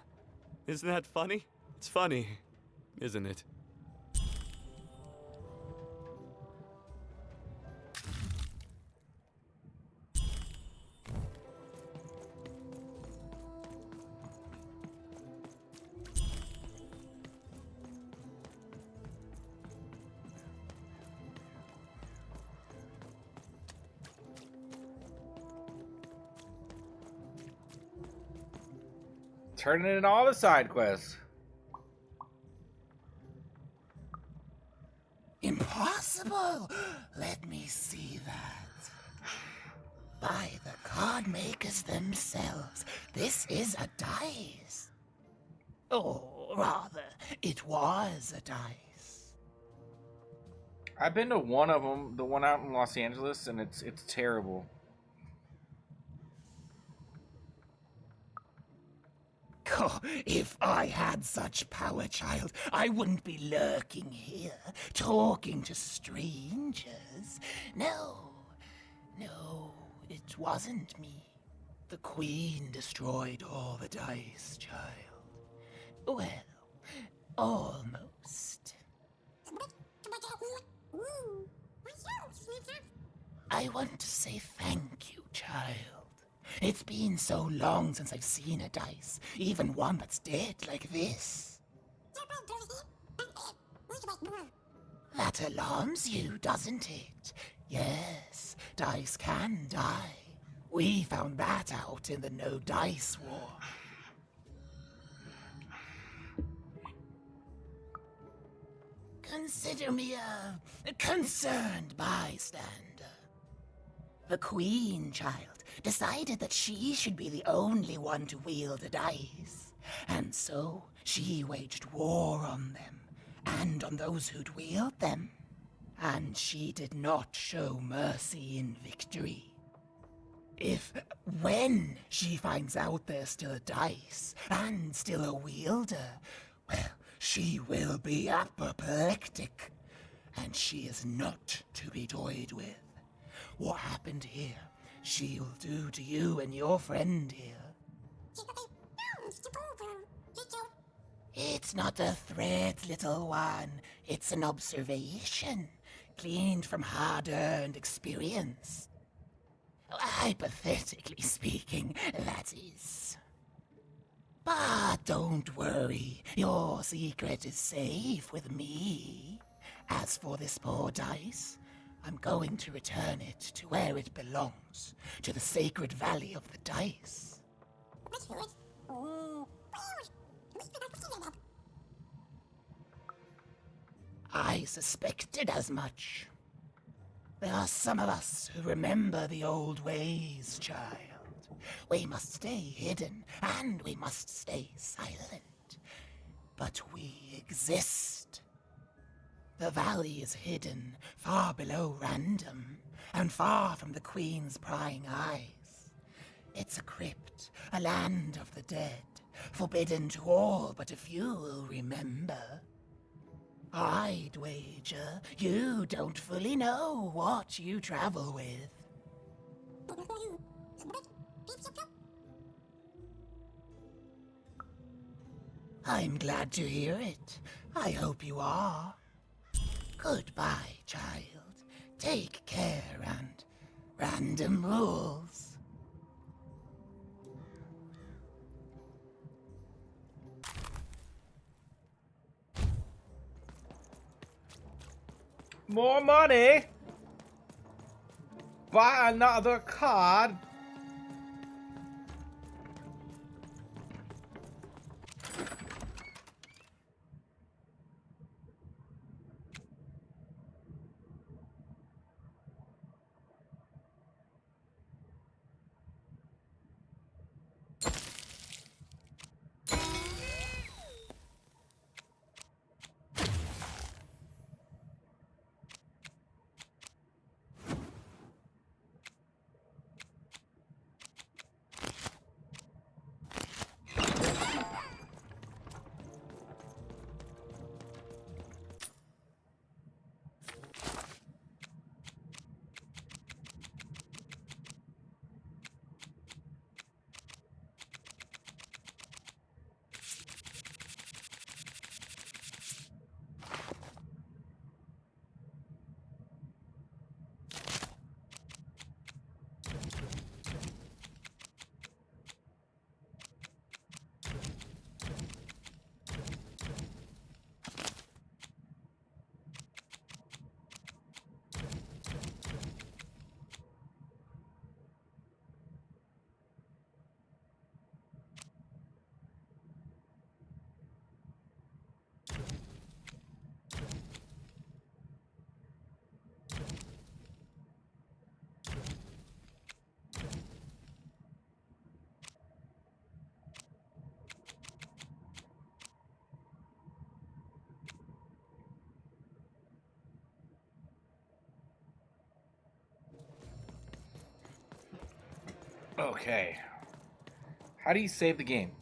Isn't that funny? It's funny, isn't it? Turning in all the side quests. Impossible! Let me see that. By the card makers themselves, this is a dice. Or rather, it was a dice. I've been to one of them, the one out in Los Angeles, and it's terrible. Oh, if I had such power, child, I wouldn't be lurking here, talking to strangers. No, it wasn't me. The Queen destroyed all the dice, child. Well, almost. I want to say thank you, child. It's been so long since I've seen a dice, even one that's dead like this. That alarms you, doesn't it? Yes, dice can die. We found that out in the No Dice War. Consider me a concerned bystander. The Queen, child, decided that she should be the only one to wield a dice. And so she waged war on them, and on those who'd wield them. And she did not show mercy in victory. When she finds out there's still a dice, and still a wielder, well, she will be apoplectic. And she is not to be toyed with. What happened here, she'll do to you and your friend here. It's not a threat, little one. It's an observation, gleaned from hard-earned experience. Hypothetically speaking, that is. But don't worry, your secret is safe with me. As for this poor dice, I'm going to return it to where it belongs, to the sacred valley of the dice. I suspected as much. There are some of us who remember the old ways, child. We must stay hidden, and we must stay silent. But we exist. The valley is hidden, far below Random, and far from the Queen's prying eyes. It's a crypt, a land of the dead, forbidden to all but a few will remember. I'd wager you don't fully know what you travel with. I'm glad to hear it. I hope you are. Goodbye, child. Take care, and Random rules. More money. Buy another card. Okay. How do you save the game?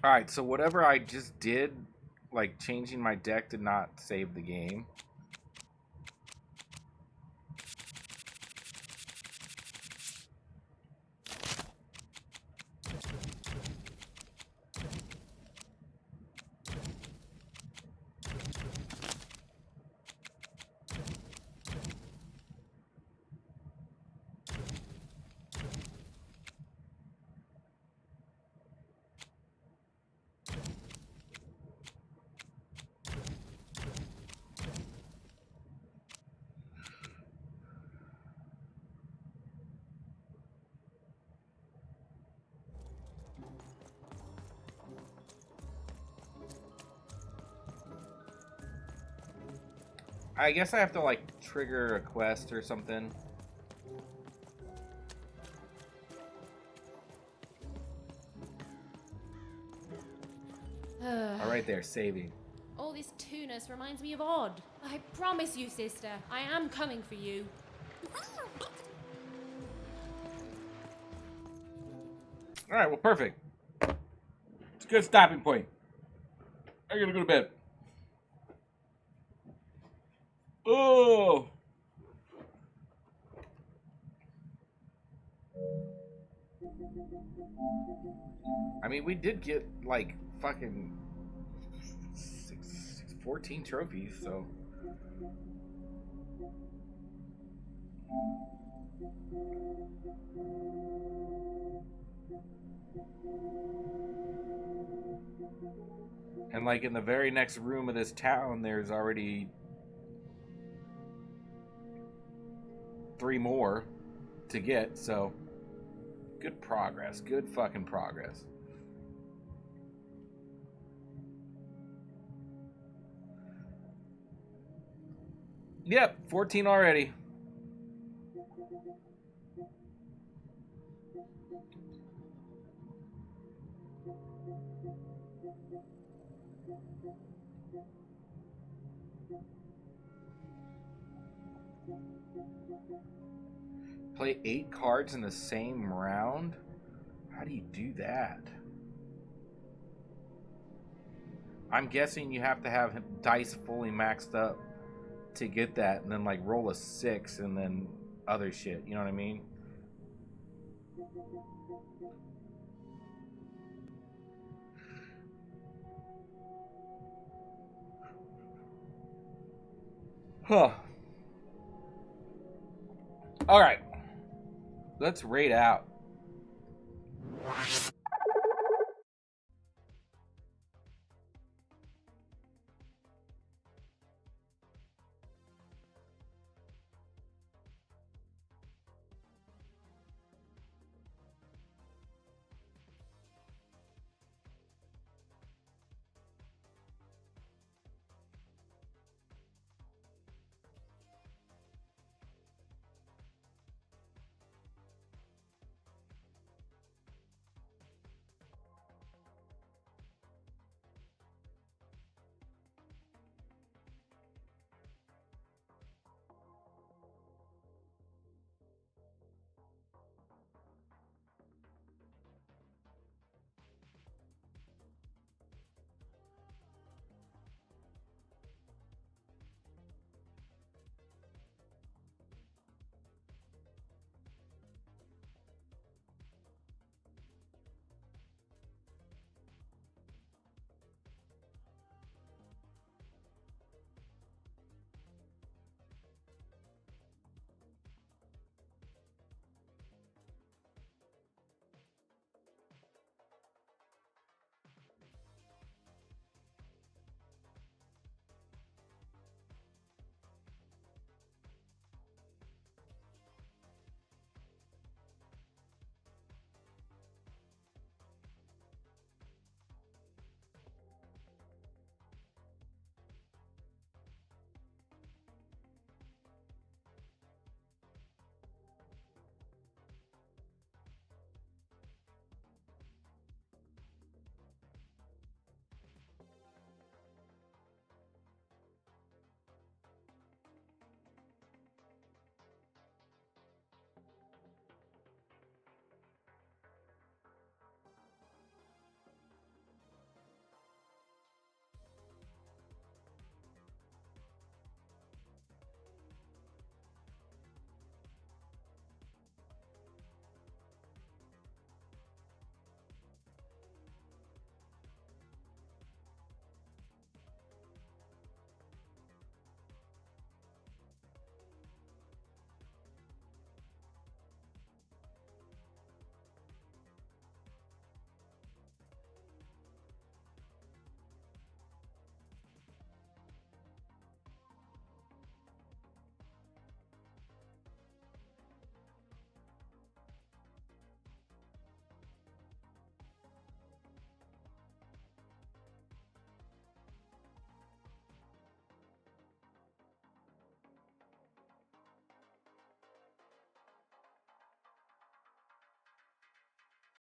Alright, so whatever I just did, like changing my deck, did not save the game. I guess I have to, like, trigger a quest or something. Right there, saving. All this tunus reminds me of Odd. I promise you, sister, I am coming for you. Alright, well, perfect. It's a good stopping point. I gotta go to bed. Oh! I mean, we did get, like, fucking 14 trophies, so... And, like, in the very next room of this town, there's already 3 more to get, so... Good progress. Good fucking progress. Yep, 14 already. Play 8 cards in the same round? How do you do that? I'm guessing you have to have dice fully maxed up to get that, and then like roll a 6 and then other shit, you know what I mean? Huh. All right. Let's raid out.